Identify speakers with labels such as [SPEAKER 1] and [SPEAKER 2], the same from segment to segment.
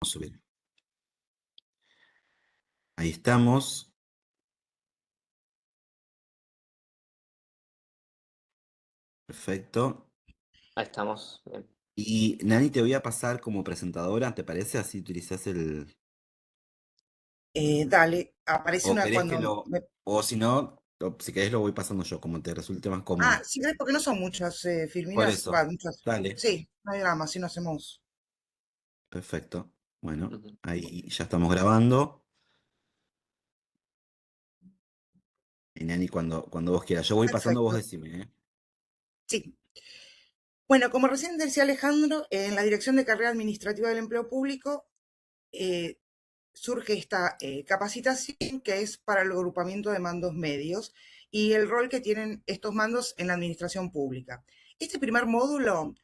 [SPEAKER 1] Subir. Ahí estamos. Perfecto.
[SPEAKER 2] Ahí estamos. Bien.
[SPEAKER 1] Y Nani, te voy a pasar como presentadora, ¿te parece? Así utilizas el...
[SPEAKER 2] Dale, aparece
[SPEAKER 1] O
[SPEAKER 2] una
[SPEAKER 1] querés que
[SPEAKER 2] cuando...
[SPEAKER 1] lo... O si no, si querés lo voy pasando yo, como te resulte más cómodo.
[SPEAKER 2] Sí, porque no son muchas
[SPEAKER 1] Por
[SPEAKER 2] filminas,
[SPEAKER 1] eso.
[SPEAKER 2] muchas.
[SPEAKER 1] Dale.
[SPEAKER 2] Sí, no hay drama, si no hacemos.
[SPEAKER 1] Perfecto. Bueno,
[SPEAKER 2] Ujú.
[SPEAKER 1] ahí ya estamos grabando. Y Nani, cuando vos quieras. Yo voy pasando, vos
[SPEAKER 2] Perfecto.
[SPEAKER 1] decime, ¿eh?
[SPEAKER 2] Sí. Bueno, como recién decía Alejandro, en la Dirección de Carrera Administrativa del Empleo Público eh, surge esta capacitación que es para el agrupamiento de mandos medios y el rol que tienen estos mandos en la administración pública. Este primer módulo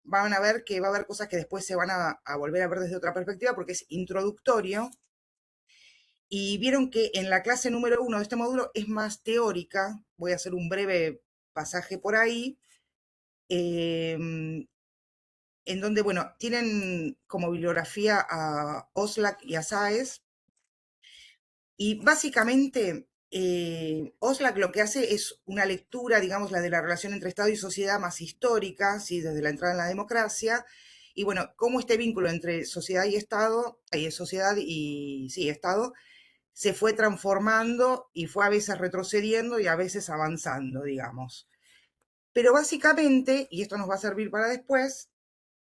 [SPEAKER 2] van a ver que va a haber cosas que después se van a volver a ver desde otra perspectiva porque es introductorio y vieron que en la clase número 1 de este módulo es más teórica. Voy a hacer un breve pasaje por ahí, en donde, bueno, tienen como bibliografía a Oslak y a Sáez, y básicamente Oslak lo que hace es una lectura, digamos, la de la relación entre Estado y sociedad más histórica, ¿sí? Desde la entrada en la democracia, y bueno, cómo este vínculo entre sociedad y Estado, sociedad y, sí, Estado, se fue transformando y fue a veces retrocediendo y a veces avanzando, digamos. Pero básicamente, y esto nos va a servir para después,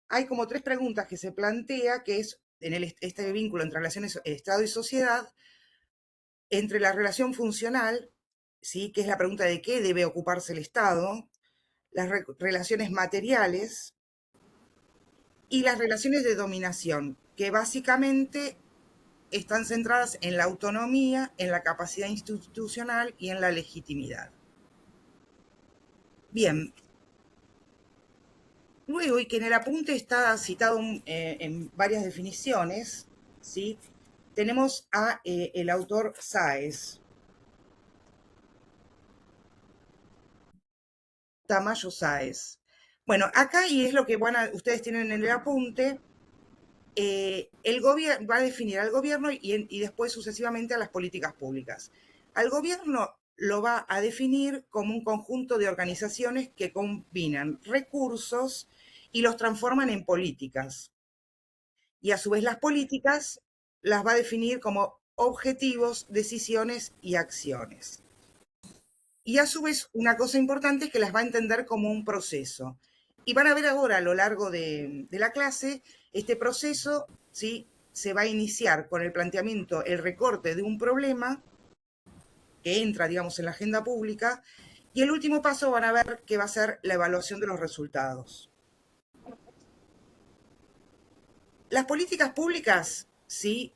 [SPEAKER 2] hay como tres preguntas que se plantea, que es en este vínculo entre relaciones Estado y sociedad, entre la relación funcional, ¿sí? Que es la pregunta de qué debe ocuparse el Estado, las relaciones materiales y las relaciones de dominación, que básicamente están centradas en la autonomía, en la capacidad institucional y en la legitimidad. Bien, luego, y que en el apunte está citado en varias definiciones, ¿sí? Tenemos a el autor Sáez, Tamayo Sáez. Bueno, acá, y es lo que ustedes tienen en el apunte, el gobierno va a definir al gobierno y después sucesivamente a las políticas públicas. Al gobierno lo va a definir como un conjunto de organizaciones que combinan recursos y los transforman en políticas. Y a su vez las políticas las va a definir como objetivos, decisiones y acciones. Y a su vez una cosa importante es que las va a entender como un proceso. Y van a ver ahora a lo largo de la clase, este proceso, ¿sí? Se va a iniciar con el planteamiento, el recorte de un problema que entra, digamos, en la agenda pública, y el último paso van a ver que va a ser la evaluación de los resultados. Las políticas públicas, sí,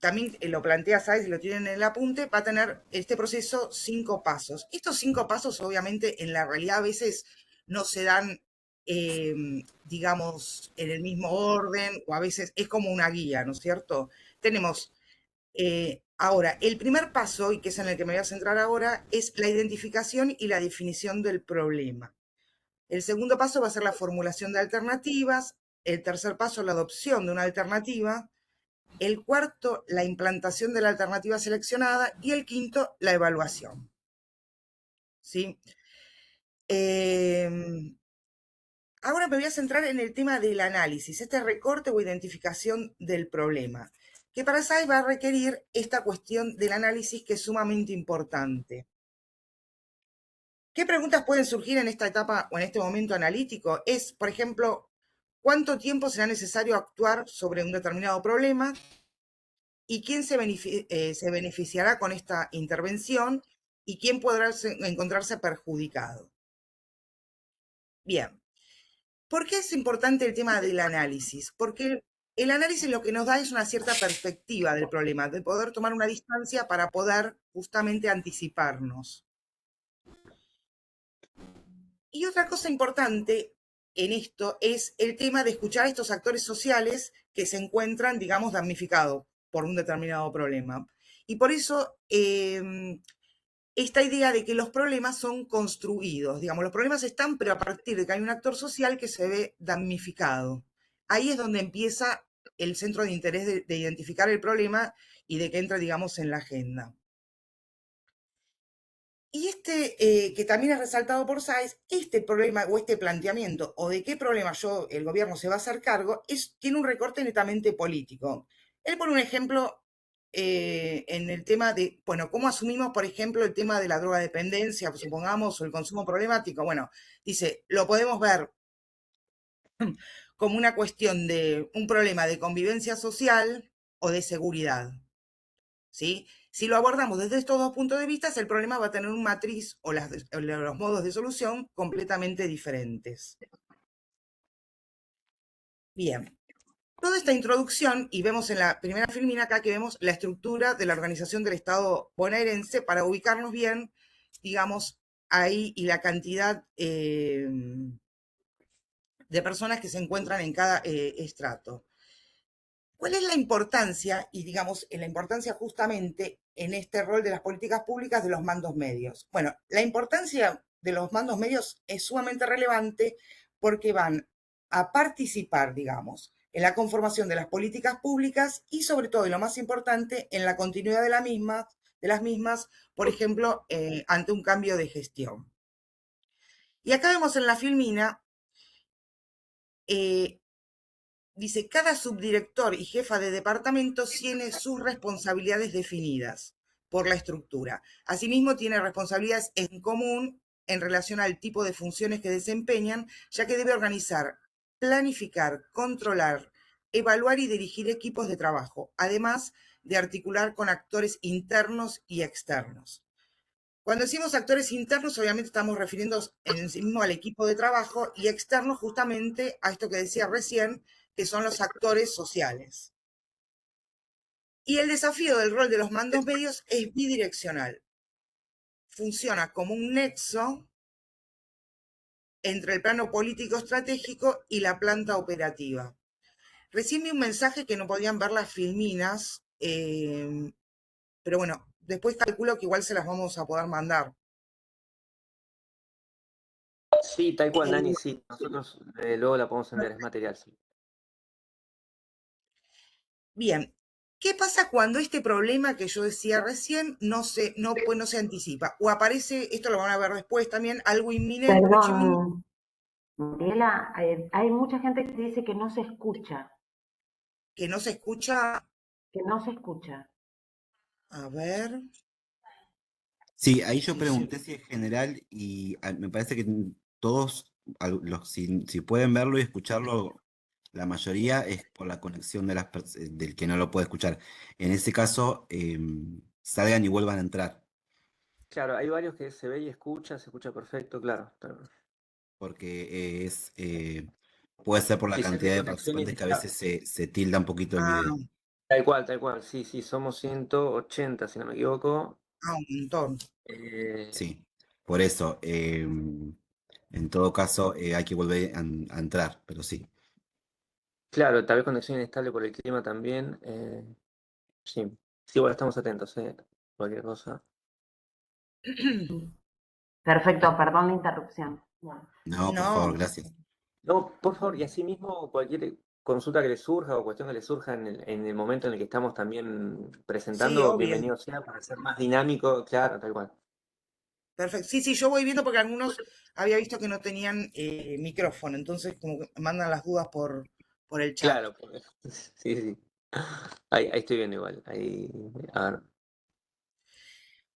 [SPEAKER 2] también lo plantea Sáez y lo tienen en el apunte, va a tener este proceso 5 pasos. Estos 5 pasos, obviamente, en la realidad a veces no se dan, eh, digamos, en el mismo orden, o a veces es como una guía, ¿no es cierto? Tenemos ahora, el primer paso, y que es en el que me voy a centrar ahora, es la identificación y la definición del problema. El segundo paso va a ser la formulación de alternativas. El tercer paso, la adopción de una alternativa. El cuarto, la implantación de la alternativa seleccionada. Y el quinto, la evaluación. ¿Sí? Eh, Ahora me voy a centrar en el tema del análisis, este recorte o identificación del problema, que para SAI va a requerir esta cuestión del análisis que es sumamente importante. ¿Qué preguntas pueden surgir en esta etapa o en este momento analítico? Es, por ejemplo, ¿cuánto tiempo será necesario actuar sobre un determinado problema? ¿Y quién se beneficiará con esta intervención? ¿Y quién podrá encontrarse perjudicado? Bien, ¿por qué es importante el tema del análisis? Porque el análisis lo que nos da es una cierta perspectiva del problema, de poder tomar una distancia para poder justamente anticiparnos. Y otra cosa importante en esto es el tema de escuchar a estos actores sociales que se encuentran, digamos, damnificados por un determinado problema. Y por eso esta idea de que los problemas son construidos, digamos, los problemas están, pero a partir de que hay un actor social que se ve damnificado. ahí es donde empieza el centro de interés de identificar el problema y de que entra, digamos, en la agenda. Y que también es resaltado por Sáez, este problema o este planteamiento, o de qué problema el gobierno se va a hacer cargo, tiene un recorte netamente político. Él pone un ejemplo en el tema de, bueno, ¿cómo asumimos, por ejemplo, el tema de la drogadependencia, supongamos, o el consumo problemático? Bueno, dice, lo podemos ver como una cuestión de un problema de convivencia social o de seguridad. ¿Sí? Si lo abordamos desde estos dos puntos de vista, el problema va a tener un matriz o los modos de solución completamente diferentes. Bien, toda esta introducción, y vemos en la primera filmina acá que vemos la estructura de la organización del Estado bonaerense para ubicarnos bien, digamos, ahí y la cantidad de personas que se encuentran en cada estrato. ¿Cuál es la importancia, y digamos, la importancia justamente en este rol de las políticas públicas de los mandos medios? Bueno, la importancia de los mandos medios es sumamente relevante porque van a participar, digamos, en la conformación de las políticas públicas y sobre todo, y lo más importante, en la continuidad de las mismas, por ejemplo, ante un cambio de gestión. Y acá vemos en la filmina eh, dice, cada subdirector y jefa de departamento tiene sus responsabilidades definidas por la estructura. Asimismo, tiene responsabilidades en común en relación al tipo de funciones que desempeñan, ya que debe organizar, planificar, controlar, evaluar y dirigir equipos de trabajo, además de articular con actores internos y externos. Cuando decimos actores internos, obviamente estamos refiriendo en sí mismo al equipo de trabajo y externos justamente a esto que decía recién, que son los actores sociales. Y el desafío del rol de los mandos medios es bidireccional. Funciona como un nexo entre el plano político estratégico y la planta operativa. Recién vi un mensaje que no podían ver las filminas, pero bueno, después calculo que igual se las vamos a poder mandar.
[SPEAKER 3] Sí, tal cual,
[SPEAKER 2] Eh,
[SPEAKER 3] Nani, sí. Nosotros luego la podemos enviar, es material, sí.
[SPEAKER 2] Bien, ¿qué pasa cuando este problema que yo decía recién pues no se anticipa? O aparece, esto lo van a ver después también, algo inminente, un hecho inminente
[SPEAKER 4] Perdón, Mariela, hay mucha gente que dice que no se escucha,
[SPEAKER 2] que no se escucha.
[SPEAKER 4] que no se escucha.
[SPEAKER 2] A ver
[SPEAKER 1] Sí, ahí yo
[SPEAKER 2] si se...
[SPEAKER 1] pregunté si es general y me parece que todos, si pueden verlo y escucharlo, la mayoría es por la conexión de del que no lo puede escuchar. En ese caso, salgan y vuelvan a entrar,
[SPEAKER 3] Claro, hay varios que se ve y se escucha perfecto, claro.
[SPEAKER 1] porque puede ser por la
[SPEAKER 3] Quizás de
[SPEAKER 1] cantidad de
[SPEAKER 3] conexión
[SPEAKER 1] participantes que a
[SPEAKER 3] inestable.
[SPEAKER 1] veces se tilda un poquito el
[SPEAKER 2] Ah,
[SPEAKER 1] video.
[SPEAKER 3] Tal cual, sí, sí, somos 180 si no me equivoco.
[SPEAKER 2] un montón.
[SPEAKER 3] Eh,
[SPEAKER 1] Sí, por eso, en todo caso, hay que volver a entrar, pero sí.
[SPEAKER 3] claro, tal vez conexión inestable por el clima también. Sí, sí, bueno, estamos atentos, cualquier cosa.
[SPEAKER 4] Perfecto, perdón la interrupción. Bueno.
[SPEAKER 1] No, por favor,
[SPEAKER 2] No,
[SPEAKER 1] gracias.
[SPEAKER 3] No, por favor, y asimismo cualquier consulta que le surja o cuestión que le surja en el momento en el que estamos también
[SPEAKER 2] sí,
[SPEAKER 3] presentando,
[SPEAKER 2] obvio.
[SPEAKER 3] bienvenido sea para ser más dinámico, claro, tal cual.
[SPEAKER 2] Perfecto. Sí, sí, yo voy viendo porque algunos había visto que no tenían micrófono, entonces como que mandan las dudas por el chat.
[SPEAKER 3] Claro, sí, sí. Ahí estoy viendo igual. Ahí, a ver.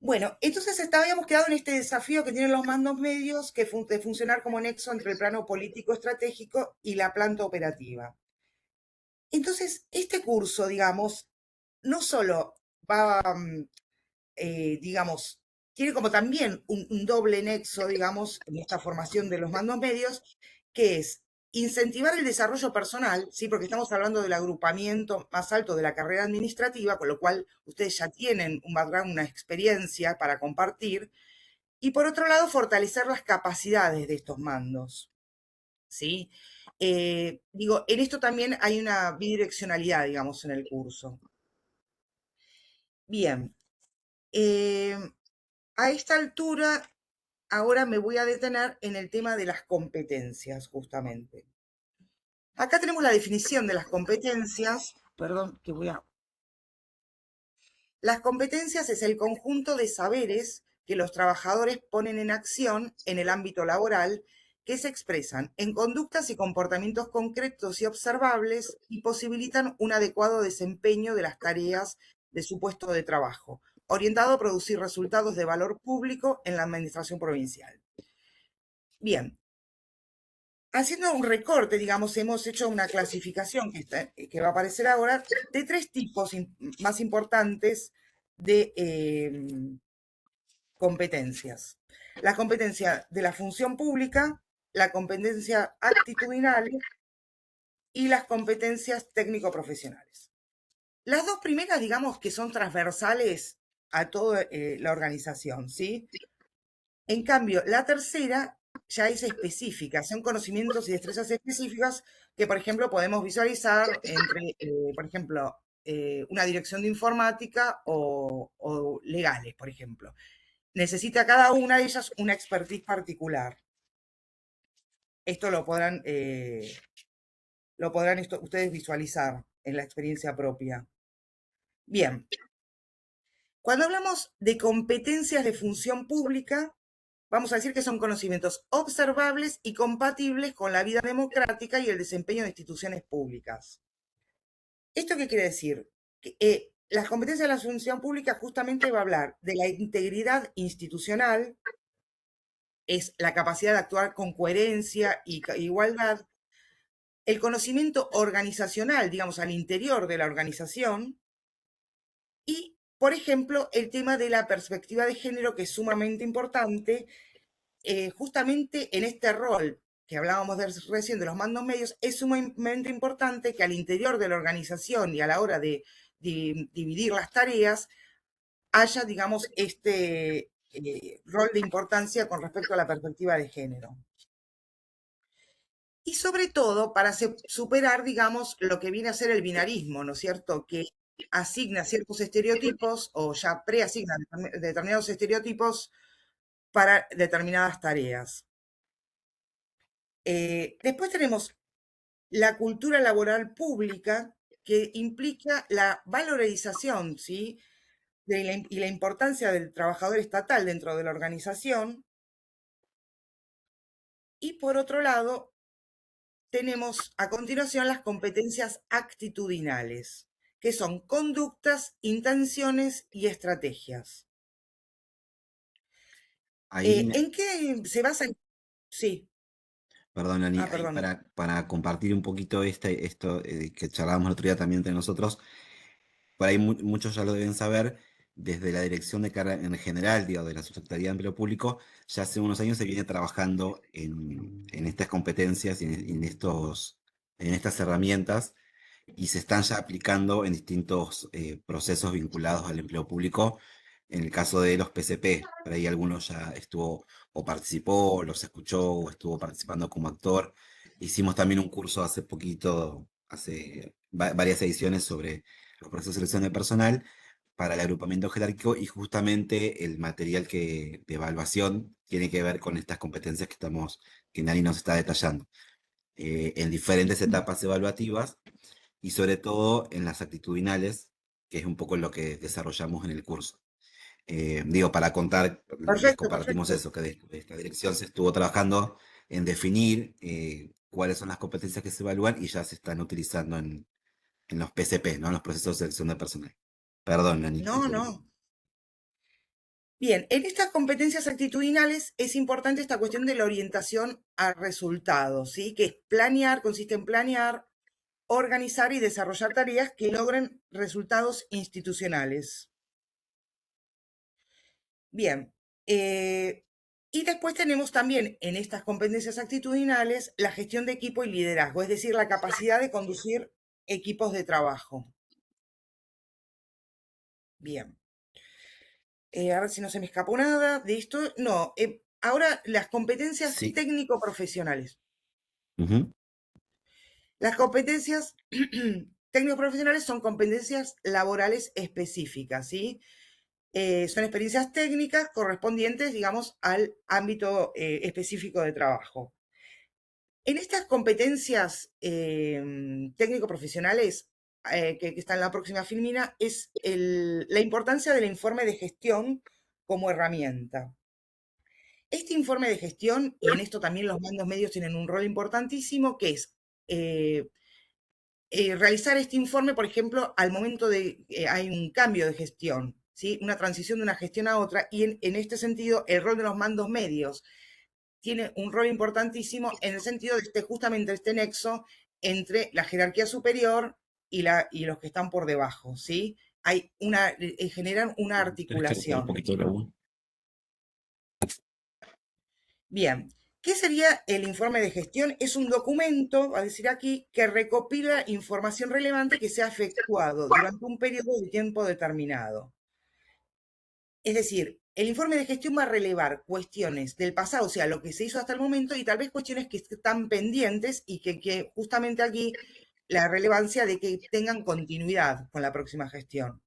[SPEAKER 2] Bueno, entonces habíamos quedado en este desafío que tienen los mandos medios de funcionar como nexo entre el plano político estratégico y la planta operativa. Entonces, este curso, digamos, no solo va, digamos, tiene como también un doble nexo, digamos, en esta formación de los mandos medios, que es incentivar el desarrollo personal, ¿sí? Porque estamos hablando del agrupamiento más alto de la carrera administrativa, con lo cual ustedes ya tienen un background, una experiencia para compartir, y por otro lado, fortalecer las capacidades de estos mandos, ¿sí? Digo, en esto también hay una bidireccionalidad, digamos, en el curso. Bien, eh, a esta altura, ahora me voy a detener en el tema de las competencias, justamente. Acá tenemos la definición de las competencias. Perdón, que voy a... Las competencias es el conjunto de saberes que los trabajadores ponen en acción en el ámbito laboral que se expresan en conductas y comportamientos concretos y observables y posibilitan un adecuado desempeño de las tareas de su puesto de trabajo, orientado a producir resultados de valor público en la administración provincial. Bien, haciendo un recorte, digamos, hemos hecho una clasificación que va a aparecer ahora de 3 tipos más importantes de competencias. La competencia de la función pública, la competencia actitudinal y las competencias técnico-profesionales. Las dos primeras, digamos, que son transversales a toda la organización, ¿sí? En cambio, la tercera ya es específica, son conocimientos y destrezas específicas que, por ejemplo, podemos visualizar entre, por ejemplo, una dirección de informática o legales, por ejemplo. Necesita cada una de ellas una expertise particular. Esto lo podrán ustedes visualizar en la experiencia propia. Bien, cuando hablamos de competencias de función pública, vamos a decir que son conocimientos observables y compatibles con la vida democrática y el desempeño de instituciones públicas. ¿Esto qué quiere decir? Que las competencias de la función pública justamente va a hablar de la integridad institucional, es la capacidad de actuar con coherencia y igualdad, el conocimiento organizacional, digamos, al interior de la organización, y, por ejemplo, el tema de la perspectiva de género, que es sumamente importante, justamente en este rol que hablábamos recién de los mandos medios, es sumamente importante que al interior de la organización y a la hora de dividir las tareas, haya, digamos, este rol de importancia con respecto a la perspectiva de género. Y sobre todo para superar, digamos, lo que viene a ser el binarismo, ¿no es cierto? Que asigna ciertos estereotipos o ya preasigna determinados estereotipos para determinadas tareas. Después tenemos la cultura laboral pública, que implica la valorización, ¿sí? Y la importancia del trabajador estatal dentro de la organización. Y por otro lado, tenemos a continuación las competencias actitudinales, que son conductas, intenciones y estrategias.
[SPEAKER 1] Ahí,
[SPEAKER 2] ¿En qué se basan? Sí,
[SPEAKER 1] perdón, Ani, ahí
[SPEAKER 2] perdón.
[SPEAKER 1] para compartir un poquito esto que charlábamos el otro día también entre nosotros, por ahí muchos ya lo deben saber, desde la Dirección de Carrera en general, digo, de la Subsecretaría de Empleo Público, ya hace unos años se viene trabajando en estas competencias y en estas herramientas y se están ya aplicando en distintos procesos vinculados al empleo público. En el caso de los PCP, por ahí algunos ya estuvo o participó, o los escuchó o estuvo participando como actor. Hicimos también un curso hace poquito, hace varias ediciones sobre los procesos de selección de personal para el agrupamiento jerárquico y justamente el material de evaluación tiene que ver con estas competencias que Nani nos está detallando, en diferentes etapas evaluativas y sobre todo en las actitudinales, que es un poco lo que desarrollamos en el curso. Digo, para contar, les
[SPEAKER 2] Perfecto,
[SPEAKER 1] compartimos
[SPEAKER 2] perfecto.
[SPEAKER 1] eso, que de esta dirección se estuvo trabajando en definir cuáles son las competencias que se evalúan y ya se están utilizando en los PCP, ¿no? En los procesos de selección de personal. Perdón, Nani, te
[SPEAKER 2] No,
[SPEAKER 1] interrumpí.
[SPEAKER 2] no. Bien, en estas competencias actitudinales es importante esta cuestión de la orientación a resultados, ¿sí? Que es planear, consiste en planear, organizar y desarrollar tareas que logren resultados institucionales. Bien, y después tenemos también en estas competencias actitudinales la gestión de equipo y liderazgo, es decir, la capacidad de conducir equipos de trabajo. Bien. A ver si no se me escapó nada de esto. No, ahora las competencias
[SPEAKER 1] Sí.
[SPEAKER 2] técnico-profesionales.
[SPEAKER 1] Ujú.
[SPEAKER 2] Las competencias técnico-profesionales son competencias laborales específicas, ¿sí? Son experiencias técnicas correspondientes, digamos, al ámbito específico de trabajo. En estas competencias técnico-profesionales que está en la próxima filmina es la importancia del informe de gestión como herramienta. Este informe de gestión, y en esto también los mandos medios tienen un rol importantísimo, que es realizar este informe, por ejemplo, al momento de hay un cambio de gestión, ¿sí? Una transición de una gestión a otra, y en este sentido el rol de los mandos medios tiene un rol importantísimo en el sentido de justamente este nexo entre la jerarquía superior y los que están por debajo, ¿sí? Hay generan una articulación. Bien, ¿qué sería el informe de gestión? Es un documento, va a decir aquí, que recopila información relevante que se ha efectuado durante un periodo de tiempo determinado. Es decir, el informe de gestión va a relevar cuestiones del pasado, o sea, lo que se hizo hasta el momento, y tal vez cuestiones que están pendientes y que justamente aquí la relevancia de que tengan continuidad con la próxima gestión.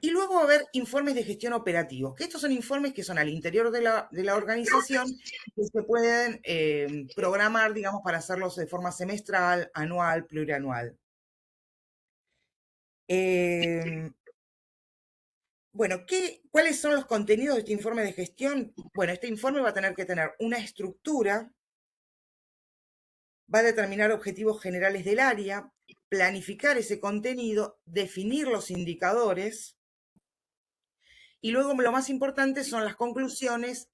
[SPEAKER 2] Y luego va a haber informes de gestión operativos, que estos son informes que son al interior de la organización, que se pueden programar, digamos, para hacerlos de forma semestral, anual, plurianual. Bueno, ¿cuáles son los contenidos de este informe de gestión? Bueno, este informe va a tener que tener una estructura, va a determinar objetivos generales del área, planificar ese contenido, definir los indicadores, y luego lo más importante son las conclusiones,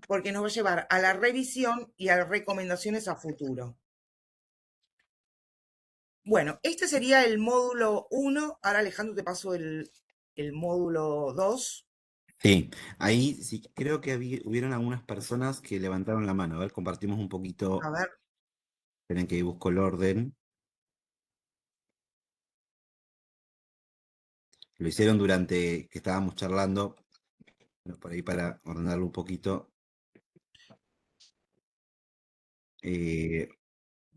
[SPEAKER 2] porque nos va a llevar a la revisión y a las recomendaciones a futuro. Bueno, este sería el módulo 1. Ahora, Alejandro, te paso el módulo 2.
[SPEAKER 1] Sí, ahí sí creo que hubieron algunas personas que levantaron la mano. A ver, compartimos un poquito.
[SPEAKER 2] A ver,
[SPEAKER 1] Esperen que ahí busco el orden. Lo hicieron durante que estábamos charlando, pero por ahí para ordenarlo un poquito.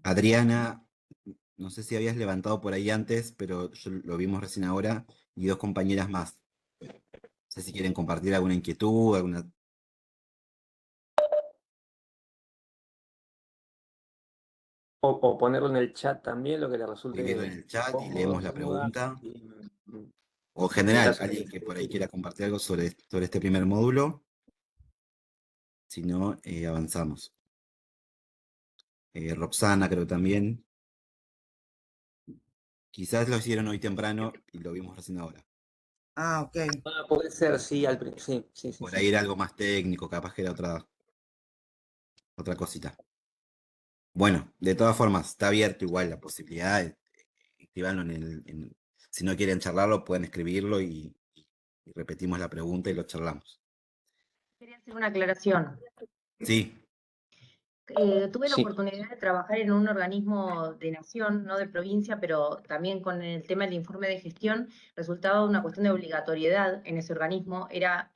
[SPEAKER 1] Adriana, no sé si habías levantado por ahí antes, pero lo vimos recién ahora, y dos compañeras más. No sé si quieren compartir alguna inquietud, alguna.
[SPEAKER 3] O ponerlo en el chat también, lo que le
[SPEAKER 1] Escribirlo en
[SPEAKER 3] resulte
[SPEAKER 1] el chat y
[SPEAKER 3] cómodo,
[SPEAKER 1] leemos la
[SPEAKER 3] cómoda.
[SPEAKER 1] pregunta.
[SPEAKER 3] Mm,
[SPEAKER 1] O en
[SPEAKER 3] en
[SPEAKER 1] general,
[SPEAKER 3] caso de
[SPEAKER 1] alguien que por ahí quiera compartir algo sobre este primer módulo. Si no, avanzamos. Roxana creo también. Quizás lo hicieron hoy temprano y lo vimos recién ahora.
[SPEAKER 2] ok.
[SPEAKER 3] puede ser, sí, al principio. Sí.
[SPEAKER 1] Por ahí era algo más técnico, capaz que era otra cosita. Bueno, de todas formas, está abierto igual la posibilidad. Escribanlo si no quieren charlarlo, pueden escribirlo y repetimos la pregunta y lo charlamos.
[SPEAKER 4] Quería hacer una aclaración.
[SPEAKER 1] Sí,
[SPEAKER 4] Tuve la
[SPEAKER 3] Sí.
[SPEAKER 4] oportunidad de trabajar en un organismo de nación, no de provincia, pero también con el tema del informe de gestión, resultaba una cuestión de obligatoriedad en ese organismo. Era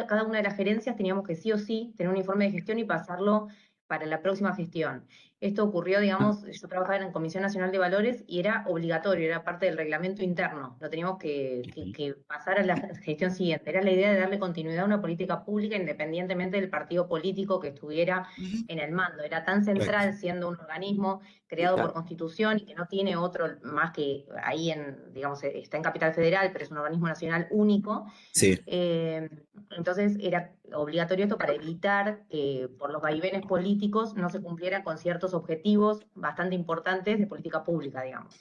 [SPEAKER 4] cada una de las gerencias teníamos que sí o sí tener un informe de gestión y pasarlo para la próxima gestión. Esto ocurrió, digamos, yo trabajaba en la Comisión Nacional de Valores y era obligatorio, era parte del reglamento interno, lo teníamos que pasar a la gestión siguiente. Era la idea de darle continuidad a una política pública independientemente del partido político que estuviera
[SPEAKER 2] Ujú.
[SPEAKER 4] en el mando. Era tan central siendo un organismo creado por
[SPEAKER 3] Claro.
[SPEAKER 4] constitución y que no tiene otro más que ahí digamos, está en Capital Federal, pero es un organismo nacional único.
[SPEAKER 1] sí,
[SPEAKER 4] Entonces era obligatorio esto para evitar que por los vaivenes políticos no se cumplieran con ciertos objetivos bastante importantes de política pública, digamos.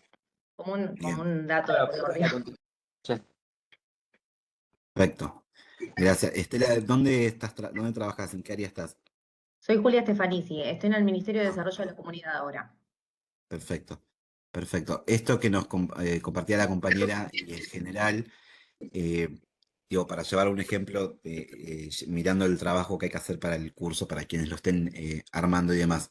[SPEAKER 4] Como
[SPEAKER 1] bien,
[SPEAKER 4] un dato de color, digamos.
[SPEAKER 3] Sí.
[SPEAKER 1] perfecto. Gracias. Estela, ¿dónde trabajas? ¿En qué área estás?
[SPEAKER 4] Soy Julia Stefanici, estoy en el Ministerio de
[SPEAKER 1] Ah,
[SPEAKER 4] Desarrollo de la Comunidad ahora.
[SPEAKER 1] perfecto, perfecto. Esto que nos compartía la compañera y en general, digo, para llevar un ejemplo, mirando el trabajo que hay que hacer para el curso, para quienes lo estén armando y demás.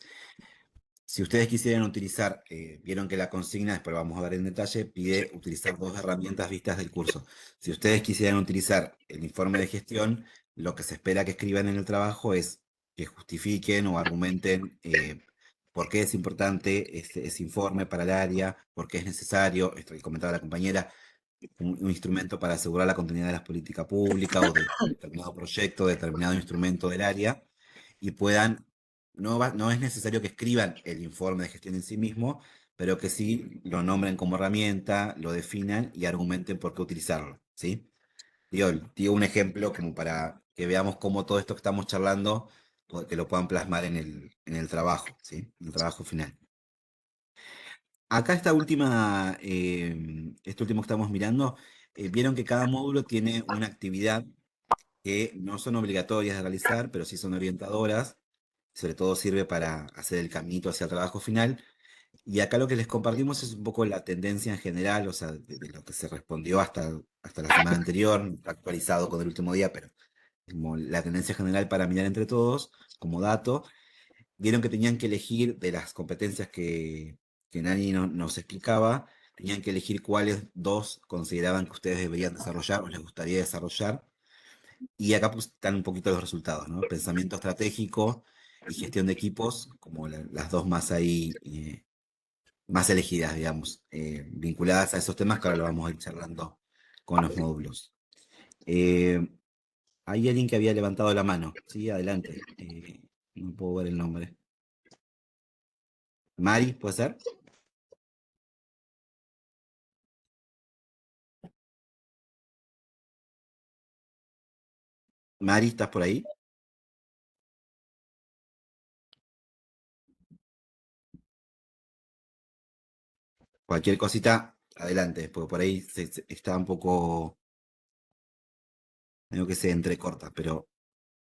[SPEAKER 1] Si ustedes quisieran utilizar, vieron que la consigna, después vamos a ver en detalle, pide utilizar dos herramientas vistas del curso. Si ustedes quisieran utilizar el informe de gestión, lo que se espera que escriban en el trabajo es que justifiquen o argumenten por qué es importante ese informe para el área, por qué es necesario, esto que comentaba la compañera, un instrumento para asegurar la continuidad de las políticas públicas o de determinado proyecto, determinado instrumento del área, y puedan, no es necesario que escriban el informe de gestión en sí mismo, pero que sí lo nombren como herramienta, lo definan y argumenten por qué utilizarlo, ¿sí? Digo un ejemplo como para que veamos cómo todo esto que estamos charlando, que lo puedan plasmar en el trabajo, ¿sí? En el trabajo final. Acá este último que estamos mirando, vieron que cada módulo tiene una actividad que no son obligatorias de realizar, pero sí son orientadoras, sobre todo sirve para hacer el caminito hacia el trabajo final. Y acá lo que les compartimos es un poco la tendencia en general, o sea, de lo que se respondió hasta la semana anterior, no está actualizado con el último día, pero como la tendencia general para mirar entre todos, como dato. Vieron que tenían que elegir de las competencias que Nani nos explicaba, tenían que elegir cuáles dos consideraban que ustedes deberían desarrollar o les gustaría desarrollar. Y acá pues, están un poquito los resultados, ¿no? Pensamiento estratégico y gestión de equipos, como las dos más ahí, más elegidas, digamos, vinculadas a esos temas que ahora lo vamos a ir charlando con los módulos. Eh, Hay alguien que había levantado la mano, sí, adelante. No puedo ver el nombre. Mari, ¿puede ser? Mari, ¿estás por ahí? Cualquier cosita, adelante, porque por ahí está un poco, creo que se entrecorta, pero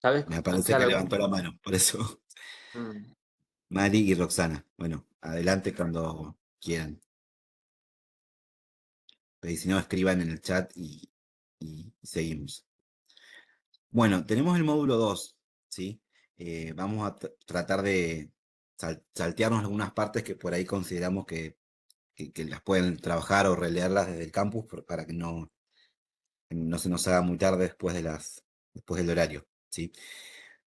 [SPEAKER 3] ¿Sabes?
[SPEAKER 1] me parece que
[SPEAKER 3] Claro.
[SPEAKER 1] levantó la mano, por eso.
[SPEAKER 3] mm,
[SPEAKER 1] Mari y Roxana, bueno, adelante cuando quieran. Pero si no, escriban en el chat y seguimos. Bueno, tenemos el módulo 2, ¿sí? Vamos a tratar de saltearnos algunas partes que por ahí consideramos que las pueden trabajar o releerlas desde el campus para que no se nos haga muy tarde después del horario, ¿sí?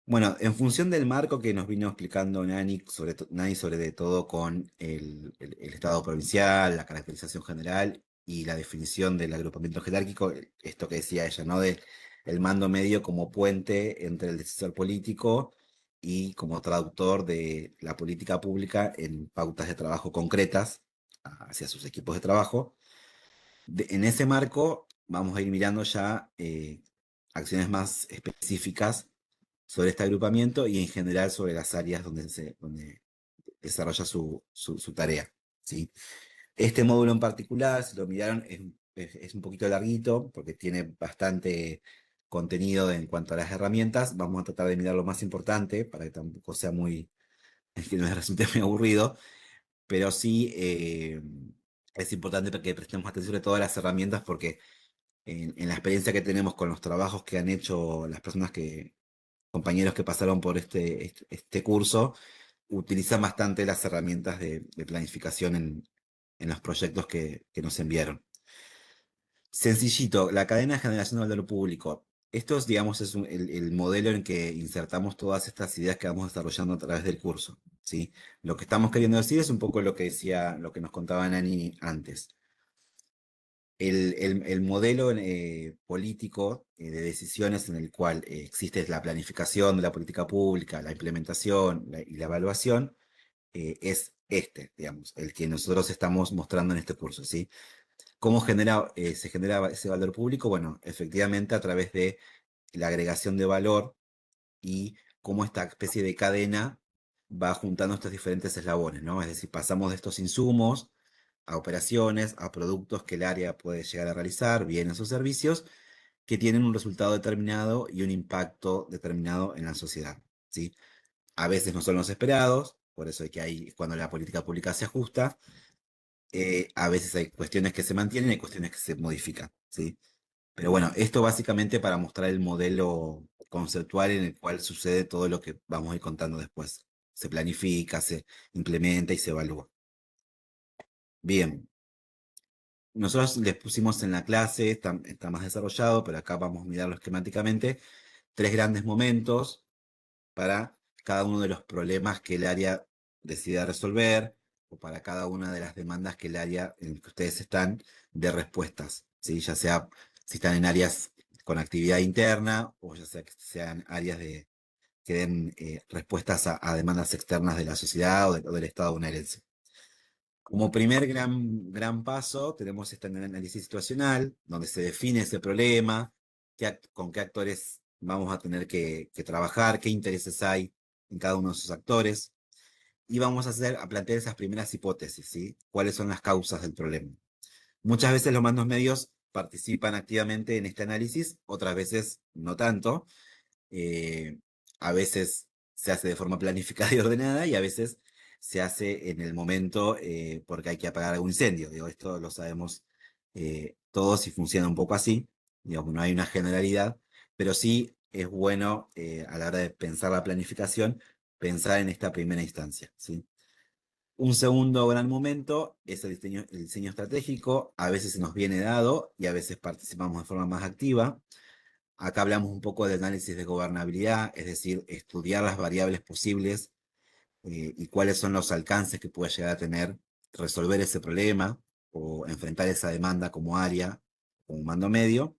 [SPEAKER 1] Bueno, en función del marco que nos vino explicando Nani sobre de todo con el Estado provincial, la caracterización general y la definición del agrupamiento jerárquico, esto que decía ella, ¿no? De el mando medio como puente entre el decisor político y como traductor de la política pública en pautas de trabajo concretas hacia sus equipos de trabajo. En ese marco vamos a ir mirando ya acciones más específicas sobre este agrupamiento y en general sobre las áreas donde desarrolla su tarea, ¿sí? Este módulo en particular, si lo miraron, es un poquito larguito porque tiene bastante contenido en cuanto a las herramientas. Vamos a tratar de mirar lo más importante para que tampoco sea que no les resulte muy aburrido, pero sí es importante que prestemos atención sobre todas las herramientas porque en la experiencia que tenemos con los trabajos que han hecho las personas compañeros que pasaron por este curso, utilizan bastante las herramientas de planificación en los proyectos que nos enviaron. Sencillito, la cadena de generación de valor público. Esto es, digamos, el modelo en que insertamos todas estas ideas que vamos desarrollando a través del curso, ¿sí? Lo que estamos queriendo decir es un poco lo que decía, lo que nos contaba Nani antes. El modelo político de decisiones en el cual existe la planificación de la política pública, la implementación y la evaluación, es digamos, el que nosotros estamos mostrando en este curso, ¿sí? ¿Cómo se genera ese valor público? Bueno, efectivamente a través de la agregación de valor y cómo esta especie de cadena va juntando estos diferentes eslabones, ¿no? Es decir, pasamos de estos insumos a operaciones, a productos que el área puede llegar a realizar, bienes o servicios, que tienen un resultado determinado y un impacto determinado en la sociedad, ¿sí? A veces no son los esperados, por eso es que hay, cuando la política pública se ajusta, a veces hay cuestiones que se mantienen y hay cuestiones que se modifican, ¿sí? Pero bueno, esto básicamente para mostrar el modelo conceptual en el cual sucede todo lo que vamos a ir contando después. Se planifica, se implementa y se evalúa. Bien, nosotros les pusimos en la clase, está más desarrollado, pero acá vamos a mirarlo esquemáticamente, tres grandes momentos para cada uno de los problemas que el área decida resolver o para cada una de las demandas que el área en el que ustedes están de respuestas, ¿sí? Ya sea si están en áreas con actividad interna o ya sea que sean áreas que den respuestas a demandas externas de la sociedad o del Estado bonaerense. Como primer gran paso, tenemos este análisis situacional, donde se define ese problema, con qué actores vamos a tener que trabajar, qué intereses hay en cada uno de esos actores, y vamos a plantear esas primeras hipótesis, ¿sí? ¿Cuáles son las causas del problema? Muchas veces los mandos medios participan activamente en este análisis, otras veces no tanto. eh, a veces se hace de forma planificada y ordenada y a veces se hace en el momento porque hay que apagar algún incendio. Digo, esto lo sabemos todos y funciona un poco así. Digamos, no hay una generalidad, pero sí es bueno a la hora de pensar la planificación, pensar en esta primera instancia, ¿sí? Un segundo gran momento es el diseño estratégico. A veces se nos viene dado y a veces participamos de forma más activa. Acá hablamos un poco de análisis de gobernabilidad, es decir, estudiar las variables posibles y cuáles son los alcances que puede llegar a tener resolver ese problema o enfrentar esa demanda como área, como mando medio.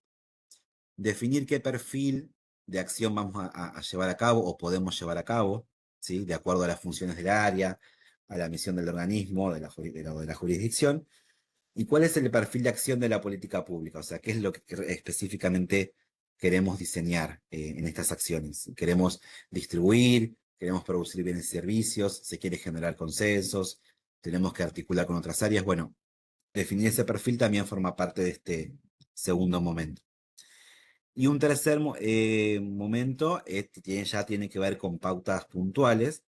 [SPEAKER 1] Definir qué perfil de acción vamos a llevar a cabo o podemos llevar a cabo, ¿sí? De acuerdo a las funciones del área, a la misión del organismo, de la jurisdicción. ¿Y cuál es el perfil de acción de la política pública? O sea, ¿qué es lo que específicamente queremos diseñar en estas acciones? ¿Queremos distribuir? ¿Queremos producir bienes y servicios? ¿Se quiere generar consensos? ¿Tenemos que articular con otras áreas? Bueno, definir ese perfil también forma parte de este segundo momento. Y un tercer momento ya tiene que ver con pautas puntuales,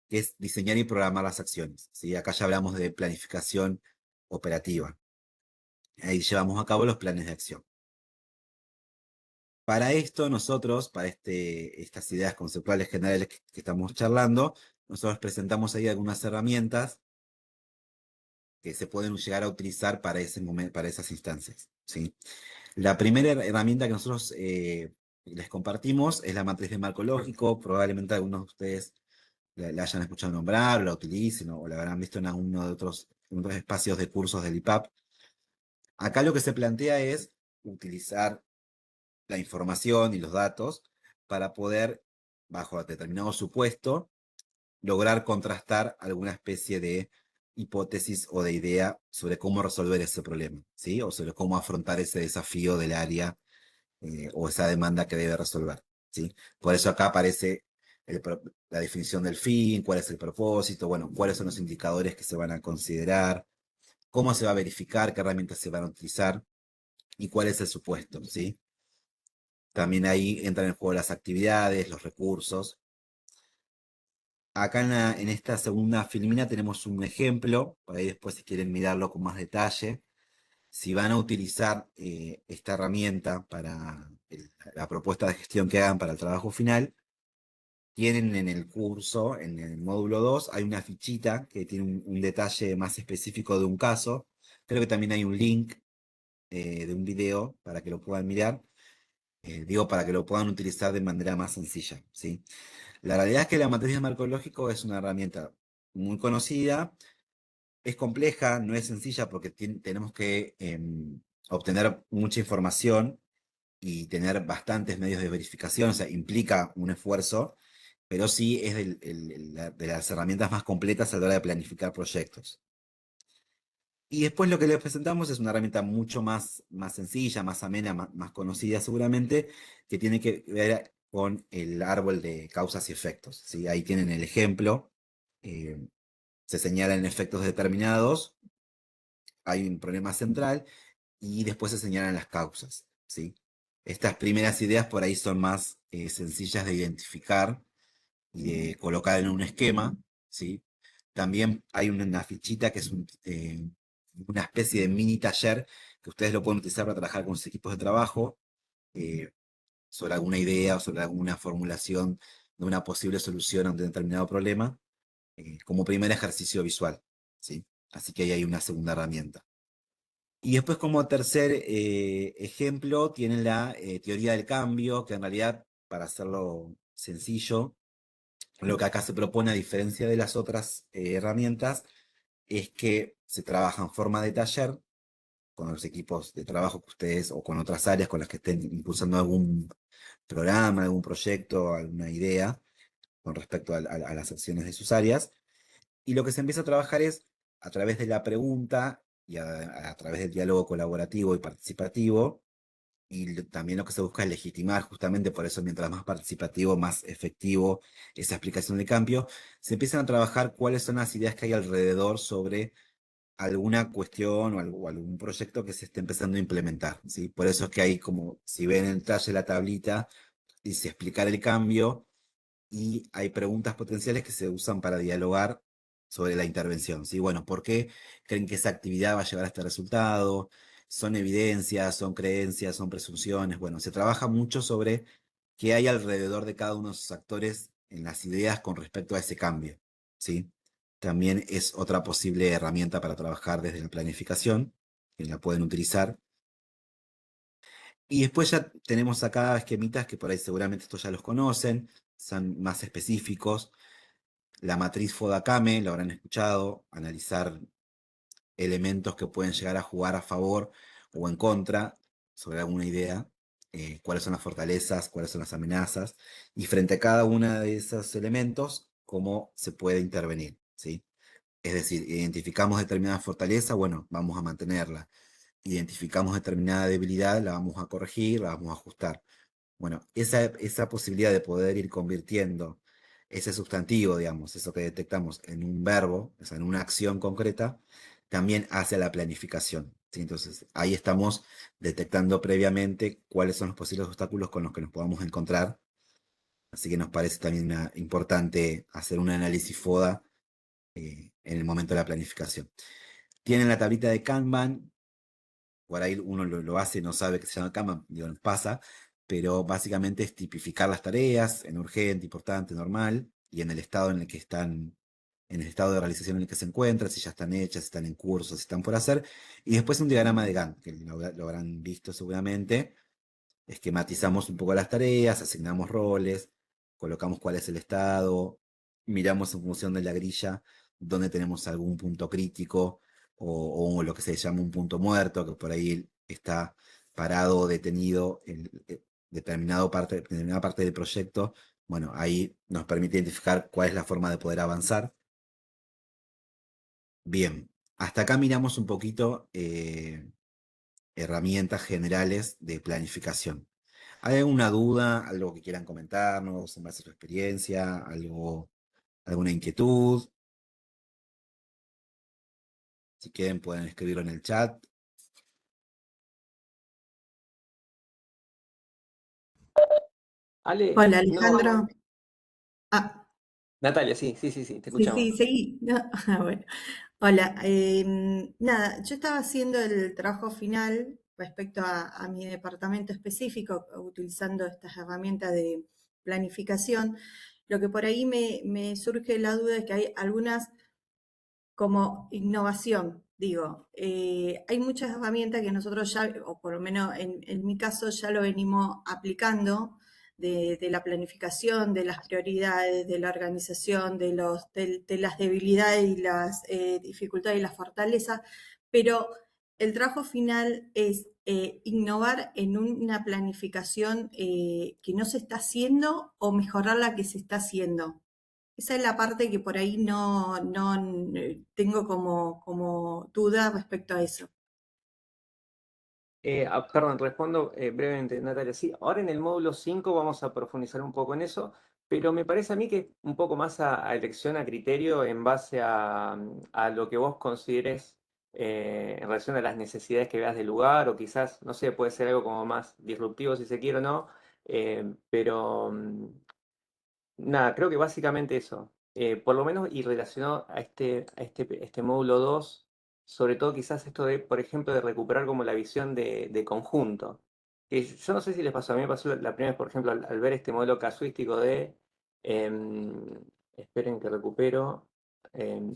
[SPEAKER 1] que es diseñar y programar las acciones, ¿sí? Acá ya hablamos de planificación operativa. Ahí llevamos a cabo los planes de acción. Para esto nosotros, para estas ideas conceptuales generales que estamos charlando, nosotros presentamos ahí algunas herramientas que se pueden llegar a utilizar para ese momento, para esas instancias, ¿sí? La primera herramienta que nosotros les compartimos es la matriz de marco lógico. Probablemente algunos de ustedes la hayan escuchado nombrar, o la utilicen o la habrán visto en alguno de en otros espacios de cursos del IPAP. Acá lo que se plantea es utilizar la información y los datos para poder, bajo determinado supuesto, lograr contrastar alguna especie de hipótesis o de idea sobre cómo resolver ese problema, ¿sí? O sobre cómo afrontar ese desafío del área o esa demanda que debe resolver, ¿sí? Por eso acá aparece la definición del fin, cuál es el propósito, bueno, cuáles son los indicadores que se van a considerar, cómo se va a verificar, qué herramientas se van a utilizar y cuál es el supuesto, ¿sí? También ahí entran en juego las actividades, los recursos. Acá en esta segunda filmina tenemos un ejemplo, por ahí después si quieren mirarlo con más detalle. Si van a utilizar esta herramienta para la propuesta de gestión que hagan para el trabajo final, tienen en el curso, en el módulo 2, hay una fichita que tiene un detalle más específico de un caso. Creo que también hay un link de un video para que lo puedan mirar. Digo, para que lo puedan utilizar de manera más sencilla, ¿sí? La realidad es que la matriz de marco lógico es una herramienta muy conocida, es compleja, no es sencilla porque tenemos que obtener mucha información y tener bastantes medios de verificación, o sea, implica un esfuerzo, pero sí es de las herramientas más completas a la hora de planificar proyectos. Y después lo que les presentamos es una herramienta mucho más sencilla, más amena, más conocida seguramente, que tiene que ver con el árbol de causas y efectos, ¿sí? Ahí tienen el ejemplo, eh, se señalan efectos determinados, hay un problema central y después se señalan las causas, ¿sí? Estas primeras ideas por ahí son más sencillas de identificar y de colocar en un esquema, ¿sí? También hay una fichita que es una especie de mini taller que ustedes lo pueden utilizar para trabajar con sus equipos de trabajo eh, sobre alguna idea o sobre alguna formulación de una posible solución a un determinado problema como primer ejercicio visual, ¿sí? Así que ahí hay una segunda herramienta. Y después como tercer ejemplo tienen la teoría del cambio, que en realidad, para hacerlo sencillo, lo que acá se propone, a diferencia de las otras herramientas, es que se trabaja en forma de taller con los equipos de trabajo que ustedes o con otras áreas con las que estén impulsando algún programa, algún proyecto, alguna idea con respecto a las acciones de sus áreas. Y lo que se empieza a trabajar es a través de la pregunta y a través del diálogo colaborativo y participativo. Y también lo que se busca es legitimar, justamente por eso, mientras más participativo, más efectivo esa explicación de cambio, se empiezan a trabajar cuáles son las ideas que hay alrededor sobre alguna cuestión o algún proyecto que se esté empezando a implementar, ¿sí? Por eso es que hay como, si ven en detalle la tablita, dice explicar el cambio y hay preguntas potenciales que se usan para dialogar sobre la intervención, ¿sí? Bueno, ¿por qué creen que esa actividad va a llevar a este resultado? ¿Son evidencias, son creencias, son presunciones? Bueno, se trabaja mucho sobre qué hay alrededor de cada uno de esos actores en las ideas con respecto a ese cambio, ¿sí? También es otra posible herramienta para trabajar desde la planificación, que la pueden utilizar. Y después ya tenemos acá esquemitas que por ahí seguramente estos ya los conocen, son más específicos. La matriz Fodakame, lo habrán escuchado, analizar elementos que pueden llegar a jugar a favor o en contra sobre alguna idea, cuáles son las fortalezas, cuáles son las amenazas, y frente a cada uno de esos elementos, cómo se puede intervenir, ¿sí? Es decir, identificamos determinada fortaleza, bueno, vamos a mantenerla. Identificamos determinada debilidad, la vamos a corregir, la vamos a ajustar. Bueno, esa posibilidad de poder ir convirtiendo ese sustantivo, digamos, eso que detectamos en un verbo, o sea, en una acción concreta, también hace la planificación, ¿sí? Entonces, ahí estamos detectando previamente cuáles son los posibles obstáculos con los que nos podamos encontrar. Así que nos parece también importante hacer un análisis FODA en el momento de la planificación. Tienen la tablita de Kanban, por ahí uno lo hace y no sabe que se llama Kanban, digo, nos pasa, pero básicamente es tipificar las tareas en urgente, importante, normal, y en el estado en el que están, en el estado de realización en el que se encuentran, si ya están hechas, si están en curso, si están por hacer, y después un diagrama de Gantt, que lo habrán visto seguramente. Esquematizamos un poco las tareas, asignamos roles, colocamos cuál es el estado, miramos en función de la grilla dónde tenemos algún punto crítico o lo que se llama un punto muerto, que por ahí está parado o detenido en determinada parte del proyecto. Bueno, ahí nos permite identificar cuál es la forma de poder avanzar. Bien, hasta acá miramos un poquito herramientas generales de planificación. ¿Hay alguna duda, algo que quieran comentarnos en base a su experiencia, alguna inquietud? Si quieren pueden escribirlo en el chat.
[SPEAKER 3] Ale,
[SPEAKER 2] Hola,
[SPEAKER 3] no,
[SPEAKER 2] Alejandro. Ah,
[SPEAKER 3] Natalia, sí, te
[SPEAKER 2] sí,
[SPEAKER 3] escuchamos.
[SPEAKER 2] sí, seguí. No, bueno. Hola, nada, yo estaba haciendo el trabajo final respecto a mi departamento específico, utilizando estas herramientas de planificación. Lo que por ahí me surge la duda es que hay algunas como innovación, digo, hay muchas herramientas que nosotros ya, o por lo menos en mi caso, ya lo venimos aplicando de la planificación, de las prioridades, de la organización, de las debilidades y las dificultades y las fortalezas, pero el trabajo final es innovar en una planificación que no se está haciendo o mejorar la que se está haciendo. Esa es la parte que por ahí no tengo como duda respecto a eso.
[SPEAKER 3] Perdón, respondo brevemente, Natalia. Sí, ahora en el módulo 5 vamos a profundizar un poco en eso, pero me parece a mí que un poco más a elección, a criterio, en base a lo que vos consideres en relación a las necesidades que veas del lugar, o quizás, no sé, puede ser algo como más disruptivo si se quiere o no, pero nada, creo que básicamente eso. Por lo menos y relacionado a este módulo 2, sobre todo quizás esto de, por ejemplo, de recuperar como la visión de conjunto. Que yo no sé si les pasó, a mí me pasó la primera vez, por ejemplo, al ver este modelo casuístico de, em, esperen que recupero, em,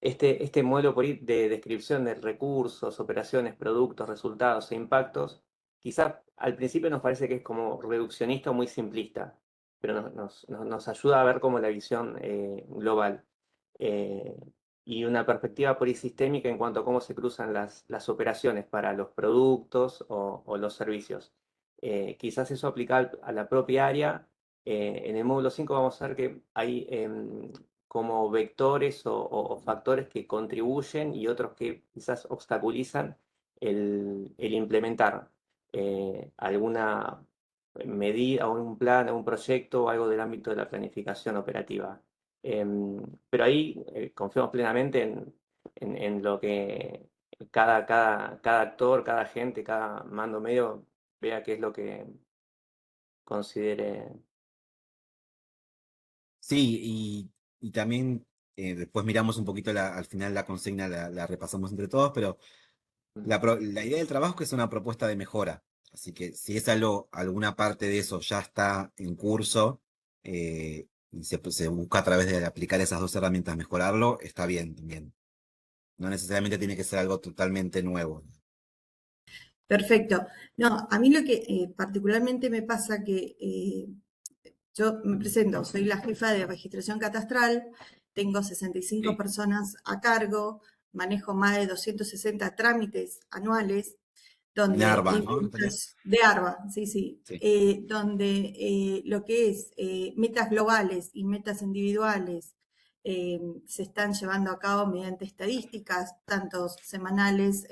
[SPEAKER 3] este modelo por ahí de descripción de recursos, operaciones, productos, resultados e impactos, quizás al principio nos parece que es como reduccionista o muy simplista, pero nos ayuda a ver como la visión global. Eh, y una perspectiva polisistémica en cuanto a cómo se cruzan las operaciones para los productos o los servicios. Quizás eso aplica a la propia área. En el módulo 5 vamos a ver que hay como vectores o factores que contribuyen y otros que quizás obstaculizan el implementar alguna medida, o un plan, o un proyecto o algo del ámbito de la planificación operativa. Pero ahí confiamos plenamente en lo que cada actor, cada agente, cada mando medio vea qué es lo que considere.
[SPEAKER 1] Sí, y también después miramos un poquito al final la consigna, la repasamos entre todos, pero la idea del trabajo es que es una propuesta de mejora. Así que si es algo, alguna parte de eso ya está en curso y se busca a través de aplicar esas dos herramientas mejorarlo, está bien también. No necesariamente tiene que ser algo totalmente nuevo.
[SPEAKER 5] Perfecto. No, a mí lo que particularmente me pasa que yo me presento, soy la jefa de registración catastral, tengo 65
[SPEAKER 1] Sí.
[SPEAKER 5] personas a cargo, manejo más de 260 trámites anuales, donde
[SPEAKER 1] ARBA, ¿no, Natalia?
[SPEAKER 5] de ARBA, sí, sí,
[SPEAKER 1] Sí.
[SPEAKER 5] donde lo que es metas globales y metas individuales se están llevando a cabo mediante estadísticas, tanto semanales,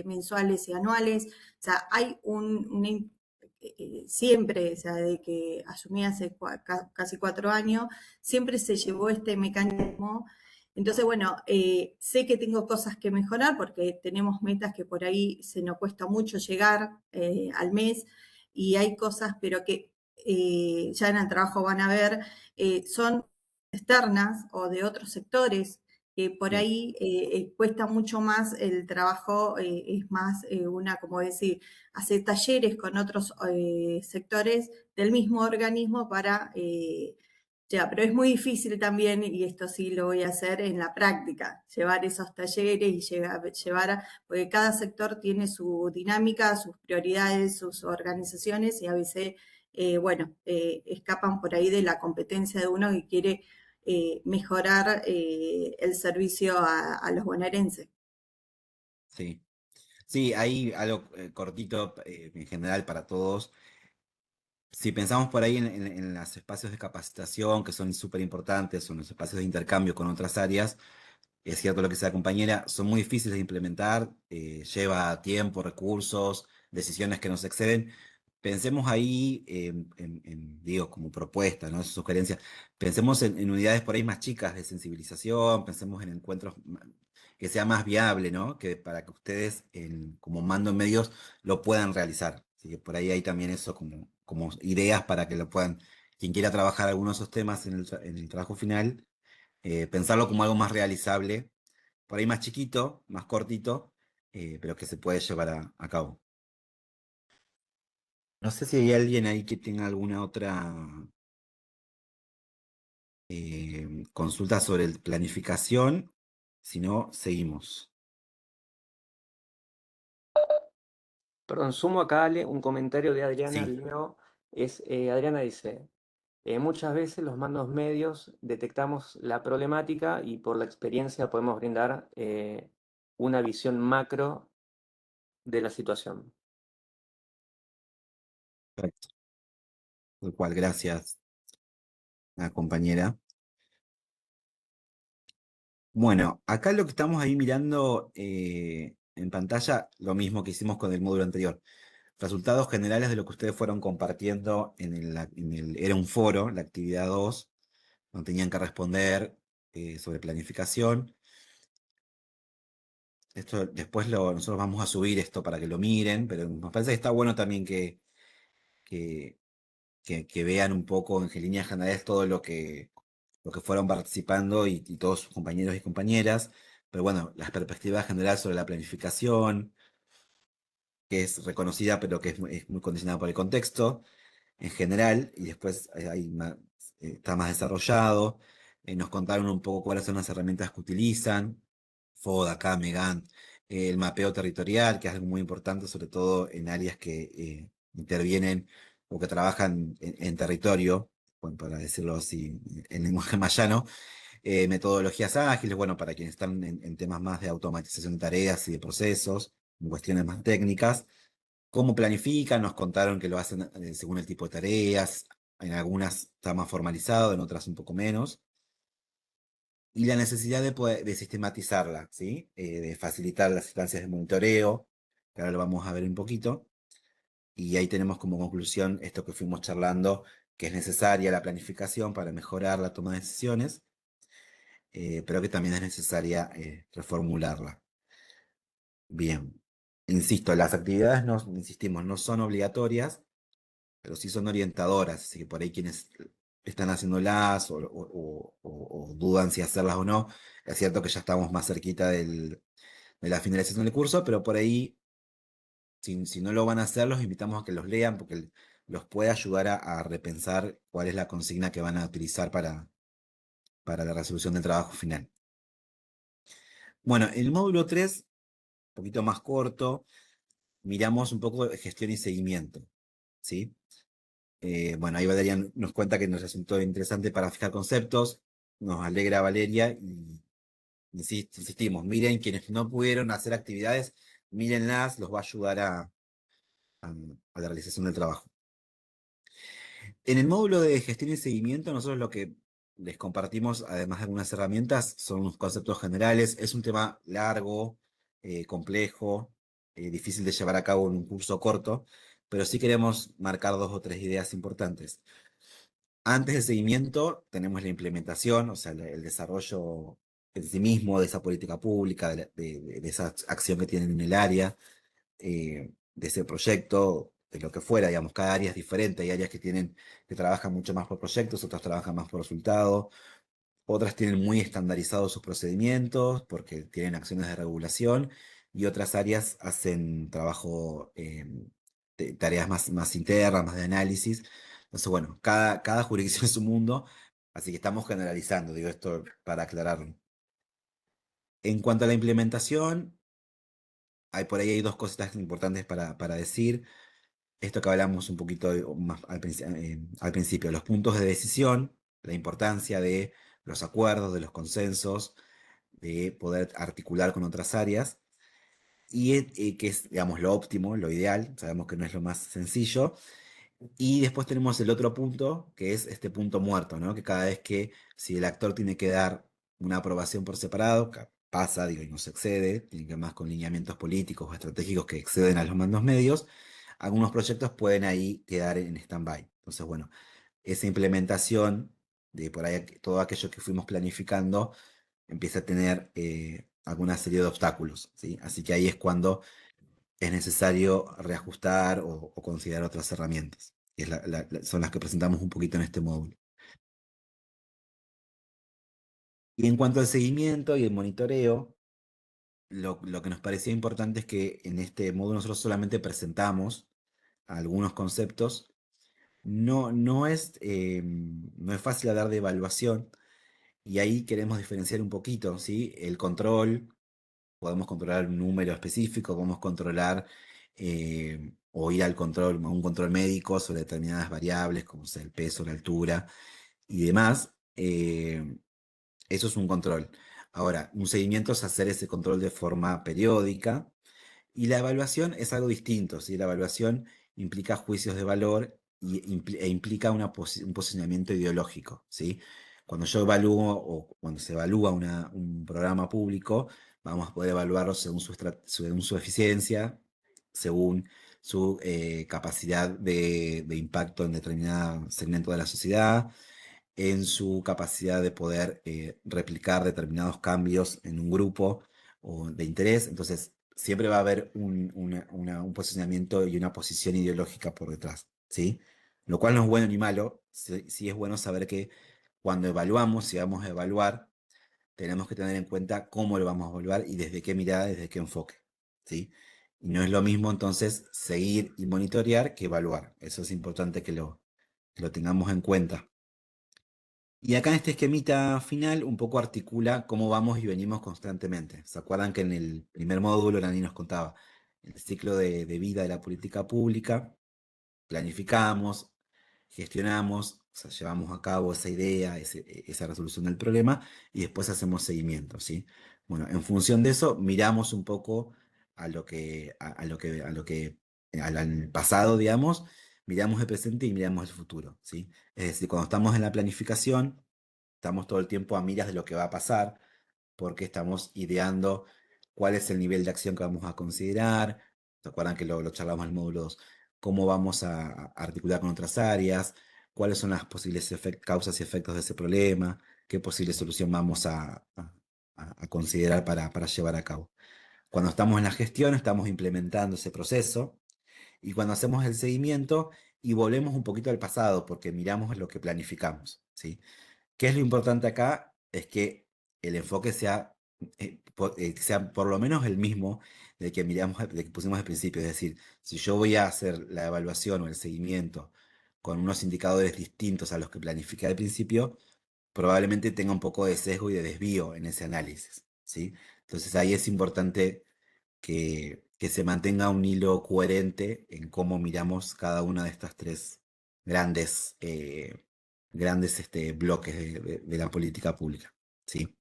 [SPEAKER 5] mensuales y anuales. O sea, hay siempre, o sea, de que asumí hace casi 4 años, siempre se llevó este mecanismo. Entonces, bueno, sé que tengo cosas que mejorar porque tenemos metas que por ahí se nos cuesta mucho llegar al mes y hay cosas, pero que ya en el trabajo van a ver, son externas o de otros sectores que por
[SPEAKER 1] Sí.
[SPEAKER 5] ahí cuesta mucho más el trabajo, es más como decir, hacer talleres con otros sectores del mismo organismo para ya, pero es muy difícil también, y esto sí lo voy a hacer en la práctica, llevar esos talleres y porque cada sector tiene su dinámica, sus prioridades, sus organizaciones, y a veces, bueno, escapan por ahí de la competencia de uno que quiere mejorar el servicio a los bonaerenses.
[SPEAKER 1] Sí. Sí, hay algo cortito en general para todos. Si pensamos por ahí en los espacios de capacitación, que son súper importantes, o en los espacios de intercambio con otras áreas, es cierto lo que sea compañera, son muy difíciles de implementar, lleva tiempo, recursos, decisiones que nos exceden. Pensemos ahí, digo, como propuesta, ¿no? Sugerencia, pensemos en unidades por ahí más chicas de sensibilización, pensemos en encuentros que sea más viable, ¿no? Que para que ustedes, como mando en medios, lo puedan realizar. Así que por ahí hay también eso como ideas para que lo puedan, quien quiera trabajar algunos de esos temas en el trabajo final, pensarlo como algo más realizable, por ahí más chiquito, más cortito, pero que se puede llevar a cabo. No sé si hay alguien ahí que tenga alguna otra consulta sobre planificación, si no, seguimos.
[SPEAKER 3] Perdón, sumo acá, Ale, un comentario de Adriana
[SPEAKER 1] Sí,
[SPEAKER 3] Leo. Adriana dice, muchas veces los mandos medios detectamos la problemática y por la experiencia podemos brindar una visión macro de la situación.
[SPEAKER 1] perfecto. Tal cual, gracias, compañera. Bueno, acá lo que estamos ahí mirando en pantalla, lo mismo que hicimos con el módulo anterior. Resultados generales de lo que ustedes fueron compartiendo era un foro, la actividad 2, donde tenían que responder sobre planificación. Esto después nosotros vamos a subir esto para que lo miren, pero nos parece que está bueno también que, que vean un poco en líneas generales todo lo que fueron participando y todos sus compañeros y compañeras. Pero bueno, las perspectivas generales sobre la planificación, que es reconocida, pero que es muy condicionada por el contexto en general, y después está más desarrollado. Nos contaron un poco cuáles son las herramientas que utilizan, FODA, CAME, Gantt, el mapeo territorial, que es algo muy importante, sobre todo en áreas que intervienen o que trabajan en territorio, bueno, para decirlo así, en lenguaje mayano, Metodologías ágiles, bueno, para quienes están en temas más de automatización de tareas y de procesos, en cuestiones más técnicas. ¿Cómo planifican? Nos contaron que lo hacen según el tipo de tareas. En algunas está más formalizado, en otras un poco menos. Y la necesidad de sistematizarla, ¿sí? De facilitar las instancias de monitoreo, que ahora lo vamos a ver un poquito. Y ahí tenemos como conclusión esto que fuimos charlando, que es necesaria la planificación para mejorar la toma de decisiones, pero que también es necesaria reformularla. Bien, insisto, las actividades, no, insistimos, no son obligatorias, pero sí son orientadoras, así que por ahí quienes están haciéndolas o dudan si hacerlas o no, es cierto que ya estamos más cerquita de la finalización del curso, pero por ahí, si no lo van a hacer, los invitamos a que los lean porque los puede ayudar a repensar cuál es la consigna que van a utilizar para la resolución del trabajo final. Bueno, el módulo 3, un poquito más corto, miramos un poco de gestión y seguimiento, ¿sí? Bueno, ahí Valeria nos cuenta que nos resultó interesante para fijar conceptos, nos alegra Valeria y insistimos, miren, quienes no pudieron hacer actividades, mírenlas, los va a ayudar a la realización del trabajo. En el módulo de gestión y seguimiento, nosotros lo que les compartimos, además de algunas herramientas, son unos conceptos generales. Es un tema largo, complejo, difícil de llevar a cabo en un curso corto, pero sí queremos marcar 2 o 3 ideas importantes. Antes del seguimiento tenemos la implementación, o sea, el desarrollo en sí mismo de esa política pública, de esa acción que tienen en el área, de ese proyecto, de lo que fuera, digamos, cada área es diferente, hay áreas que trabajan mucho más por proyectos, otras trabajan más por resultados, otras tienen muy estandarizados sus procedimientos porque tienen acciones de regulación y otras áreas hacen trabajo, tareas más internas, más de análisis. Entonces, bueno, cada jurisdicción es un mundo, así que estamos generalizando, digo esto para aclararlo. En cuanto a la implementación, por ahí hay 2 cositas importantes para decir. Esto que hablamos un poquito más al principio, los puntos de decisión, la importancia de los acuerdos, de los consensos, de poder articular con otras áreas, y que es, digamos, lo óptimo, lo ideal, sabemos que no es lo más sencillo. Y después tenemos el otro punto, que es este punto muerto, ¿no? Que cada vez que, si el actor tiene que dar una aprobación por separado, pasa, digo, y no se excede, tiene que ver más con lineamientos políticos o estratégicos que exceden a los mandos medios, algunos proyectos pueden ahí quedar en stand-by. Entonces, bueno, esa implementación de por ahí todo aquello que fuimos planificando empieza a tener alguna serie de obstáculos, ¿sí? Así que ahí es cuando es necesario reajustar o considerar otras herramientas, que son las que presentamos un poquito en este módulo. Y en cuanto al seguimiento y el monitoreo, lo que nos parecía importante es que en este módulo nosotros solamente presentamos algunos conceptos. No es fácil hablar de evaluación y ahí queremos diferenciar un poquito, ¿sí? El control, podemos controlar un número específico, podemos controlar o ir a un control médico sobre determinadas variables, como sea el peso, la altura y demás. Eso es un control. Ahora, un seguimiento es hacer ese control de forma periódica y la evaluación es algo distinto, ¿sí? La evaluación implica juicios de valor e implica un posicionamiento ideológico, ¿sí? Cuando yo evalúo o cuando se evalúa un programa público, vamos a poder evaluarlo según su eficiencia, según su capacidad de impacto en determinado segmento de la sociedad, en su capacidad de poder replicar determinados cambios en un grupo o de interés. Entonces, siempre va a haber un posicionamiento y una posición ideológica por detrás, ¿sí? Lo cual no es bueno ni malo, sí es bueno saber que cuando evaluamos, si vamos a evaluar, tenemos que tener en cuenta cómo lo vamos a evaluar y desde qué mirada, desde qué enfoque, ¿sí? Y no es lo mismo entonces seguir y monitorear que evaluar. Eso es importante que lo tengamos en cuenta. Y acá en este esquemita final un poco articula cómo vamos y venimos constantemente. ¿Se acuerdan que en el primer módulo Nani nos contaba el ciclo de vida de la política pública? Planificamos, gestionamos, sea, llevamos a cabo esa idea, esa resolución del problema y después hacemos seguimiento, ¿sí? Bueno, en función de eso, miramos un poco al pasado, digamos, miramos el presente y miramos el futuro, ¿sí? Es decir, cuando estamos en la planificación, estamos todo el tiempo a miras de lo que va a pasar, porque estamos ideando cuál es el nivel de acción que vamos a considerar. ¿Se acuerdan que lo charlamos en el módulo 2? ¿Cómo vamos a articular con otras áreas? ¿Cuáles son las posibles causas y efectos de ese problema? ¿Qué posible solución vamos a considerar para llevar a cabo? Cuando estamos en la gestión, estamos implementando ese proceso y cuando hacemos el seguimiento y volvemos un poquito al pasado porque miramos lo que planificamos, ¿sí? ¿Qué es lo importante acá? Es que el enfoque sea por lo menos el mismo del que miramos, del que pusimos al principio. Es decir, si yo voy a hacer la evaluación o el seguimiento con unos indicadores distintos a los que planifiqué al principio, probablemente tenga un poco de sesgo y de desvío en ese análisis, ¿sí? Entonces ahí es importante que se mantenga un hilo coherente en cómo miramos cada una de estas tres grandes, bloques de la política pública. ¿Sí?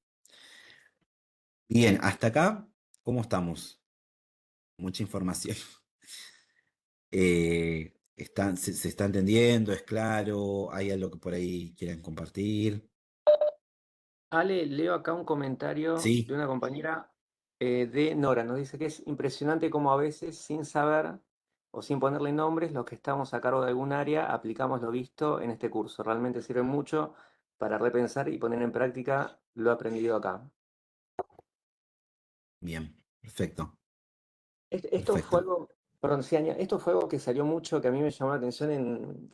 [SPEAKER 1] Bien, hasta acá, ¿cómo estamos? Mucha información. Se está entendiendo? ¿Es claro? ¿Hay algo que por ahí quieran compartir?
[SPEAKER 3] Ale, leo acá un comentario de
[SPEAKER 1] Sí,
[SPEAKER 3] una compañera de Nora. Nos dice que es impresionante cómo a veces, sin saber o sin ponerle nombres, los que estamos a cargo de algún área aplicamos lo visto en este curso. Realmente sirve mucho para repensar y poner en práctica lo aprendido acá.
[SPEAKER 1] bien, perfecto,
[SPEAKER 3] Esto fue
[SPEAKER 1] perfecto.
[SPEAKER 3] algo, perdón, sí, esto fue algo que salió mucho, que a mí me llamó la atención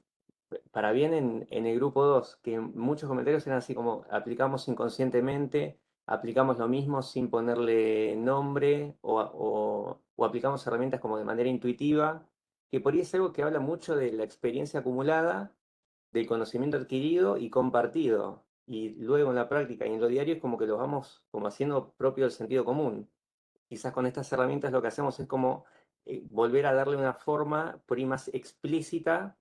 [SPEAKER 3] para bien en el grupo 2 que muchos comentarios eran así como aplicamos inconscientemente, aplicamos lo mismo sin ponerle nombre o aplicamos herramientas como de manera intuitiva, que por ahí es algo que habla mucho de la experiencia acumulada, del conocimiento adquirido y compartido. Y luego en la práctica y en lo diario es como que lo vamos como haciendo propio del sentido común. Quizás con estas herramientas lo que hacemos es como volver a darle una forma por ahí más explícita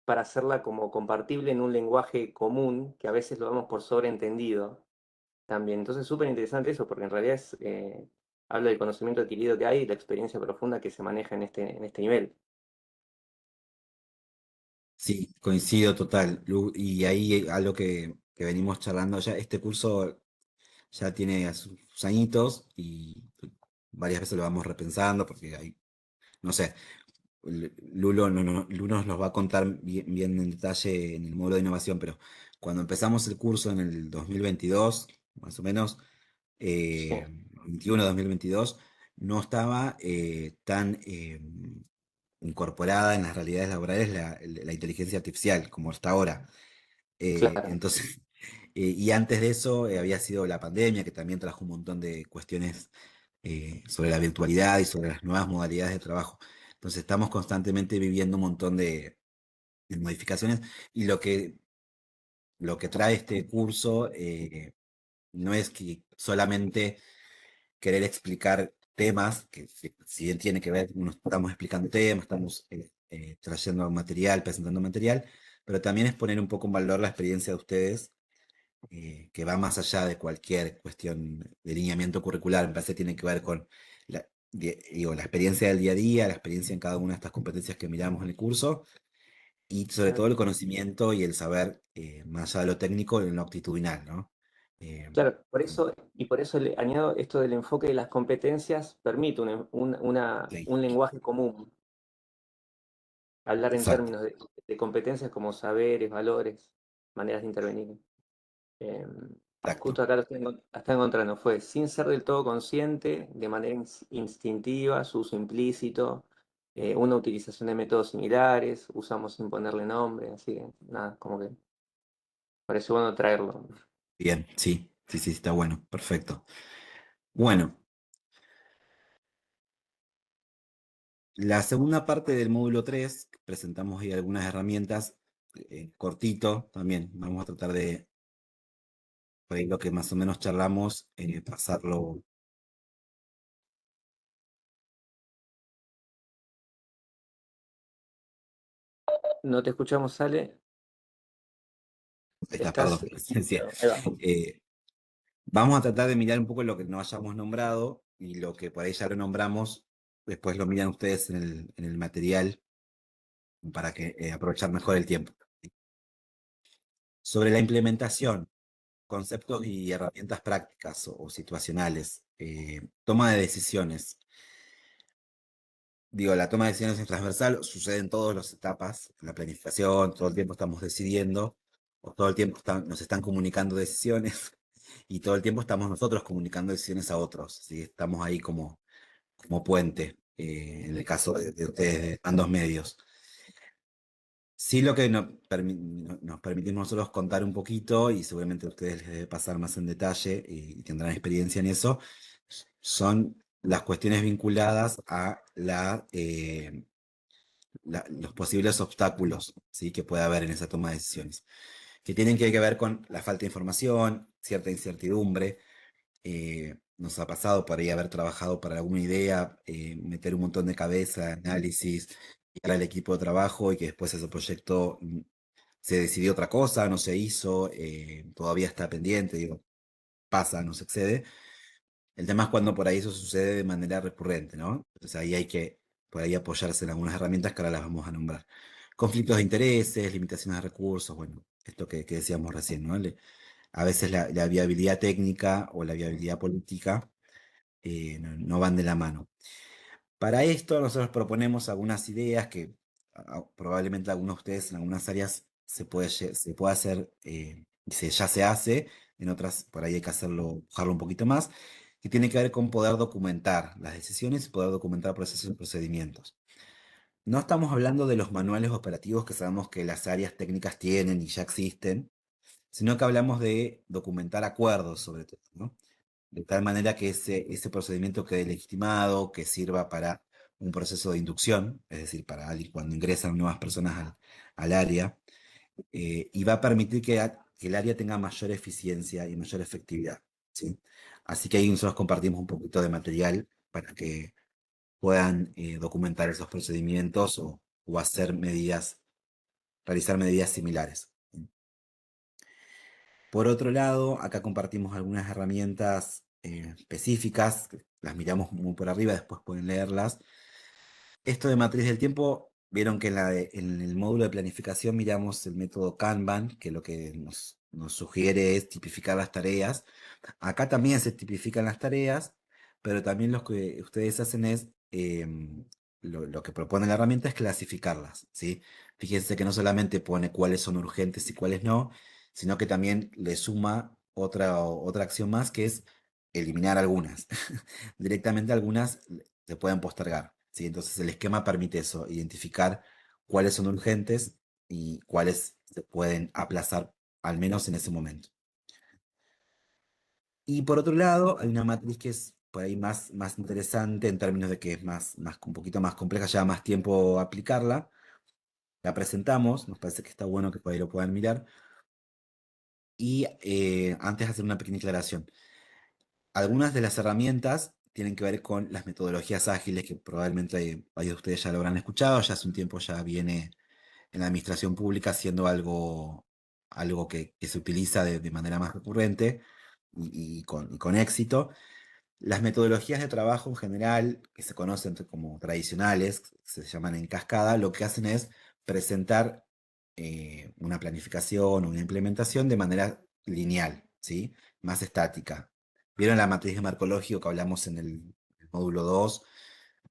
[SPEAKER 3] para hacerla como compartible en un lenguaje común que a veces lo damos por sobreentendido también. Entonces, súper interesante eso, porque en realidad habla del conocimiento adquirido que hay y la experiencia profunda que se maneja en este nivel.
[SPEAKER 1] Sí, coincido total. Y ahí algo que venimos charlando ya, este curso ya tiene sus añitos y varias veces lo vamos repensando porque hay, no sé, Lulo, Lulo nos los va a contar bien en detalle en el módulo de innovación, pero cuando empezamos el curso en el 2022, más o menos,
[SPEAKER 3] Sí,
[SPEAKER 1] 21-2022, no estaba tan incorporada en las realidades laborales la inteligencia artificial como está ahora.
[SPEAKER 3] claro.
[SPEAKER 1] Entonces, y antes de eso había sido la pandemia, que también trajo un montón de cuestiones sobre la virtualidad y sobre las nuevas modalidades de trabajo. Entonces, estamos constantemente viviendo un montón de modificaciones y lo que trae este curso no es que solamente querer explicar temas, que si bien tiene que ver, estamos explicando temas, estamos trayendo material, presentando material, pero también es poner un poco en valor la experiencia de ustedes, que va más allá de cualquier cuestión de lineamiento curricular. Me parece que tiene que ver con la experiencia del día a día, la experiencia en cada una de estas competencias que miramos en el curso, y sobre todo el conocimiento y el saber, más allá de lo técnico, en lo actitudinal, ¿no? Eh,
[SPEAKER 3] Claro, por eso le añado esto del enfoque de las competencias, permite
[SPEAKER 1] sí,
[SPEAKER 3] un lenguaje común, hablar en
[SPEAKER 1] exacto,
[SPEAKER 3] términos de competencias como saberes, valores, maneras de intervenir. Eh,
[SPEAKER 1] exacto.
[SPEAKER 3] Justo acá lo está encontrando, fue sin ser del todo consciente, de manera instintiva, su uso implícito, una utilización de métodos similares, usamos sin ponerle nombre, así que nada, como que parece bueno traerlo.
[SPEAKER 1] Bien, sí, sí, sí, está bueno, perfecto. Bueno, la segunda parte del módulo 3 presentamos ahí algunas herramientas, cortito también. Vamos a tratar de, por ahí lo que más o menos charlamos, pasarlo.
[SPEAKER 3] No te escuchamos, sale.
[SPEAKER 1] Ahí está,
[SPEAKER 3] Estás,
[SPEAKER 1] perdón, presencia.
[SPEAKER 3] ahí va.
[SPEAKER 1] Vamos a tratar de mirar un poco lo que no hayamos nombrado y lo que por ahí ya lo nombramos, después lo miran ustedes en el material para que aprovechar mejor el tiempo. Sobre la implementación, conceptos y herramientas prácticas o situacionales, toma de decisiones. Digo, la toma de decisiones es transversal, sucede en todas las etapas, en la planificación, todo el tiempo estamos decidiendo, o todo el tiempo nos están comunicando decisiones, y todo el tiempo estamos nosotros comunicando decisiones a otros, ¿sí? Estamos ahí como puente, en el caso de ustedes, de ambos medios. Sí, lo que nos permitimos nosotros contar un poquito, y seguramente a ustedes les debe pasar más en detalle y tendrán experiencia en eso, son las cuestiones vinculadas a los posibles obstáculos, ¿sí? Que puede haber en esa toma de decisiones, que tienen que ver con la falta de información, cierta incertidumbre. Nos ha pasado por ahí haber trabajado para alguna idea, meter un montón de cabeza, análisis, llegar al equipo de trabajo y que después ese proyecto se decidió otra cosa, no se hizo, todavía está pendiente, digo, pasa, nos excede. El tema es cuando por ahí eso sucede de manera recurrente, ¿no? Entonces ahí hay que por ahí apoyarse en algunas herramientas que ahora las vamos a nombrar. Conflictos de intereses, limitaciones de recursos, bueno, esto que decíamos recién, ¿no? A veces la viabilidad técnica o la viabilidad política no van de la mano. Para esto nosotros proponemos algunas ideas que probablemente algunos de ustedes en algunas áreas se puede hacer, ya se hace, en otras por ahí hay que bajarlo un poquito más, que tiene que ver con poder documentar las decisiones y poder documentar procesos y procedimientos. No estamos hablando de los manuales operativos que sabemos que las áreas técnicas tienen y ya existen, sino que hablamos de documentar acuerdos sobre todo, ¿no? De tal manera que ese procedimiento quede legitimado, que sirva para un proceso de inducción, es decir, para alguien cuando ingresan nuevas personas al área, y va a permitir que el área tenga mayor eficiencia y mayor efectividad, ¿sí? Así que ahí nosotros compartimos un poquito de material para que puedan documentar esos procedimientos o realizar medidas similares. Por otro lado, acá compartimos algunas herramientas específicas, que las miramos muy por arriba, después pueden leerlas. Esto de matriz del tiempo, vieron que en el módulo de planificación miramos el método Kanban, que lo que nos sugiere es tipificar las tareas. Acá también se tipifican las tareas, pero también lo que ustedes hacen es, lo que propone la herramienta es clasificarlas, ¿sí? Fíjense que no solamente pone cuáles son urgentes y cuáles no, sino que también le suma otra acción más, que es eliminar algunas. Directamente algunas se pueden postergar, ¿sí? Entonces el esquema permite eso, identificar cuáles son urgentes y cuáles se pueden aplazar, al menos en ese momento. Y por otro lado, hay una matriz que es por ahí más interesante en términos de que es un poquito más compleja, lleva más tiempo aplicarla. La presentamos, nos parece que está bueno que por ahí lo puedan mirar. Y antes de hacer una pequeña aclaración, algunas de las herramientas tienen que ver con las metodologías ágiles, que probablemente varios de ustedes ya lo habrán escuchado, ya hace un tiempo ya viene en la administración pública siendo algo que se utiliza de manera más recurrente y con éxito. Las metodologías de trabajo en general, que se conocen como tradicionales, se llaman en cascada, lo que hacen es presentar una planificación o una implementación de manera lineal, ¿sí? Más estática. ¿Vieron la matriz de marcológico que hablamos en el módulo 2?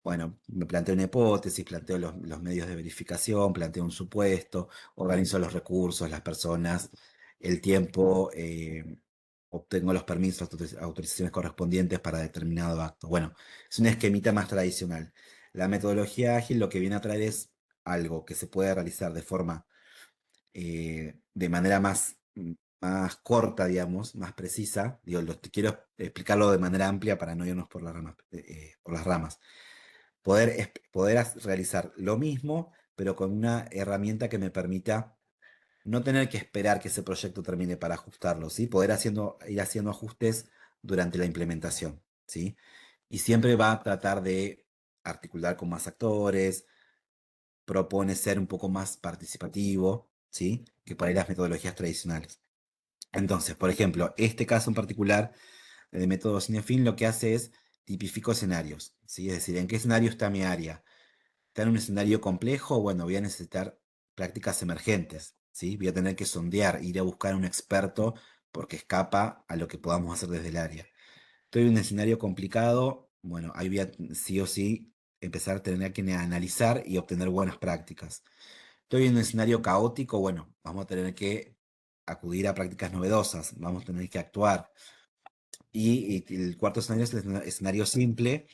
[SPEAKER 1] Bueno, me planteo una hipótesis, planteo los medios de verificación, planteo un supuesto, organizo los recursos, las personas, el tiempo, obtengo los permisos, autorizaciones correspondientes para determinado acto. Bueno, es una esquemita más tradicional. La metodología ágil lo que viene a traer es algo que se puede realizar de manera más corta, digamos, más precisa. Digo, quiero explicarlo de manera amplia para no irnos por las ramas. Poder realizar lo mismo, pero con una herramienta que me permita no tener que esperar que ese proyecto termine para ajustarlo, ¿sí? Poder ir haciendo ajustes durante la implementación, ¿sí? Y siempre va a tratar de articular con más actores, propone ser un poco más participativo, ¿sí? Que por ahí las metodologías tradicionales. Entonces, por ejemplo, este caso en particular de método Cinefin lo que hace es tipifico escenarios, ¿sí? Es decir, ¿en qué escenario está mi área? ¿Está en un escenario complejo? Bueno, voy a necesitar prácticas emergentes, ¿sí? Voy a tener que sondear, ir a buscar un experto porque escapa a lo que podamos hacer desde el área. Estoy en un escenario complicado, bueno, ahí voy a sí o sí empezar a tener que analizar y obtener buenas prácticas. Estoy en un escenario caótico, bueno, vamos a tener que acudir a prácticas novedosas, vamos a tener que actuar. Y el cuarto escenario es el escenario simple,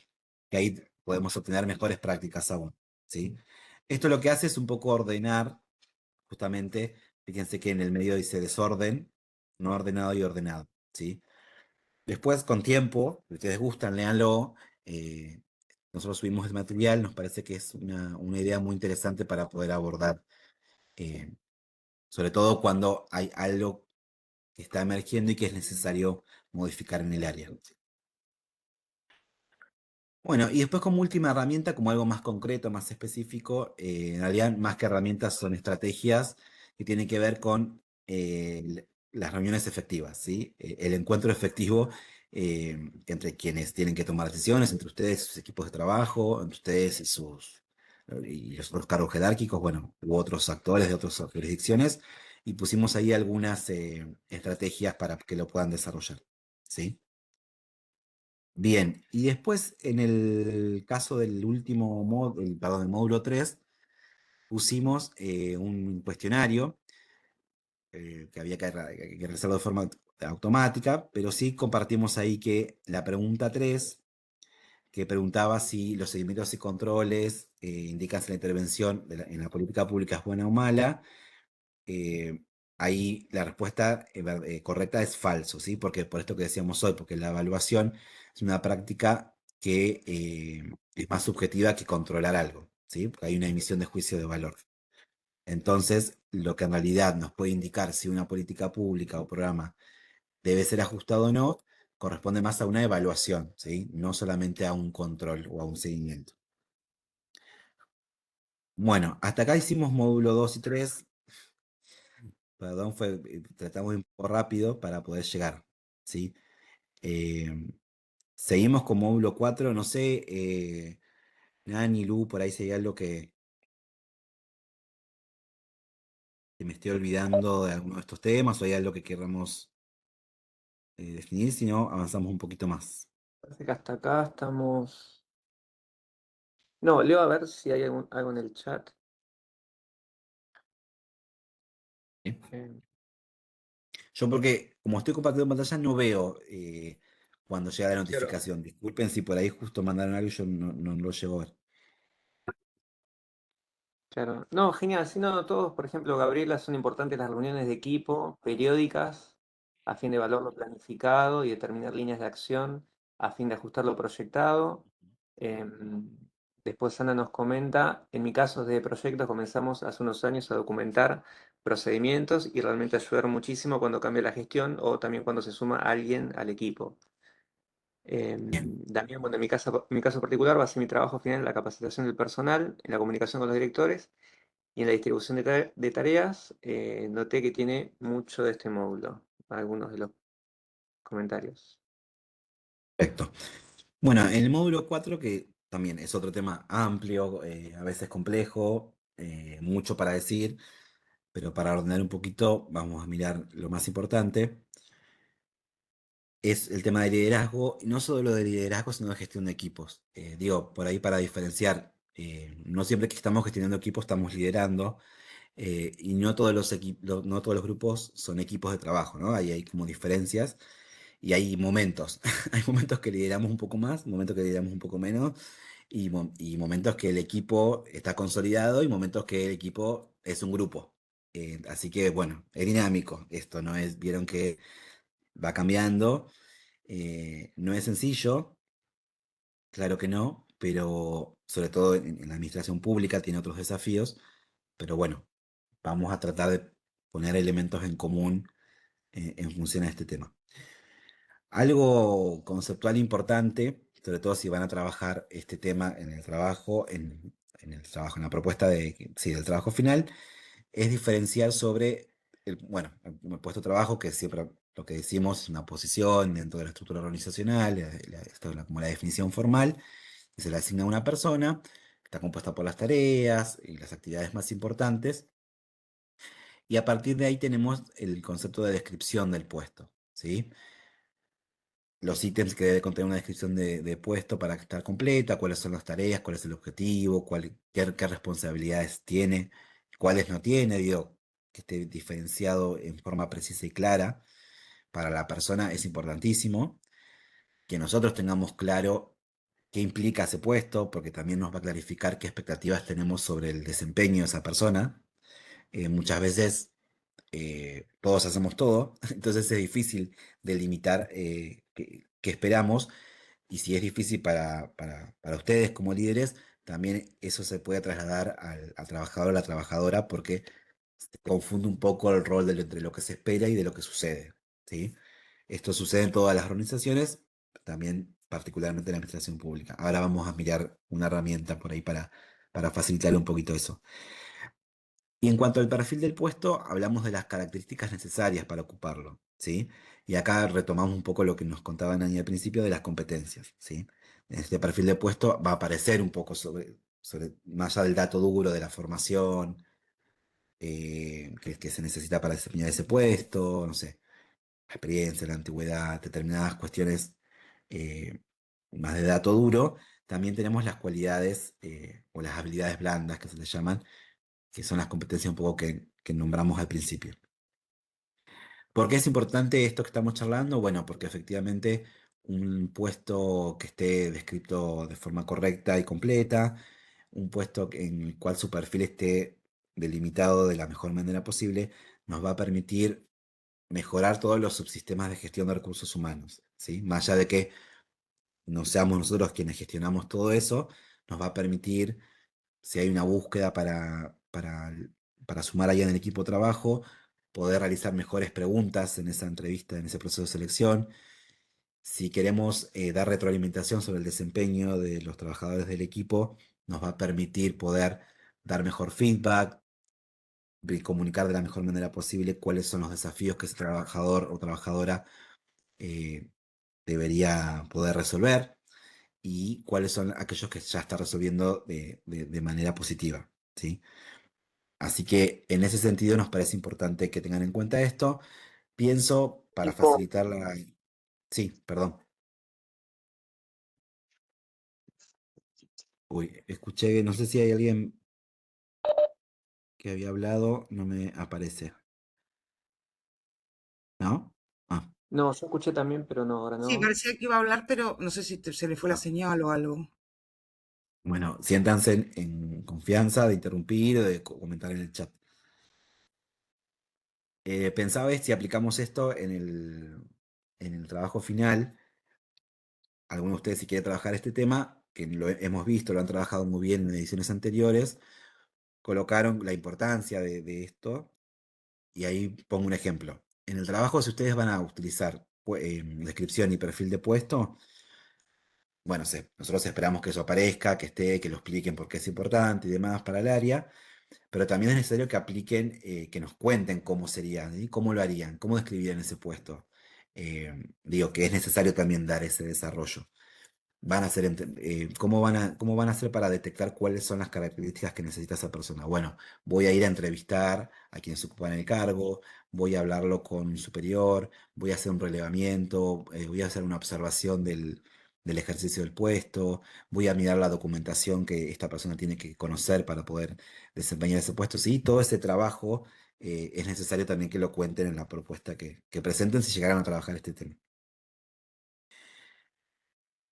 [SPEAKER 1] que ahí podemos obtener mejores prácticas aún, ¿sí? Esto lo que hace es un poco ordenar, justamente, fíjense que en el medio dice desorden, no ordenado y ordenado, ¿sí? Después, con tiempo, si ustedes gustan, léanlo. eh, Nosotros subimos el material, nos parece que es una idea muy interesante para poder abordar, eh, sobre todo cuando hay algo que está emergiendo y que es necesario modificar en el área. Bueno, y después como última herramienta, como algo más concreto, más específico, en realidad más que herramientas son estrategias que tienen que ver con las reuniones efectivas, ¿sí? El encuentro efectivo entre quienes tienen que tomar decisiones, entre ustedes y sus equipos de trabajo, entre ustedes y los otros cargos jerárquicos, bueno, u otros actores de otras jurisdicciones, y pusimos ahí algunas estrategias para que lo puedan desarrollar, ¿sí? Bien, y después en el caso del último módulo, perdón, el módulo 3 pusimos un cuestionario que había que realizarlo de forma automática, pero sí compartimos ahí que la pregunta 3 que preguntaba si los seguimientos y controles indican si la intervención en la política pública es buena o mala, eh, ahí la respuesta correcta es falso, ¿sí? Porque por esto que decíamos hoy, porque la evaluación es una práctica que es más subjetiva que controlar algo, ¿sí? Porque hay una emisión de juicio de valor. Entonces, lo que en realidad nos puede indicar si una política pública o programa debe ser ajustado o no, corresponde más a una evaluación, ¿sí? No solamente a un control o a un seguimiento. Bueno, hasta acá hicimos módulo 2 y 3. Perdón, tratamos de ir un poco rápido para poder llegar, ¿sí? Eh, Seguimos con módulo 4, no sé, Nani, Lu, por ahí si hay algo que me estoy olvidando de alguno de estos temas o hay algo que queramos definir, si no, avanzamos un poquito más.
[SPEAKER 3] Parece que hasta acá estamos. No, leo a ver si hay algo en el chat.
[SPEAKER 1] ¿Sí?
[SPEAKER 3] Eh,
[SPEAKER 1] Yo porque como estoy compartiendo pantalla no veo cuando llega la
[SPEAKER 3] claro.
[SPEAKER 1] notificación. Disculpen si por ahí justo mandaron algo y yo no lo llego a ver.
[SPEAKER 3] Claro. No, genial. Si no, todos, por ejemplo, Gabriela, son importantes las reuniones de equipo periódicas a fin de evaluar lo planificado y determinar líneas de acción a fin de ajustar lo proyectado. Em, Después Ana nos comenta, en mi caso de proyectos comenzamos hace unos años a documentar procedimientos y realmente ayudar muchísimo cuando cambia la gestión o también cuando se suma alguien al equipo.
[SPEAKER 1] Bien,
[SPEAKER 3] También, bueno, en mi caso particular va a ser mi trabajo final en la capacitación del personal, en la comunicación con los directores y en la distribución de tareas. Noté que tiene mucho de este módulo, algunos de los comentarios.
[SPEAKER 1] perfecto. Bueno, en el módulo 4 que también es otro tema amplio, a veces complejo, mucho para decir, pero para ordenar un poquito, vamos a mirar lo más importante. Es el tema de liderazgo, y no solo de liderazgo, sino de gestión de equipos. Digo, por ahí para diferenciar, no siempre que estamos gestionando equipos estamos liderando, y no todos los no todos los grupos son equipos de trabajo, ¿no? Ahí hay como diferencias y hay momentos. Hay momentos que lideramos un poco más, momentos que lideramos un poco menos, y momentos que el equipo está consolidado y momentos que el equipo es un grupo. Así que bueno, es dinámico esto, ¿no? Vieron que va cambiando. No es sencillo, claro que no, pero sobre todo en la administración pública tiene otros desafíos, pero bueno, vamos a tratar de poner elementos en común en función a este tema. Algo conceptual importante, sobre todo si van a trabajar este tema en el trabajo, en el trabajo, en la propuesta sí, del trabajo final, es diferenciar sobre bueno, el puesto de trabajo, que siempre lo que decimos es una posición dentro de la estructura organizacional, esta es como la definición formal, y se le asigna a una persona, que está compuesta por las tareas y las actividades más importantes, y a partir de ahí tenemos el concepto de descripción del puesto, ¿sí? Los ítems que debe contener una descripción de puesto para estar completa, cuáles son las tareas, cuál es el objetivo, qué responsabilidades tiene, cuáles no tiene, digo, que esté diferenciado en forma precisa y clara para la persona es importantísimo, que nosotros tengamos claro qué implica ese puesto, porque también nos va a clarificar qué expectativas tenemos sobre el desempeño de esa persona. Muchas veces todos hacemos todo, entonces es difícil delimitar qué esperamos, y si es difícil para ustedes como líderes, también eso se puede trasladar al trabajador o a la trabajadora, porque se confunde un poco el rol entre lo que se espera y de lo que sucede, ¿sí? Esto sucede en todas las organizaciones, también particularmente en la administración pública. Ahora vamos a mirar una herramienta por ahí para facilitar un poquito eso. Y en cuanto al perfil del puesto, hablamos de las características necesarias para ocuparlo, ¿sí? Y acá retomamos un poco lo que nos contaba Nani al principio de las competencias, ¿sí? En este perfil de puesto va a aparecer un poco más allá del dato duro de la formación que se necesita para desempeñar ese puesto, no sé, la experiencia, la antigüedad, determinadas cuestiones eh, más de dato duro. También tenemos las cualidades o las habilidades blandas que se les llaman, que son las competencias un poco que nombramos al principio. ¿Por qué es importante esto que estamos charlando? Bueno, porque efectivamente un puesto que esté descrito de forma correcta y completa, un puesto en el cual su perfil esté delimitado de la mejor manera posible, nos va a permitir mejorar todos los subsistemas de gestión de recursos humanos, ¿sí? Más allá de que no seamos nosotros quienes gestionamos todo eso, nos va a permitir, si hay una búsqueda para sumar ahí en el equipo de trabajo, poder realizar mejores preguntas en esa entrevista, en ese proceso de selección. Si queremos dar retroalimentación sobre el desempeño de los trabajadores del equipo, nos va a permitir poder dar mejor feedback y comunicar de la mejor manera posible cuáles son los desafíos que ese trabajador o trabajadora eh, debería poder resolver, y cuáles son aquellos que ya está resolviendo de manera positiva, ¿sí? Así que en ese sentido nos parece importante que tengan en cuenta esto. Pienso, para facilitar la... Sí, perdón. Uy, escuché, no sé si hay alguien que había hablado, no me aparece. ¿No? Ah,
[SPEAKER 3] No, yo escuché también, pero no, ahora
[SPEAKER 2] Sí,
[SPEAKER 3] no.
[SPEAKER 2] parecía que iba a hablar, pero no sé si se le fue la
[SPEAKER 1] no.
[SPEAKER 2] señal o algo.
[SPEAKER 1] Bueno, siéntanse en confianza de interrumpir o de comentar en el chat. Pensaba si aplicamos esto en el trabajo final. Algunos de ustedes, si quieren trabajar este tema, que lo hemos visto, lo han trabajado muy bien en ediciones anteriores, colocaron la importancia de esto, y ahí pongo un ejemplo. En el trabajo, si ustedes van a utilizar descripción y perfil de puesto, bueno, nosotros esperamos que eso aparezca, que esté, que lo expliquen por qué es importante y demás para el área, pero también es necesario que apliquen, que nos cuenten cómo sería, ¿sí? Cómo lo harían, cómo describirían ese puesto. Digo que es necesario también dar ese desarrollo. Van a hacer, cómo van a hacer para detectar cuáles son las características que necesita esa persona. Bueno, voy a ir a entrevistar a quienes ocupan el cargo, voy a hablarlo con un superior, voy a hacer un relevamiento, voy a hacer una observación del ejercicio del puesto, voy a mirar la documentación que esta persona tiene que conocer para poder desempeñar ese puesto. Sí, todo ese trabajo es necesario también que lo cuenten en la propuesta que presenten si llegaran a trabajar este tema.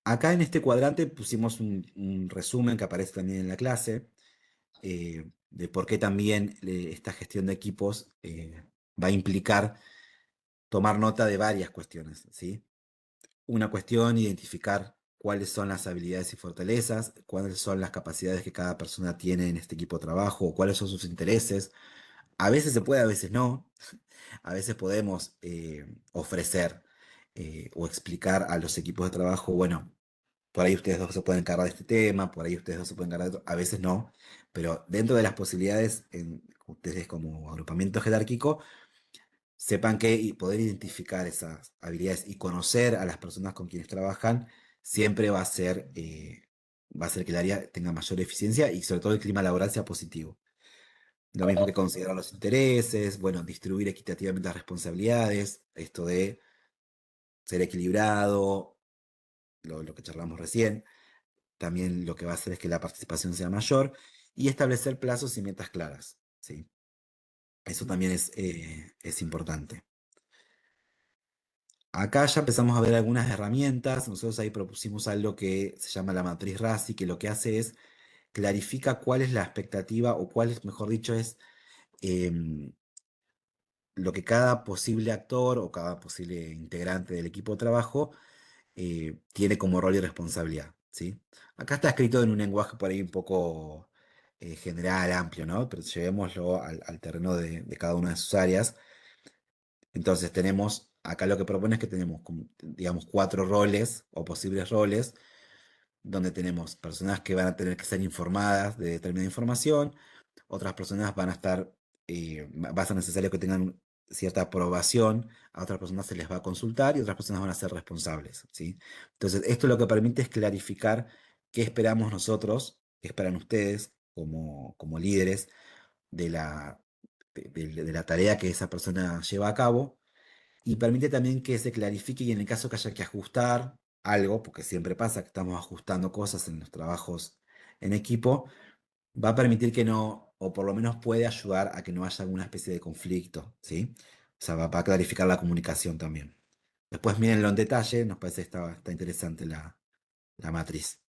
[SPEAKER 1] Acá en este cuadrante pusimos un resumen que aparece también en la clase, de por qué también esta gestión de equipos va a implicar tomar nota de varias cuestiones, ¿sí? Una cuestión, identificar cuáles son las habilidades y fortalezas, cuáles son las capacidades que cada persona tiene en este equipo de trabajo, o cuáles son sus intereses. A veces se puede, a veces no. A veces podemos ofrecer o explicar a los equipos de trabajo, bueno, por ahí ustedes dos se pueden encargar de este tema, por ahí ustedes dos se pueden encargar de otro, a veces no, pero dentro de las posibilidades, ustedes como agrupamiento jerárquico, sepan que y poder identificar esas habilidades y conocer a las personas con quienes trabajan siempre va a hacer que el área tenga mayor eficiencia y sobre todo el clima laboral sea positivo. Lo mismo que considerar los intereses, bueno, distribuir equitativamente las responsabilidades, esto de ser equilibrado, lo que charlamos recién. También lo que va a hacer es que la participación sea mayor y establecer plazos y metas claras, ¿sí? Eso también es importante. Acá ya empezamos a ver algunas herramientas. Nosotros ahí propusimos algo que se llama la matriz RASI, que lo que hace es clarifica cuál es la expectativa o cuál es, mejor dicho, es em, lo que cada posible actor o cada posible integrante del equipo de trabajo tiene como rol y responsabilidad, ¿sí? Acá está escrito en un lenguaje por ahí un poco general, amplio, ¿no? Pero llevémoslo al terreno de cada una de sus áreas. Entonces tenemos, acá lo que propone es que tenemos, digamos, 4 roles o posibles roles, donde tenemos personas que van a tener que ser informadas de determinada información, otras personas van a estar, va a ser necesario que tengan cierta aprobación, a otras personas se les va a consultar y otras personas van a ser responsables, ¿sí? Entonces, esto lo que permite es clarificar qué esperamos nosotros, qué esperan ustedes como líderes de de la tarea que esa persona lleva a cabo y permite también que se clarifique y en el caso que haya que ajustar algo, porque siempre pasa que estamos ajustando cosas en los trabajos en equipo, va a permitir que no, o por lo menos puede ayudar a que no haya alguna especie de conflicto, ¿sí? O sea, va a clarificar la comunicación también. Después mírenlo en detalle, nos parece que está interesante la matriz.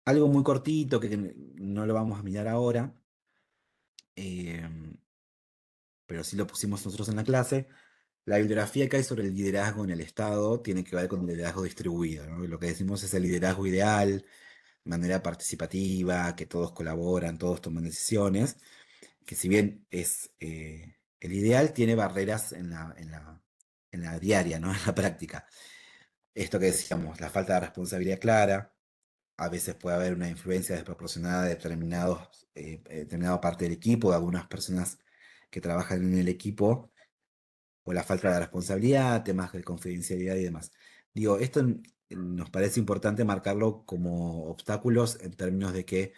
[SPEAKER 1] Algo muy cortito que no lo vamos a mirar ahora, em, pero sí lo pusimos nosotros en la clase. La bibliografía que hay sobre el liderazgo en el Estado tiene que ver con el liderazgo distribuido, ¿no? Lo que decimos es el liderazgo ideal, manera participativa, que todos colaboran, todos toman decisiones, que si bien es el ideal, tiene barreras en la diaria, ¿no? En la práctica. Esto que decíamos, la falta de responsabilidad clara, a veces puede haber una influencia desproporcionada de determinada parte del equipo, de algunas personas que trabajan en el equipo o la falta de responsabilidad, temas de confidencialidad y demás. Digo, esto nos parece importante marcarlo como obstáculos en términos de que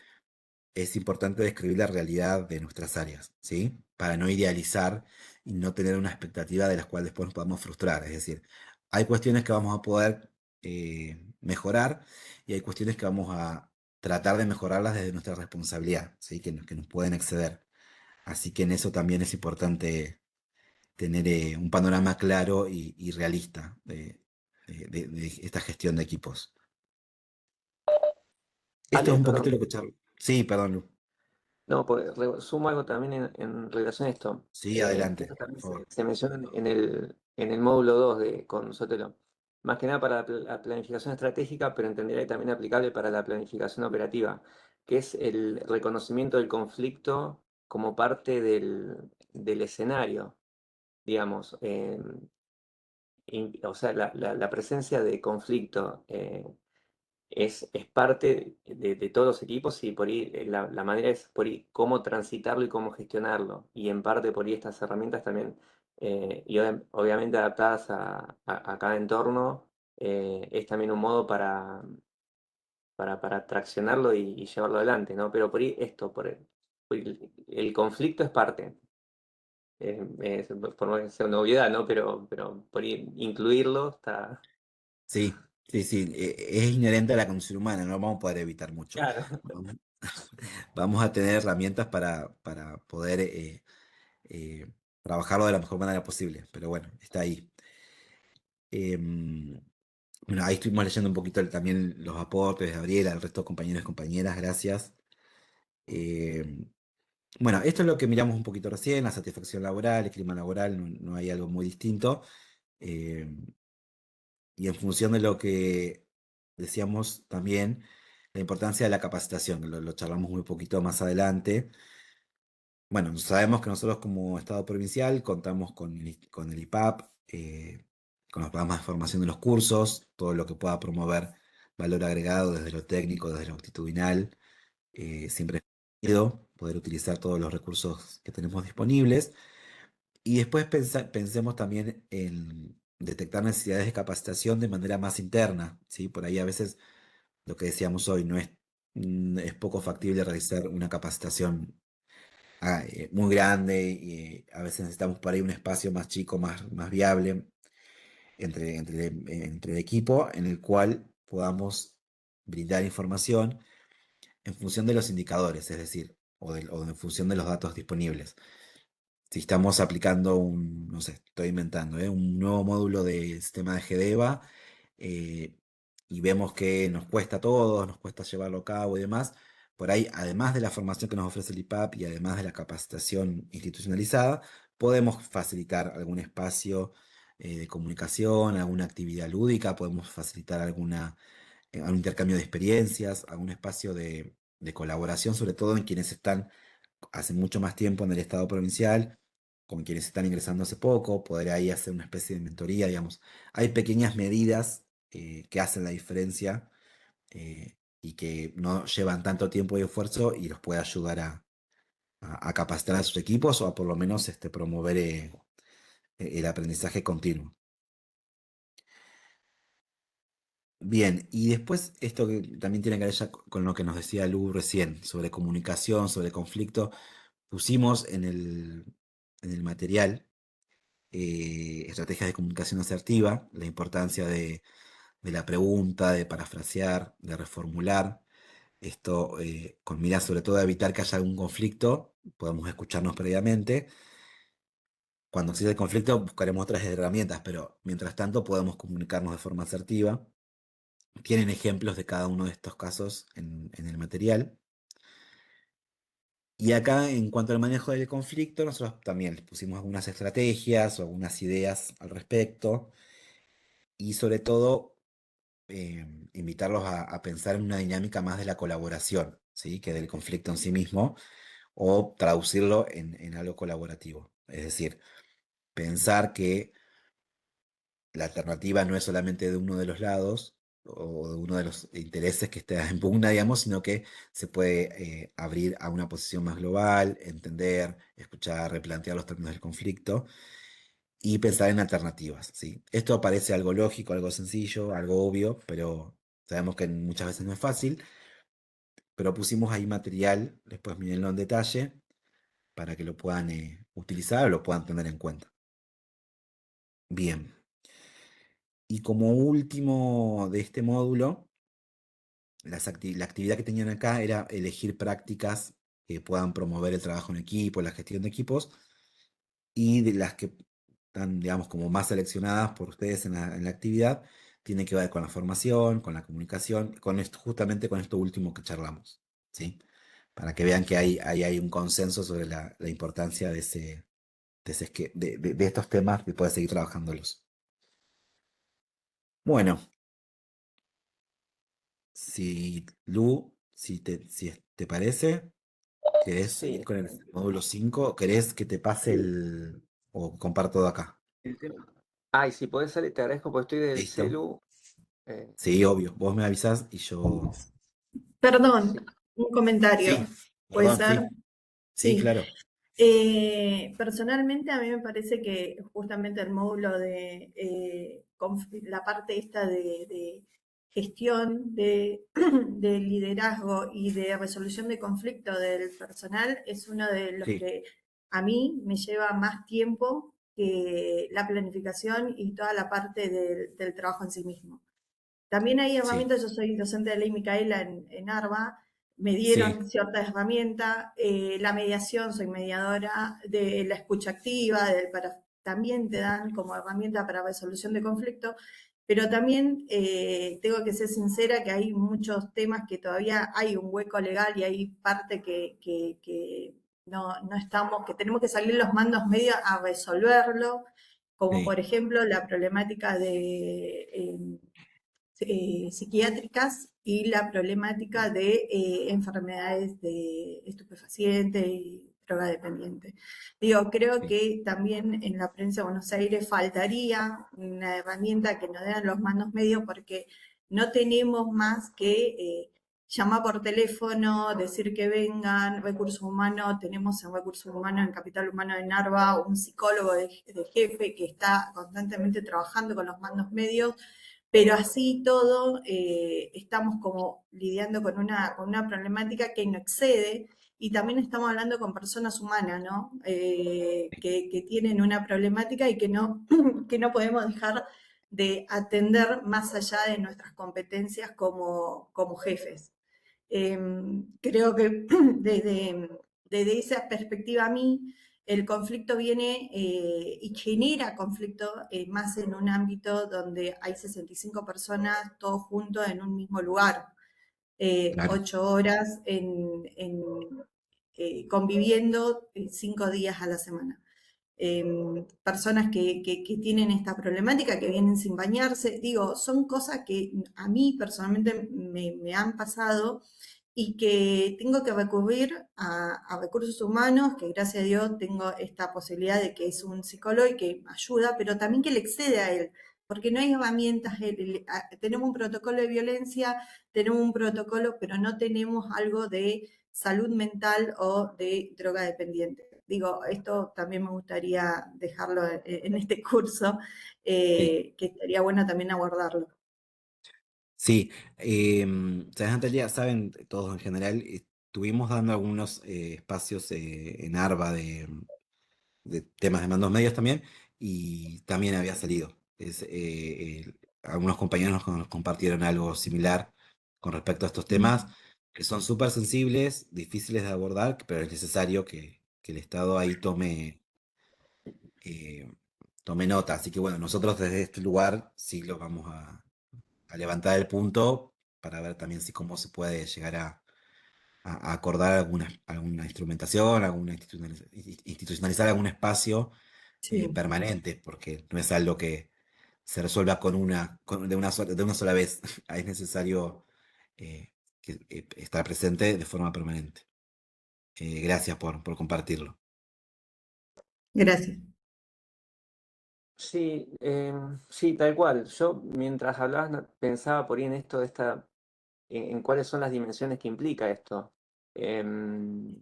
[SPEAKER 1] es importante describir la realidad de nuestras áreas, ¿sí? Para no idealizar y no tener una expectativa de las cuales después nos podamos frustrar. Es decir, hay cuestiones que vamos a poder mejorar y hay cuestiones que vamos a tratar de mejorarlas desde nuestra responsabilidad, ¿sí? Que nos pueden exceder. Así que en eso también es importante tener un panorama claro y realista de esta gestión de equipos. Esto es
[SPEAKER 3] Ale,
[SPEAKER 1] un
[SPEAKER 3] perdón.
[SPEAKER 1] poquito lo que charlo. Sí, perdón, Lu.
[SPEAKER 3] No, pues sumo algo también en relación a esto.
[SPEAKER 1] Sí, adelante,
[SPEAKER 3] Esto
[SPEAKER 1] por
[SPEAKER 3] también
[SPEAKER 1] favor.
[SPEAKER 3] se menciona en el módulo 2 con Sotelo. Más que nada para la planificación estratégica, pero entenderá que también aplicable para la planificación operativa, que es el reconocimiento del conflicto como parte del escenario, digamos. O sea, la presencia de conflicto. Es parte de todos los equipos y por ahí la manera es por ahí cómo transitarlo y cómo gestionarlo. Y en parte por ahí estas herramientas también, y obviamente adaptadas a cada entorno, es también un modo para traccionarlo y llevarlo adelante, ¿no? Pero por ahí esto, por el conflicto es parte. Por más que sea una obviedad, ¿no? Pero por ahí incluirlo está...
[SPEAKER 1] Sí, sí, sí, es inherente a la condición humana, no vamos a poder evitar mucho.
[SPEAKER 3] Claro.
[SPEAKER 1] Vamos, vamos a tener herramientas para poder eh, trabajarlo de la mejor manera posible, pero bueno, está ahí. Em, bueno, ahí estuvimos leyendo un poquito también los aportes de Gabriela, el resto de compañeros y compañeras, gracias. Em, bueno, esto es lo que miramos un poquito recién, la satisfacción laboral, el clima laboral, no hay algo muy distinto. Em, y en función de lo que decíamos también, la importancia de la capacitación, que lo charlamos muy poquito más adelante. Bueno, sabemos que nosotros como Estado provincial contamos con el IPAP, con los programas de formación de los cursos, todo lo que pueda promover valor agregado desde lo técnico, desde lo actitudinal, siempre poder utilizar todos los recursos que tenemos disponibles. Y después pensemos también en detectar necesidades de capacitación de manera más interna, ¿sí? Por ahí a veces lo que decíamos hoy es poco factible realizar una capacitación muy grande y a veces necesitamos por ahí un espacio más chico, más viable entre el equipo en el cual podamos brindar información en función de los indicadores, es decir, o en función de los datos disponibles. Si estamos aplicando no sé, estoy inventando, un nuevo módulo de sistema de GDEVA eh, y vemos que nos cuesta todo, nos cuesta llevarlo a cabo y demás, por ahí, además de la formación que nos ofrece el IPAP y además de la capacitación institucionalizada, podemos facilitar algún espacio de comunicación, alguna actividad lúdica, podemos facilitar algún intercambio de experiencias, algún espacio de colaboración, sobre todo en quienes están hace mucho más tiempo en el Estado provincial, con quienes están ingresando hace poco, poder ahí hacer una especie de mentoría, digamos. Hay pequeñas medidas que hacen la diferencia y que no llevan tanto tiempo y esfuerzo y los puede ayudar a capacitar a sus equipos o a por lo menos promover el aprendizaje continuo. Bien, y después esto que también tiene que ver ya con lo que nos decía Lu recién, sobre comunicación, sobre conflicto, pusimos en el material estrategias de comunicación asertiva, la importancia de la pregunta, de parafrasear, de reformular. Esto con miras sobre todo a evitar que haya algún conflicto, podemos escucharnos previamente. Cuando existe el conflicto buscaremos otras herramientas, pero mientras tanto podemos comunicarnos de forma asertiva. Tienen ejemplos de cada uno de estos casos en el material. Y acá, en cuanto al manejo del conflicto, nosotros también les pusimos algunas estrategias o algunas ideas al respecto. Y sobre todo, invitarlos a pensar en una dinámica más de la colaboración, ¿sí? Que del conflicto en sí mismo, o traducirlo en algo colaborativo. Es decir, pensar que la alternativa no es solamente de uno de los lados o de uno de los intereses que está en pugna, digamos, sino que se puede abrir a una posición más global, entender, escuchar, replantear los términos del conflicto y pensar en alternativas, ¿sí? Esto parece algo lógico, algo sencillo, algo obvio, pero sabemos que muchas veces no es fácil, pero pusimos ahí material, después mírenlo en detalle, para que lo puedan utilizar o lo puedan tener en cuenta. Bien. Y como último de este módulo, la actividad que tenían acá era elegir prácticas que puedan promover el trabajo en equipo, la gestión de equipos, y de las que están, digamos, como más seleccionadas por ustedes en la actividad, tienen que ver con la formación, con la comunicación, con esto, justamente con esto último que charlamos, ¿sí? Para que vean que hay un consenso sobre la importancia de estos temas y poder seguir trabajándolos. Bueno, si te parece, ¿querés
[SPEAKER 3] Sí,
[SPEAKER 1] seguir con el módulo 5? ¿Querés que te pase o comparto de acá?
[SPEAKER 3] el tema. Ay, si podés salir, te agradezco porque estoy del
[SPEAKER 1] ¿Listo?
[SPEAKER 3] celu. eh,
[SPEAKER 1] Sí, obvio. Vos me avisás y yo.
[SPEAKER 5] Perdón,
[SPEAKER 3] sí,
[SPEAKER 5] un comentario,
[SPEAKER 1] Sí,
[SPEAKER 5] ¿puede
[SPEAKER 1] perdón,
[SPEAKER 5] ser?
[SPEAKER 1] sí. Sí,
[SPEAKER 5] Sí.
[SPEAKER 1] claro.
[SPEAKER 5] Personalmente a mí me parece que justamente el módulo de la parte esta de gestión, de liderazgo y de resolución de conflicto del personal es uno de los
[SPEAKER 1] Sí,
[SPEAKER 5] que a mí me lleva más tiempo que la planificación y toda la parte del trabajo en sí mismo. También hay
[SPEAKER 1] sí,
[SPEAKER 5] herramientas, yo soy docente de ley Micaela en ARBA, me
[SPEAKER 1] sí,
[SPEAKER 5] dieron ciertas herramientas, la mediación, soy mediadora de la escucha activa, también te dan como herramienta para resolución de conflicto, pero también tengo que ser sincera que hay muchos temas que todavía hay un hueco legal y hay parte que no estamos, que tenemos que salir los mandos medios a resolverlo, como por
[SPEAKER 1] sí,
[SPEAKER 5] ejemplo la problemática de psiquiátricas y la problemática de enfermedades de estupefacientes y drogadependientes. Digo, creo
[SPEAKER 1] sí,
[SPEAKER 5] que también en la provincia de Buenos Aires faltaría una herramienta que nos den los mandos medios porque no tenemos más que llamar por teléfono, decir que vengan. Recursos humanos, tenemos en recursos humanos, en Capital Humano de Narva, un psicólogo de jefe que está constantemente trabajando con los mandos medios, pero así todo estamos como lidiando con una problemática que no excede, y también estamos hablando con personas humanas, ¿no? Que tienen una problemática y que no, que no podemos dejar de atender más allá de nuestras competencias como jefes. Creo que desde esa perspectiva a mí, el conflicto viene y genera conflicto más en un ámbito donde hay 65 personas todos juntos en un mismo lugar,
[SPEAKER 1] Claro.
[SPEAKER 5] 8 horas conviviendo 5 días a la semana. Personas que tienen esta problemática, que vienen sin bañarse, digo, son cosas que a mí personalmente me han pasado y que tengo que recurrir a recursos humanos, que gracias a Dios tengo esta posibilidad de que es un psicólogo y que ayuda, pero también que le excede a él, porque no hay herramientas. Tenemos un protocolo de violencia, tenemos un protocolo, pero no tenemos algo de salud mental o de droga dependiente. Digo, esto también me gustaría dejarlo en este curso,
[SPEAKER 1] Sí.
[SPEAKER 5] que estaría bueno también abordarlo.
[SPEAKER 1] Sí, ¿sabes, Natalia? Saben, todos en general, estuvimos dando algunos espacios en ARBA de temas de mandos medios también, y también había salido. Algunos compañeros nos compartieron algo similar con respecto a estos temas, que son súper sensibles, difíciles de abordar, pero es necesario que el Estado ahí eh, tome nota. Así que bueno, nosotros desde este lugar sí lo vamos a levantar el punto para ver también si cómo se puede llegar a acordar alguna instrumentación, institucionalizar algún espacio
[SPEAKER 5] Sí.
[SPEAKER 1] permanente, porque no es algo que se resuelva de una sola vez. Es necesario estar presente de forma permanente. Gracias por compartirlo.
[SPEAKER 5] Gracias.
[SPEAKER 3] Sí, sí, tal cual. Yo mientras hablabas pensaba por ahí en esto de en cuáles son las dimensiones que implica esto. Em,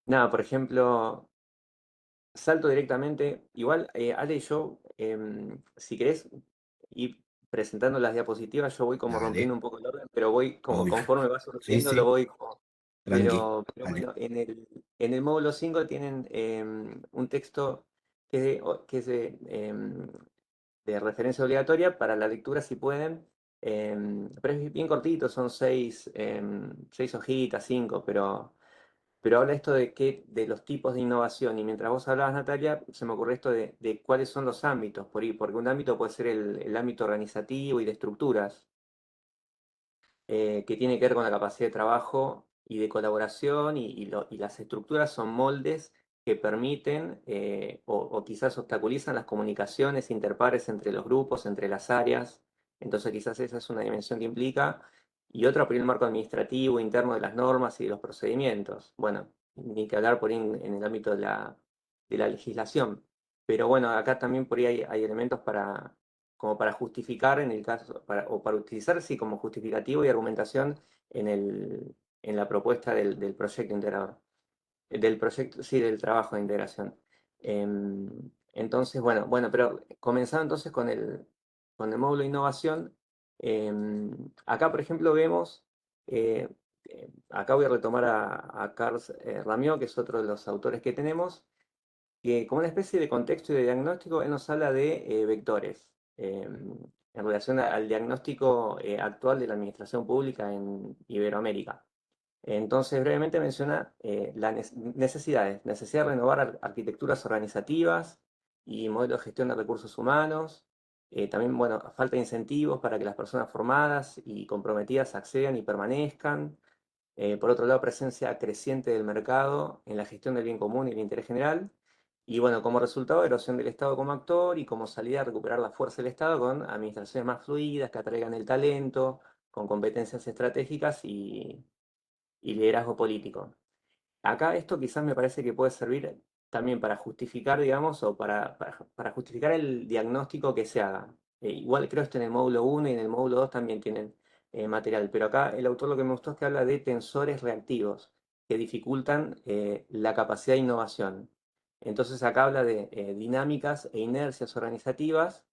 [SPEAKER 3] Nada, por ejemplo, salto directamente, igual Ale y yo, si querés ir presentando las diapositivas, yo voy como rompiendo
[SPEAKER 1] Dale,
[SPEAKER 3] un poco el orden, pero voy como
[SPEAKER 1] obvio.
[SPEAKER 3] conforme va
[SPEAKER 1] Sí,
[SPEAKER 3] surgiendo, lo
[SPEAKER 1] sí,
[SPEAKER 3] voy como...
[SPEAKER 1] tranqui.
[SPEAKER 3] Pero
[SPEAKER 1] Dale.
[SPEAKER 3] bueno, en el módulo 5 tienen un texto que es de referencia obligatoria para la lectura si pueden, pero es bien cortito, son seis hojitas, cinco, pero habla esto de los tipos de innovación. Y mientras vos hablabas, Natalia, se me ocurrió esto de cuáles son los ámbitos por ahí, porque un ámbito puede ser el ámbito organizativo y de estructuras, que tiene que ver con la capacidad de trabajo y de colaboración, y las estructuras son moldes que permiten o quizás obstaculizan las comunicaciones interpares entre los grupos, entre las áreas. Entonces quizás esa es una dimensión que implica. Y otra por ahí el marco administrativo interno de las normas y de los procedimientos. Bueno, ni que hablar por ahí en el ámbito de la legislación. Pero bueno, acá también por ahí hay elementos como para justificar en el caso, o para utilizar sí como justificativo y argumentación en la propuesta del proyecto integrador, del proyecto, sí, del trabajo de integración. Entonces, bueno, pero comenzando entonces con el módulo de innovación, acá por ejemplo vemos, eh, acá voy a retomar a Carl Ramió, que es otro de los autores que tenemos, que como una especie de contexto y de diagnóstico, él nos habla de vectores en relación al diagnóstico actual de la administración pública en Iberoamérica. Entonces, brevemente menciona las necesidad de renovar arquitecturas organizativas y modelos de gestión de recursos humanos. También, bueno, falta de incentivos para que las personas formadas y comprometidas accedan y permanezcan. Por otro lado, presencia creciente del mercado en la gestión del bien común y el interés general. Y bueno, como resultado, erosión del Estado como actor y como salida a recuperar la fuerza del Estado con administraciones más fluidas que atraigan el talento, con competencias estratégicas y liderazgo político. Acá esto quizás me parece que puede servir también para justificar, digamos, o para justificar el diagnóstico que se haga. Igual creo esto en el módulo 1 y en el módulo 2 también tienen material. Pero acá el autor lo que me gustó es que habla de tensores reactivos que dificultan la capacidad de innovación. Entonces acá habla de dinámicas e inercias organizativas,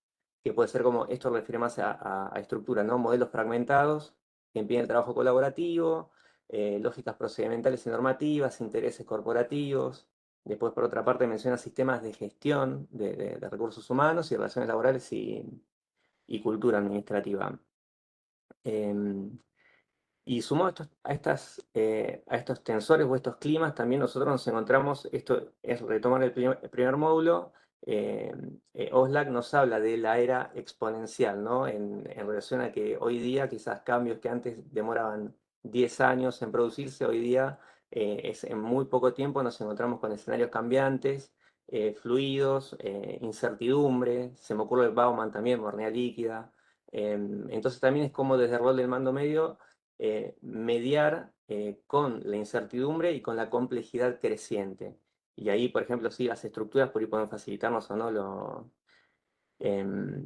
[SPEAKER 3] que puede ser como, esto refiere más a estructura, ¿no? Modelos fragmentados que impiden el trabajo colaborativo, lógicas procedimentales y normativas, intereses corporativos. Después, por otra parte, menciona sistemas de gestión de recursos humanos y relaciones laborales y cultura administrativa. Y sumado a estos tensores o estos climas, también nosotros nos encontramos, esto es retomar el primer módulo, Oslak nos habla de la era exponencial, ¿no? En relación a que hoy día quizás cambios que antes demoraban 10 años en producirse, hoy día es en muy poco tiempo nos encontramos con escenarios cambiantes, fluidos, incertidumbre, se me ocurre el Bauman también, mornea líquida. Entonces también es como desde el rol del mando medio mediar con la incertidumbre y con la complejidad creciente. Y ahí, por ejemplo, sí, las estructuras por ahí pueden facilitarnos o no em,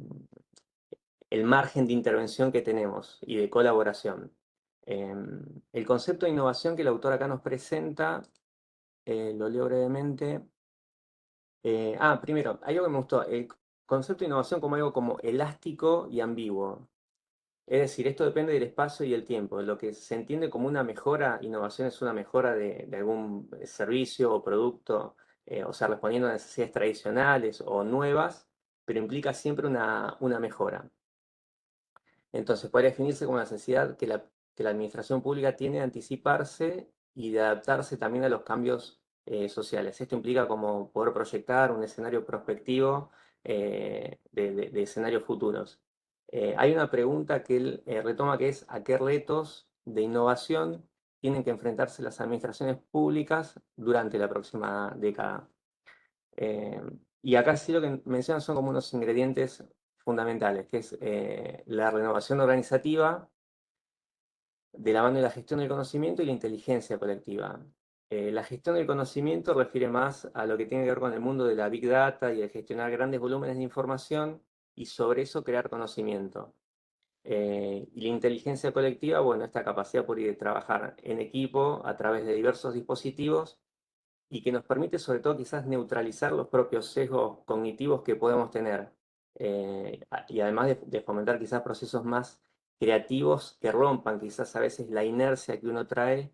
[SPEAKER 3] el margen de intervención que tenemos y de colaboración. El concepto de innovación que el autor acá nos presenta, lo leo brevemente. Primero, hay algo que me gustó, el concepto de innovación como algo como elástico y ambiguo. Es decir, esto depende del espacio y el tiempo. Lo que se entiende como una mejora, innovación es una mejora de algún servicio o producto, o sea, respondiendo a necesidades tradicionales o nuevas, pero implica siempre una mejora. Entonces, puede definirse como una necesidad que la administración pública tiene de anticiparse y de adaptarse también a los cambios sociales. Esto implica como poder proyectar un escenario prospectivo de escenarios futuros. Hay una pregunta que él retoma que es ¿a qué retos de innovación tienen que enfrentarse las administraciones públicas durante la próxima década? Eh, y acá sí lo que mencionan son como unos ingredientes fundamentales, que es la renovación organizativa de la mano de la gestión del conocimiento y la inteligencia colectiva. La gestión del conocimiento refiere más a lo que tiene que ver con el mundo de la Big Data y de gestionar grandes volúmenes de información y sobre eso crear conocimiento. Y la inteligencia colectiva, bueno, esta capacidad por ir de trabajar en equipo a través de diversos dispositivos y que nos permite sobre todo quizás neutralizar los propios sesgos cognitivos que podemos tener. Y además de fomentar quizás procesos más creativos que rompan quizás a veces la inercia que uno trae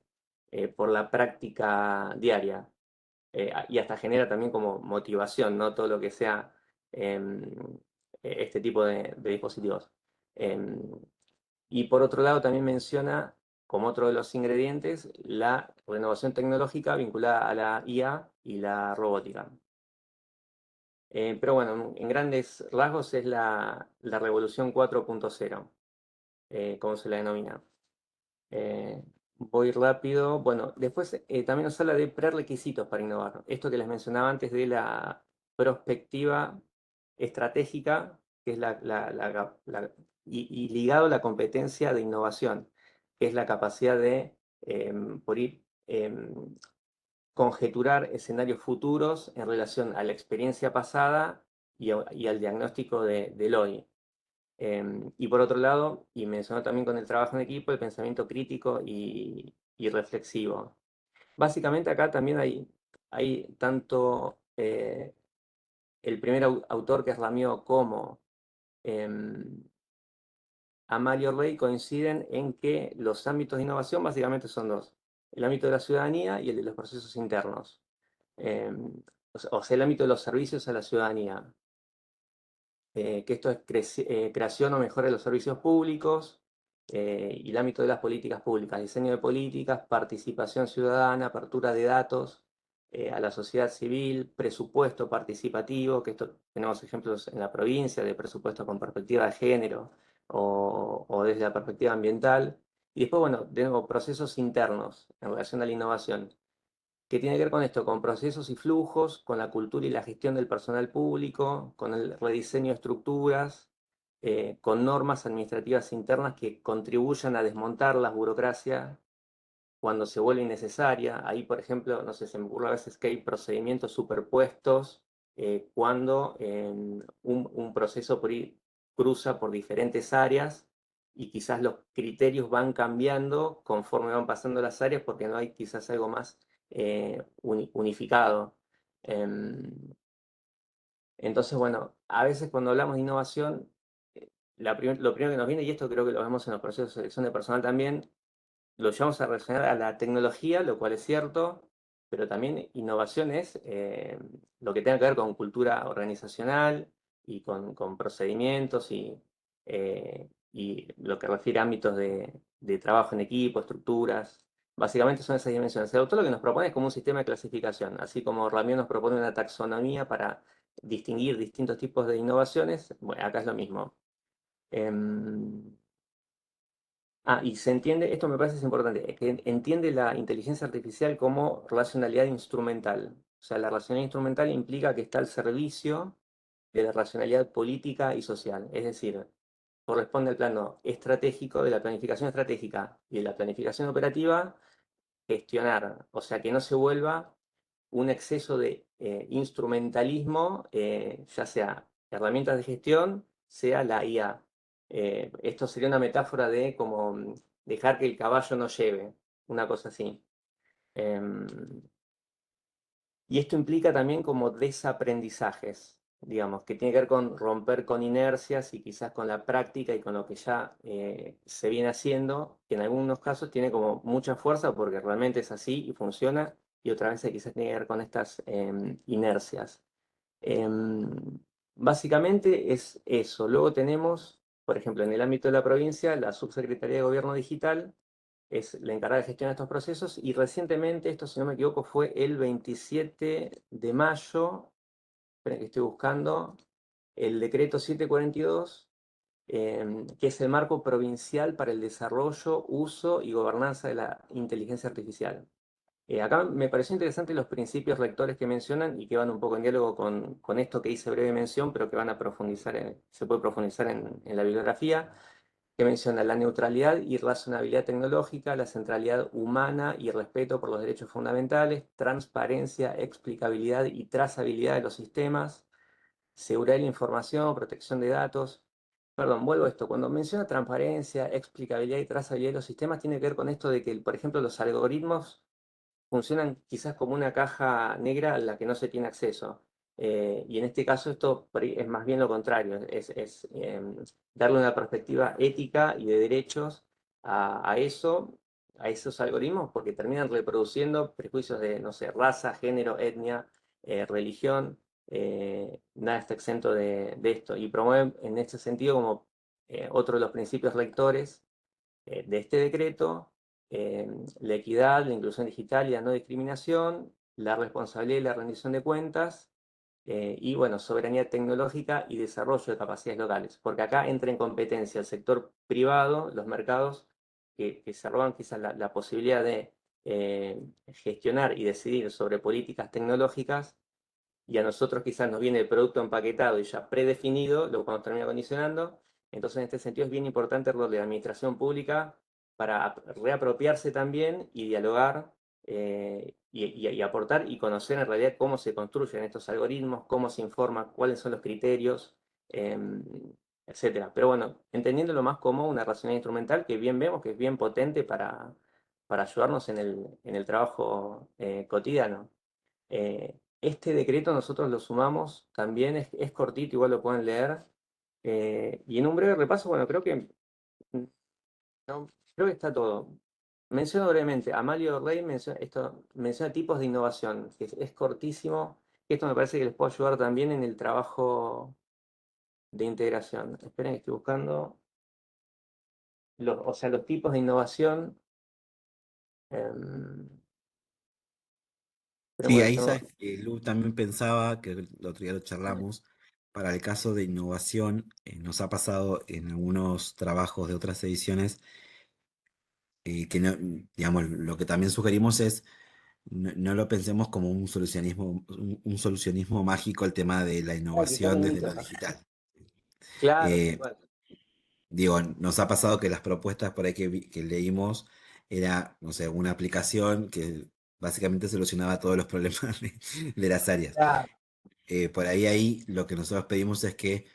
[SPEAKER 3] por la práctica diaria. Y hasta genera también como motivación, ¿no? Todo lo que sea em, este tipo de dispositivos. Em, y por otro lado también menciona como otro de los ingredientes la renovación tecnológica vinculada a la IA y la robótica. Pero bueno, en grandes rasgos es la revolución 4.0, como se la denomina. Voy rápido. Bueno, después también nos habla de prerequisitos para innovar. Esto que les mencionaba antes de la perspectiva estratégica, que es y ligado a la competencia de innovación, que es la capacidad de, por ir, conjeturar escenarios futuros en relación a la experiencia pasada y al diagnóstico del hoy. Y por otro lado, y mencionó también con el trabajo en equipo, el pensamiento crítico y reflexivo. Básicamente acá también hay tanto el primer autor que es Lamió como Amalio Rey coinciden en que los ámbitos de innovación básicamente son dos: el ámbito de la ciudadanía y el de los procesos internos. O sea, el ámbito de los servicios a la ciudadanía, que esto es creación o mejora de los servicios públicos, y el ámbito de las políticas públicas, diseño de políticas, participación ciudadana, apertura de datos a la sociedad civil, presupuesto participativo, que esto tenemos ejemplos en la provincia de presupuesto con perspectiva de género o desde la perspectiva ambiental. Y después, bueno, de nuevo, procesos internos en relación a la innovación. ¿Qué tiene que ver con esto? Con procesos y flujos, con la cultura y la gestión del personal público, con el rediseño de estructuras, con normas administrativas internas que contribuyan a desmontar la burocracia cuando se vuelve innecesaria. Ahí, por ejemplo, no sé, se me ocurre a veces que hay procedimientos superpuestos cuando un proceso cruza por diferentes áreas y quizás los criterios van cambiando conforme van pasando las áreas porque no hay quizás algo más unificado. Entonces, bueno, a veces cuando hablamos de innovación, lo primero que nos viene, y esto creo que lo vemos en los procesos de selección de personal también, lo llevamos a relacionar a la tecnología, lo cual es cierto, pero también innovación es lo que tenga que ver con cultura organizacional y con procedimientos y lo que refiere a ámbitos de trabajo en equipo, estructuras. Básicamente son esas dimensiones. El autor lo que nos propone es como un sistema de clasificación, así como Ramión nos propone una taxonomía para distinguir distintos tipos de innovaciones, bueno, acá es lo mismo. Y se entiende, esto me parece importante, que entiende la inteligencia artificial como racionalidad instrumental. O sea, la racionalidad instrumental implica que está al servicio de la racionalidad política y social. Es decir, corresponde al plano estratégico, de la planificación estratégica y de la planificación operativa, gestionar. O sea, que no se vuelva un exceso de instrumentalismo, ya sea herramientas de gestión, sea la IA. Esto sería una metáfora de como dejar que el caballo no lleve, una cosa así. Em, y esto implica también como desaprendizajes, digamos, que tiene que ver con romper con inercias y quizás con la práctica y con lo que ya se viene haciendo, que en algunos casos tiene como mucha fuerza porque realmente es así y funciona, y otra vez quizás tiene que ver con estas inercias. Em, Básicamente es eso. Luego tenemos, por ejemplo, en el ámbito de la provincia, la Subsecretaría de Gobierno Digital es la encargada de gestionar estos procesos y recientemente, esto si no me equivoco, fue el 27 de mayo, esperen que estoy buscando, el decreto 742, que es el marco provincial para el desarrollo, uso y gobernanza de la inteligencia artificial. Acá me pareció interesante los principios rectores que mencionan y que van un poco en diálogo con esto que hice breve mención, pero que van a profundizar, se puede profundizar en la bibliografía, que menciona la neutralidad y razonabilidad tecnológica, la centralidad humana y respeto por los derechos fundamentales, transparencia, explicabilidad y trazabilidad de los sistemas, seguridad de la información, protección de datos. Perdón, vuelvo a esto. Cuando menciona transparencia, explicabilidad y trazabilidad de los sistemas, tiene que ver con esto de que, por ejemplo, los algoritmos funcionan quizás como una caja negra a la que no se tiene acceso. Y en este caso esto es más bien lo contrario, es darle una perspectiva ética y de derechos a eso, a esos algoritmos, porque terminan reproduciendo prejuicios de, no sé, raza, género, etnia, religión, nada está exento de esto. Y promueven en este sentido como otro de los principios rectores de este decreto, la equidad, la inclusión digital y la no discriminación, la responsabilidad y la rendición de cuentas, y bueno, soberanía tecnológica y desarrollo de capacidades locales, porque acá entra en competencia el sector privado, los mercados, que se roban quizás la posibilidad de gestionar y decidir sobre políticas tecnológicas, y a nosotros quizás nos viene el producto empaquetado y ya predefinido, lo cual nos termina condicionando. Entonces, en este sentido, es bien importante el rol de la administración pública para reapropiarse también y dialogar y aportar y conocer en realidad cómo se construyen estos algoritmos, cómo se informa, cuáles son los criterios, etcétera. Pero bueno, entendiéndolo más como una racionalidad instrumental que bien vemos que es bien potente para ayudarnos en el trabajo cotidiano. Este decreto nosotros lo sumamos, también es cortito, igual lo pueden leer. Y en un breve repaso, bueno, creo que está todo. Menciono brevemente, Amalio Rey menciona tipos de innovación, que es cortísimo. Esto me parece que les puede ayudar también en el trabajo de integración. Esperen que estoy buscando. O sea, los tipos de innovación. Pero
[SPEAKER 1] Sí,
[SPEAKER 3] bueno,
[SPEAKER 1] ahí sabes que Lu también pensaba, que el otro día lo charlamos, para el caso de innovación, nos ha pasado en algunos trabajos de otras ediciones, que no, digamos, lo que también sugerimos es, no lo pensemos como un solucionismo mágico el tema de la
[SPEAKER 3] quizás
[SPEAKER 1] innovación
[SPEAKER 3] un
[SPEAKER 1] desde
[SPEAKER 3] mito,
[SPEAKER 1] lo
[SPEAKER 3] ¿no?
[SPEAKER 1] digital.
[SPEAKER 3] Claro, tal
[SPEAKER 1] Eh,
[SPEAKER 3] cual.
[SPEAKER 1] Digo, nos ha pasado que las propuestas por ahí que leímos era, no sé, una aplicación que básicamente solucionaba todos los problemas de las áreas.
[SPEAKER 3] Claro.
[SPEAKER 1] Por ahí lo que nosotros pedimos es que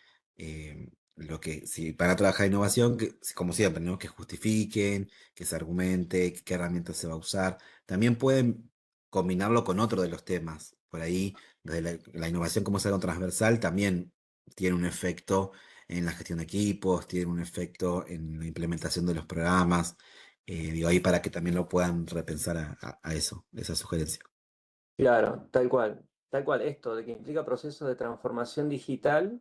[SPEAKER 1] lo que, si van a trabajar innovación, que, como siempre, ¿no? Que justifiquen, que se argumente, qué herramientas se va a usar. También pueden combinarlo con otro de los temas. Por ahí, desde la innovación como es algo transversal, también tiene un efecto en la gestión de equipos, tiene un efecto en la implementación de los programas. Digo, ahí para que también lo puedan repensar a eso, esa sugerencia.
[SPEAKER 3] Claro, tal cual, esto de que implica procesos de transformación digital,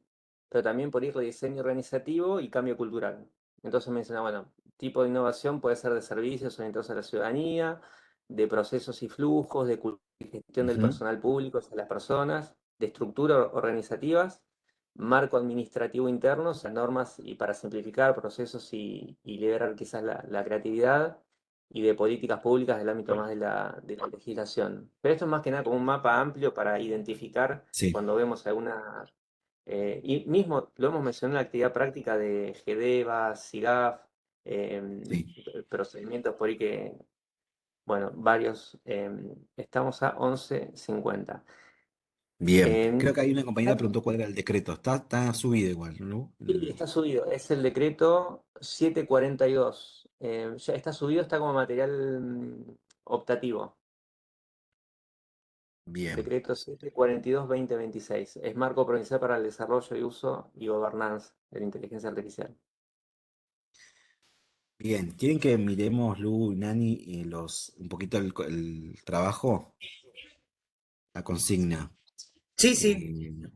[SPEAKER 3] pero también por ir rediseño organizativo y cambio cultural. Entonces menciona, bueno, tipo de innovación puede ser de servicios orientados a la ciudadanía, de procesos y flujos, de gestión del
[SPEAKER 1] Ujú.
[SPEAKER 3] personal público hacia las personas, de estructuras organizativas, marco administrativo interno, o sea, normas y para simplificar procesos y liberar quizás la creatividad y de políticas públicas del ámbito más de la legislación. Pero esto es más que nada como un mapa amplio para identificar
[SPEAKER 1] Sí,
[SPEAKER 3] cuando vemos alguna... y mismo lo hemos mencionado en la actividad práctica de GEDEVA, SIGAF,
[SPEAKER 1] sí.
[SPEAKER 3] procedimientos por ahí que, bueno, varios, estamos a 11:50.
[SPEAKER 1] Bien.
[SPEAKER 3] En-
[SPEAKER 1] Creo que hay una compañera que preguntó cuál era el decreto. Está subido igual, ¿no?
[SPEAKER 3] Sí, está subido, es el decreto 742. Ya está subido, está como material optativo.
[SPEAKER 1] Bien.
[SPEAKER 3] Decreto 742/2026. Es marco provincial para el desarrollo y uso y gobernanza de la inteligencia artificial.
[SPEAKER 1] Bien. ¿Quieren que miremos, Lu y Nani, un poquito el trabajo? La consigna.
[SPEAKER 2] Sí, sí.
[SPEAKER 1] Eh,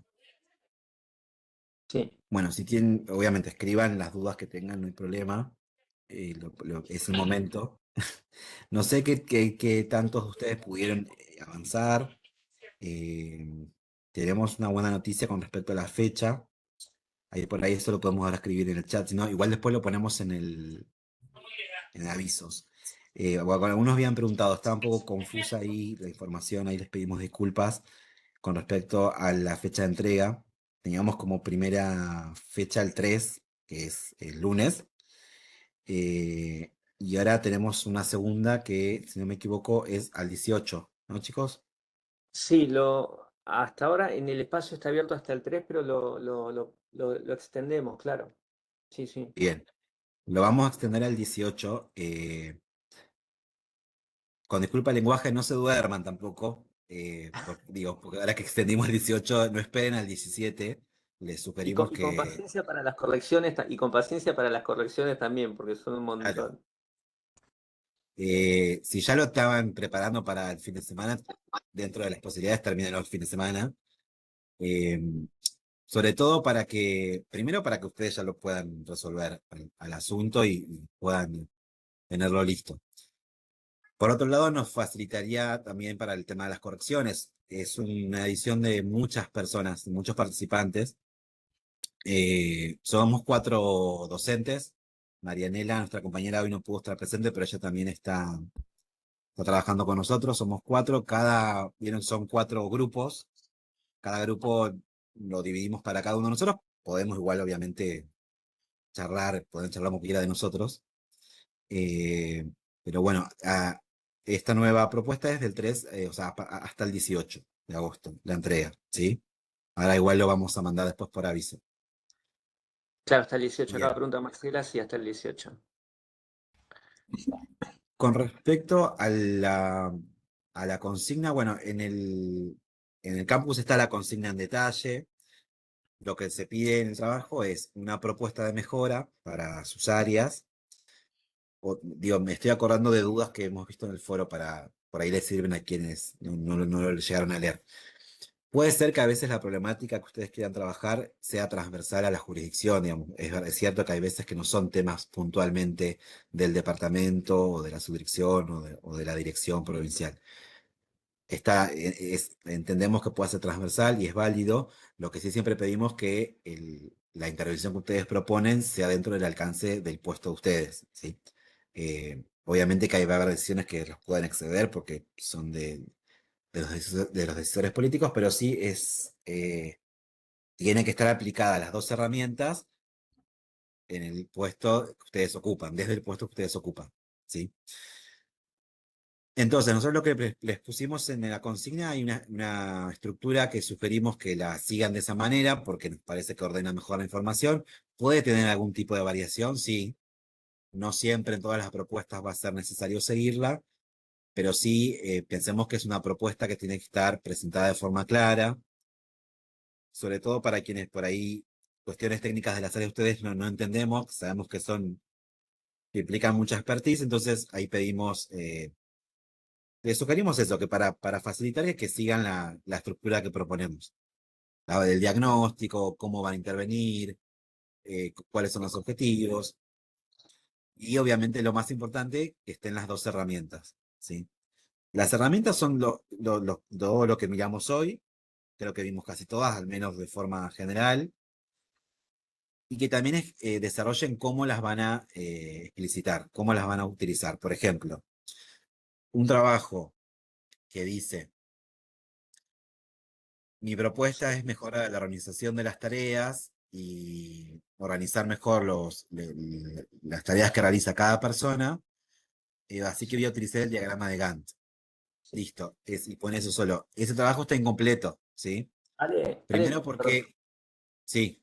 [SPEAKER 3] Sí.
[SPEAKER 1] bueno, si tienen, obviamente escriban las dudas que tengan, no hay problema. Es el momento. No sé qué tantos de ustedes pudieron avanzar. Eh, Tenemos una buena noticia con respecto a la fecha. Ahí por ahí eso lo podemos ahora escribir en el chat, si no, igual después lo ponemos en avisos. Bueno, algunos habían preguntado, estaba un poco confusa ahí la información, ahí les pedimos disculpas con respecto a la fecha de entrega. Teníamos como primera fecha el 3, que es el lunes, y ahora tenemos una segunda que, si no me equivoco, es al 18, ¿no, chicos?
[SPEAKER 3] Sí, hasta ahora en el espacio está abierto hasta el 3, pero lo extendemos, claro. Sí, sí.
[SPEAKER 1] Bien, lo vamos a extender al 18. Con disculpa el lenguaje, no se duerman tampoco. Digo, porque ahora que extendimos el 18, no esperen al 17. Les sugerimos
[SPEAKER 3] Y con
[SPEAKER 1] que,
[SPEAKER 3] paciencia para las correcciones, y con paciencia para las correcciones también, porque son un
[SPEAKER 1] claro,
[SPEAKER 3] montón.
[SPEAKER 1] si ya lo estaban preparando para el fin de semana, dentro de las posibilidades, terminen el fin de semana. Eh, Sobre todo primero para que ustedes ya lo puedan resolver al asunto y puedan tenerlo listo. Por otro lado, nos facilitaría también para el tema de las correcciones. Es una edición de muchas personas, muchos participantes. Somos 4 docentes. Marianela, nuestra compañera, hoy no pudo estar presente, pero ella también está trabajando con nosotros. Somos 4, vieron, son 4 grupos. Cada grupo lo dividimos para cada uno de nosotros. Podemos igual, obviamente, pueden charlar como quiera de nosotros. Eh, pero bueno, esta nueva propuesta es del 3, o sea, hasta el 18 de agosto, la entrega, ¿sí? Ahora igual lo vamos a mandar después por aviso.
[SPEAKER 3] Claro, hasta el 18. Acá
[SPEAKER 1] Bien.
[SPEAKER 3] pregunta Marcela, sí, hasta el 18.
[SPEAKER 1] Con respecto a la consigna, bueno, en el campus está la consigna en detalle. Lo que se pide en el trabajo es una propuesta de mejora para sus áreas. Digo, me estoy acordando de dudas que hemos visto en el foro por ahí les sirven a quienes no lo llegaron a leer. Puede ser que a veces la problemática que ustedes quieran trabajar sea transversal a la jurisdicción, digamos. Es cierto que hay veces que no son temas puntualmente del departamento o de la subdirección o de la dirección provincial. Entendemos que puede ser transversal y es válido. Lo que sí siempre pedimos que la intervención que ustedes proponen sea dentro del alcance del puesto de ustedes, ¿sí? Obviamente que va a haber decisiones que los pueden exceder porque son de los decisores políticos, pero sí tiene que estar aplicada las dos herramientas en el puesto que ustedes ocupan, desde el puesto que ustedes ocupan, ¿sí? Entonces, nosotros lo que les pusimos en la consigna, hay una estructura que sugerimos que la sigan de esa manera, porque nos parece que ordena mejor la información. puede tener algún tipo de variación, sí. No siempre en todas las propuestas va a ser necesario seguirla, pero sí pensemos que es una propuesta que tiene que estar presentada de forma clara, sobre todo para quienes por ahí cuestiones técnicas de las áreas de ustedes no entendemos, sabemos que implican mucha expertise, entonces ahí pedimos, les sugerimos eso, que para facilitar es que sigan la estructura que proponemos. La del diagnóstico, cómo van a intervenir, cuáles son los objetivos, y obviamente lo más importante, que estén las dos herramientas, ¿sí? Las herramientas son todo lo que miramos hoy, creo que vimos casi todas, al menos de forma general, y que también desarrollen cómo las van a explicitar, cómo las van a utilizar. Por ejemplo, un trabajo que dice, mi propuesta es mejorar la organización de las tareas y organizar mejor las tareas que realiza cada persona, así que voy a utilizar el diagrama de Gantt. Listo, y pone eso solo. Ese trabajo está incompleto, ¿sí?
[SPEAKER 3] Ale,
[SPEAKER 1] Primero
[SPEAKER 3] perdón.
[SPEAKER 1] porque, sí,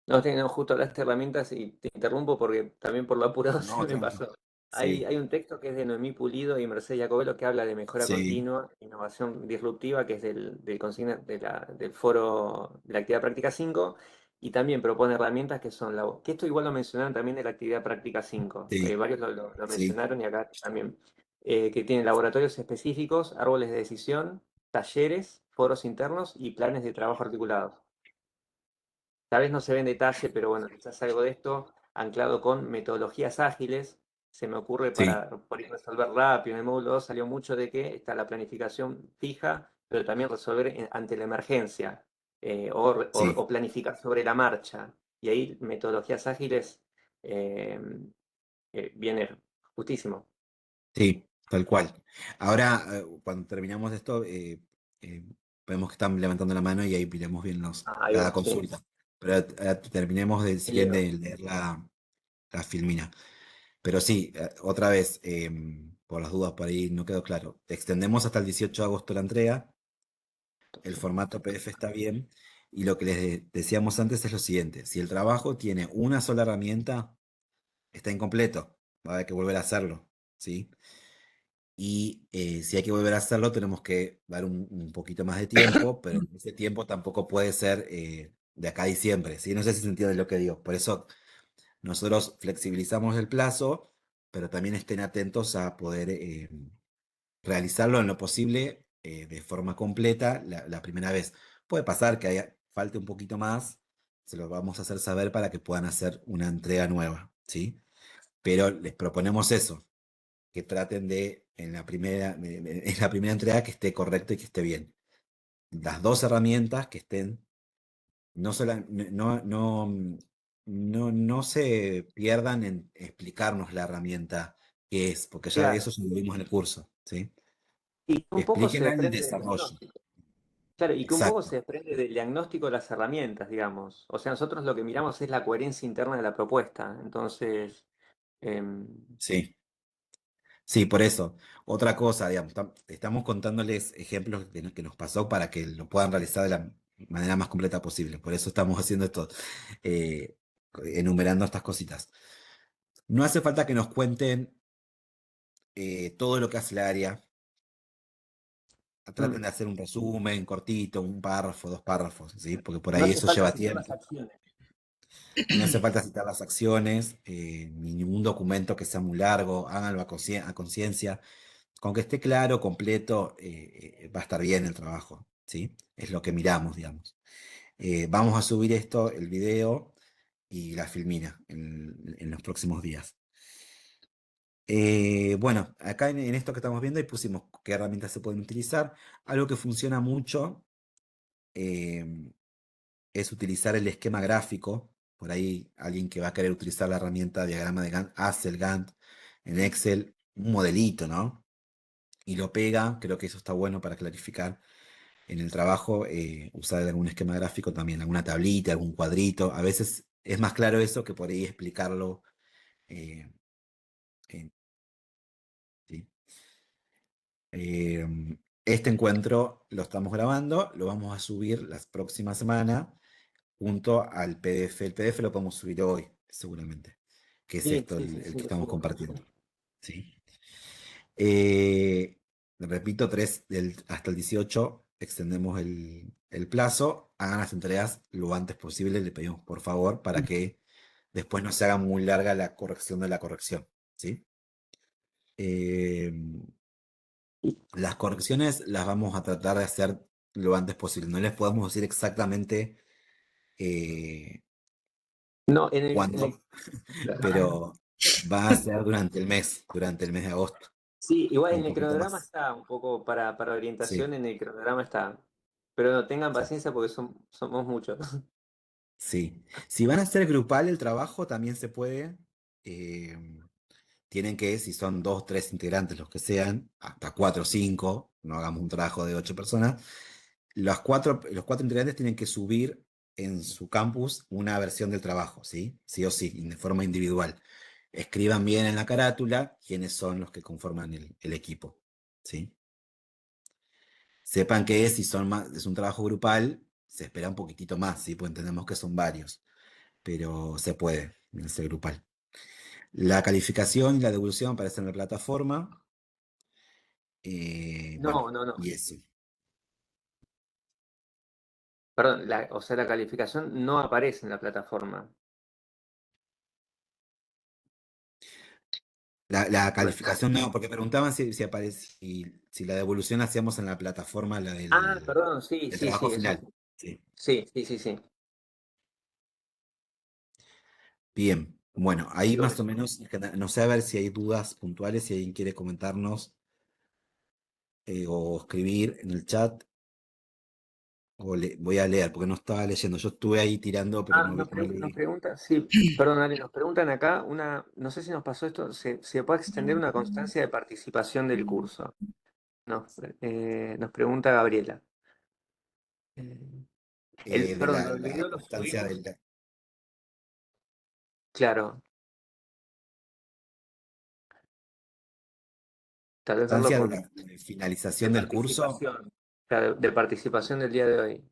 [SPEAKER 3] No, no, justo hablaste de herramientas y te interrumpo porque también por lo apurado se
[SPEAKER 1] no,
[SPEAKER 3] me
[SPEAKER 1] tranquilo.
[SPEAKER 3] pasó. Hay,
[SPEAKER 1] Sí,
[SPEAKER 3] hay un texto que es de Noemí Pulido y Mercedes Jacobello que habla de mejora
[SPEAKER 1] sí,
[SPEAKER 3] continua, innovación disruptiva, que es del consigna del foro de la actividad práctica 5, y también propone herramientas que son que esto igual lo mencionaron también de la actividad práctica 5,
[SPEAKER 1] sí,
[SPEAKER 3] varios lo
[SPEAKER 1] sí,
[SPEAKER 3] mencionaron y acá también, que tiene laboratorios específicos, árboles de decisión, talleres, foros internos y planes de trabajo articulados. Tal vez no se ve en detalle, pero bueno, quizás algo de esto anclado con metodologías ágiles. Se me ocurre
[SPEAKER 1] sí,
[SPEAKER 3] para por ahí resolver rápido. En el módulo 2 salió mucho de que está la planificación fija, pero también resolver ante la emergencia
[SPEAKER 1] sí,
[SPEAKER 3] o planificar sobre la marcha. Y ahí metodologías ágiles eh, viene justísimo.
[SPEAKER 1] sí, tal cual. Ahora, cuando terminamos esto, eh, vemos que están levantando la mano y ahí miremos bien
[SPEAKER 3] Ah, ahí
[SPEAKER 1] cada
[SPEAKER 3] va, sí.
[SPEAKER 1] consulta. Pero terminemos de, si
[SPEAKER 3] Y
[SPEAKER 1] bien
[SPEAKER 3] leo.
[SPEAKER 1] de leer la filmina. Pero sí, otra vez, por las dudas por ahí no quedó claro. Extendemos hasta el 18 de agosto la entrega, el formato PDF está bien, y lo que les decíamos antes es lo siguiente, si el trabajo tiene una sola herramienta, está incompleto, va a haber que volver a hacerlo, ¿sí? Y si hay que volver a hacerlo, tenemos que dar un poquito más de tiempo, pero ese tiempo tampoco puede ser de acá a diciembre, ¿sí? No sé si se entiende lo que digo. Por eso nosotros flexibilizamos el plazo, pero también estén atentos a poder realizarlo en lo posible de forma completa la primera vez. Puede pasar que falte un poquito más, se lo vamos a hacer saber para que puedan hacer una entrega nueva, ¿sí? Pero les proponemos eso, que traten de en la primera entrega que esté correcto y que esté bien. Las dos herramientas que estén, no se pierdan en explicarnos la herramienta que es, porque ya eso
[SPEAKER 3] Claro.
[SPEAKER 1] ya lo vimos en el curso, ¿sí?
[SPEAKER 3] Y un poco se
[SPEAKER 1] Explíquenla en el
[SPEAKER 3] desprende del
[SPEAKER 1] desarrollo.
[SPEAKER 3] diagnóstico. Claro, y que un poco
[SPEAKER 1] Exacto,
[SPEAKER 3] se desprende del diagnóstico de las herramientas, digamos. O sea, nosotros lo que miramos es la coherencia interna de la propuesta. Entonces, em,
[SPEAKER 1] sí, sí, por eso. Otra cosa, digamos, estamos contándoles ejemplos que nos pasó para que lo puedan realizar de la manera más completa posible. Por eso estamos haciendo esto, eh, enumerando estas cositas. No hace falta que nos cuenten todo lo que hace la área. Traten
[SPEAKER 3] mm,
[SPEAKER 1] de hacer un resumen cortito, un párrafo, dos párrafos, ¿sí? Porque por
[SPEAKER 3] no
[SPEAKER 1] ahí
[SPEAKER 3] hace
[SPEAKER 1] eso
[SPEAKER 3] falta
[SPEAKER 1] lleva
[SPEAKER 3] citar las
[SPEAKER 1] tiempo.
[SPEAKER 3] acciones.
[SPEAKER 1] No hace falta citar las acciones, ni ningún documento que sea muy largo, háganlo a conciencia. Con que esté claro, completo, va a estar bien el trabajo, ¿sí? Es lo que miramos, digamos. Vamos a subir esto, el video y la filmina en los próximos días. Bueno, acá en esto que estamos viendo ahí pusimos qué herramientas se pueden utilizar. Algo que funciona mucho eh, es utilizar el esquema gráfico. Por ahí alguien que va a querer utilizar la herramienta diagrama de Gantt hace el Gantt en Excel, un modelito, ¿no? Y lo pega, creo que eso está bueno para clarificar en el trabajo, usar algún esquema gráfico también, alguna tablita, algún cuadrito. A veces es más claro eso que por ahí explicarlo. eh, en- ¿sí? Eh, este encuentro lo estamos grabando, lo vamos a subir la próxima semana. junto al PDF. El PDF lo podemos subir hoy, seguramente, que es
[SPEAKER 3] Sí,
[SPEAKER 1] esto
[SPEAKER 3] sí, sí,
[SPEAKER 1] el
[SPEAKER 3] sí,
[SPEAKER 1] que
[SPEAKER 3] lo
[SPEAKER 1] estamos
[SPEAKER 3] subo.
[SPEAKER 1] compartiendo. ¿Sí? Eh, repito, hasta el 18 extendemos el plazo. Hagan las entregas lo antes posible, le pedimos por favor, para que después no se haga muy larga la corrección de la corrección. ¿Sí? Eh, las correcciones las vamos a tratar de hacer lo antes posible. No les podemos decir exactamente
[SPEAKER 3] No,
[SPEAKER 1] cuándo, pero va a ser durante el mes de agosto,
[SPEAKER 3] sí, igual
[SPEAKER 1] un
[SPEAKER 3] en el
[SPEAKER 1] poquito
[SPEAKER 3] cronograma
[SPEAKER 1] más.
[SPEAKER 3] está un poco para
[SPEAKER 1] Sí,
[SPEAKER 3] orientación, en el cronograma está. Pero no, tengan
[SPEAKER 1] sí,
[SPEAKER 3] paciencia porque somos muchos.
[SPEAKER 1] sí. Si van a hacer grupal el trabajo, también se puede. eh, tienen que, si son 2, 3 integrantes, los que sean, hasta 4 o 5, no hagamos un trabajo de 8 personas, los cuatro integrantes tienen que subir en su campus una versión del trabajo, ¿sí? Sí o sí, de forma individual. Escriban bien en la carátula quiénes son los que conforman el equipo, ¿sí? Sepan que si son más, es un trabajo grupal, se espera un poquitito más, ¿sí? Pues entendemos que son varios, pero se puede hacer grupal. La calificación y la devolución aparecen en la plataforma. Bueno,
[SPEAKER 3] No, no, no.
[SPEAKER 1] y eso.
[SPEAKER 3] Perdón, o sea, la calificación no aparece en la plataforma.
[SPEAKER 1] La
[SPEAKER 3] Correcto.
[SPEAKER 1] calificación no, porque preguntaban si aparece, si la devolución la hacíamos en la plataforma, la
[SPEAKER 3] Ah, perdón, sí,
[SPEAKER 1] del
[SPEAKER 3] sí,
[SPEAKER 1] trabajo
[SPEAKER 3] sí, eso
[SPEAKER 1] final.
[SPEAKER 3] sí.
[SPEAKER 1] Sí.
[SPEAKER 3] Sí, sí, sí, sí.
[SPEAKER 1] Bien, bueno, ahí
[SPEAKER 3] Lo-
[SPEAKER 1] más o menos, no sé a ver si hay dudas puntuales, si alguien quiere comentarnos o escribir en el chat, voy a leer, porque no estaba leyendo. Yo estuve ahí tirando, pero
[SPEAKER 3] Ah,
[SPEAKER 1] no
[SPEAKER 3] nos
[SPEAKER 1] leí.
[SPEAKER 3] preguntan, sí, perdón, Ale, nos preguntan acá no sé si nos pasó esto, se puede extender una constancia de participación del curso. Nos pregunta Gabriela. Eh,
[SPEAKER 1] De
[SPEAKER 3] perdón,
[SPEAKER 1] la,
[SPEAKER 3] lo del
[SPEAKER 1] la
[SPEAKER 3] video lo
[SPEAKER 1] constancia de
[SPEAKER 3] subimos,
[SPEAKER 1] la
[SPEAKER 3] claro, tal vez verlo
[SPEAKER 1] constancia de
[SPEAKER 3] con
[SPEAKER 1] la finalización
[SPEAKER 3] de
[SPEAKER 1] del curso.
[SPEAKER 3] participación, claro, de participación del día de hoy.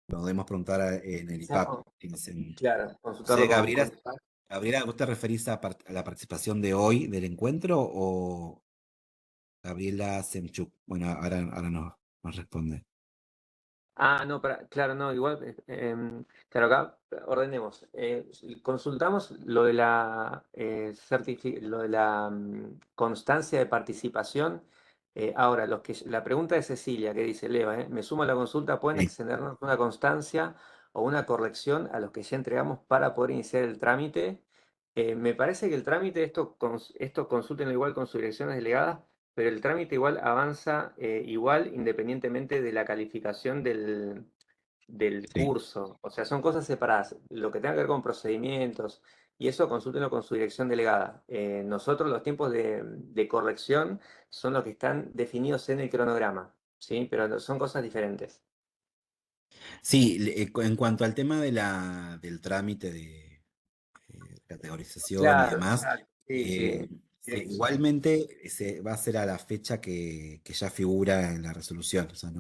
[SPEAKER 1] Lo podemos preguntar en el IPAP.
[SPEAKER 3] Exacto.
[SPEAKER 1] No
[SPEAKER 3] Claro,
[SPEAKER 1] sé,
[SPEAKER 3] consultarlo
[SPEAKER 1] Gabriela,
[SPEAKER 3] con Ipag.
[SPEAKER 1] Gabriela, ¿vos te referís a la participación de hoy del encuentro o Gabriela Semchuk? Bueno, ahora nos responde.
[SPEAKER 3] Ah, no, claro, no, igual, claro, acá ordenemos. Consultamos lo de la constancia de participación. Ahora, la pregunta de Cecilia, que dice, Leva, me sumo a la consulta, ¿pueden
[SPEAKER 1] Sí,
[SPEAKER 3] extendernos una constancia o una corrección a los que ya entregamos para poder iniciar el trámite? Me parece que el trámite, esto consúltenlo igual con sus direcciones delegadas, pero el trámite igual avanza igual independientemente de la calificación del
[SPEAKER 1] sí.
[SPEAKER 3] curso. O sea, son cosas separadas. Lo que tenga que ver con procedimientos y eso consúltenlo con su dirección delegada. Nosotros los tiempos de corrección son los que están definidos en el cronograma, ¿sí? Pero son cosas diferentes.
[SPEAKER 1] Sí, en cuanto al tema del trámite de categorización y
[SPEAKER 3] Claro,
[SPEAKER 1] demás,
[SPEAKER 3] exacto. Sí,
[SPEAKER 1] eh,
[SPEAKER 3] sí.
[SPEAKER 1] igualmente se va a ser a la fecha que ya figura en la resolución. O sea,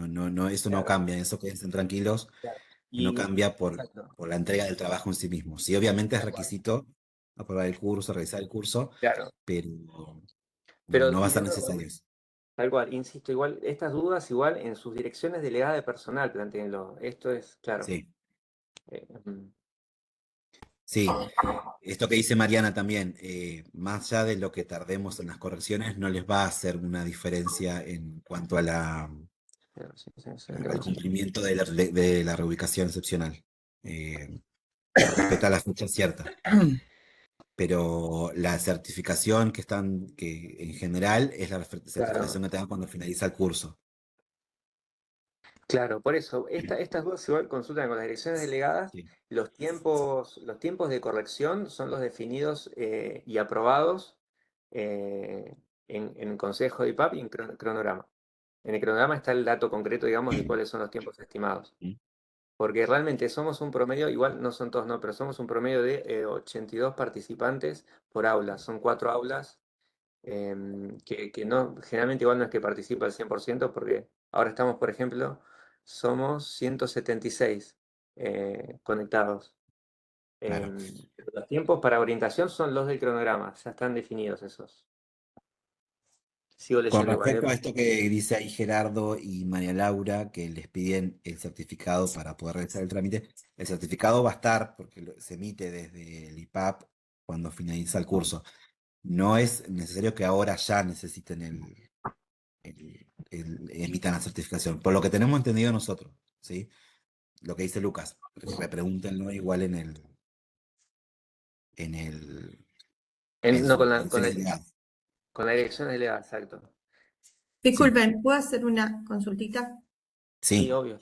[SPEAKER 1] eso no
[SPEAKER 3] Claro,
[SPEAKER 1] cambia, eso quédense tranquilos,
[SPEAKER 3] claro.
[SPEAKER 1] que no
[SPEAKER 3] Y,
[SPEAKER 1] cambia
[SPEAKER 3] exacto,
[SPEAKER 1] por la entrega del trabajo en sí mismo. Sí, obviamente es
[SPEAKER 3] tal cual.
[SPEAKER 1] requisito aprobar el curso, realizar el curso,
[SPEAKER 3] Claro.
[SPEAKER 1] pero
[SPEAKER 3] Pero
[SPEAKER 1] no va a ser necesario eso.
[SPEAKER 3] tal cual, insisto, igual, estas dudas igual en sus direcciones delegadas de personal, planteenlo. Esto es, claro.
[SPEAKER 1] Sí,
[SPEAKER 3] eh, mm,
[SPEAKER 1] sí. Esto que dice Mariana también, más allá de lo que tardemos en las correcciones, no les va a hacer una diferencia en cuanto a
[SPEAKER 3] claro, sí, sí, sí,
[SPEAKER 1] al
[SPEAKER 3] claro.
[SPEAKER 1] cumplimiento de la reubicación excepcional. Se respeta la fecha cierta, pero la certificación que en general es la
[SPEAKER 3] Claro,
[SPEAKER 1] certificación que tengan cuando finaliza el curso.
[SPEAKER 3] claro, por eso, estas dudas igual consultan con las direcciones delegadas.
[SPEAKER 1] Sí,
[SPEAKER 3] Los tiempos de corrección son los definidos y aprobados eh, en el Consejo de IPAP y en cronograma. En el cronograma está el dato concreto, digamos, de cuáles son los tiempos estimados.
[SPEAKER 1] ¿sí?
[SPEAKER 3] Porque realmente somos un promedio, igual no son todos, no, pero somos un promedio de 82 participantes por aula. Son 4 aulas que no, generalmente igual no es que participa al 100% porque ahora estamos, por ejemplo, somos 176 conectados.
[SPEAKER 1] Claro.
[SPEAKER 3] Los tiempos para orientación son los del cronograma, ya están definidos esos. Sigo
[SPEAKER 1] Con
[SPEAKER 3] leyendo igual,
[SPEAKER 1] respecto a esto que dice ahí Gerardo y María Laura, que les piden el certificado para poder realizar el trámite, el certificado va a estar, porque se emite desde el IPAP cuando finaliza el curso. No es necesario que ahora ya necesiten emitan la certificación, por lo que tenemos entendido nosotros, ¿sí? Lo que dice Lucas, repregúntenlo igual en el, en
[SPEAKER 3] No,
[SPEAKER 1] su dirección delegada.
[SPEAKER 3] con la dirección delegada, exacto.
[SPEAKER 1] Sí,
[SPEAKER 5] Disculpen, ¿puedo hacer una consultita?
[SPEAKER 3] Sí,
[SPEAKER 1] sí.
[SPEAKER 3] obvio.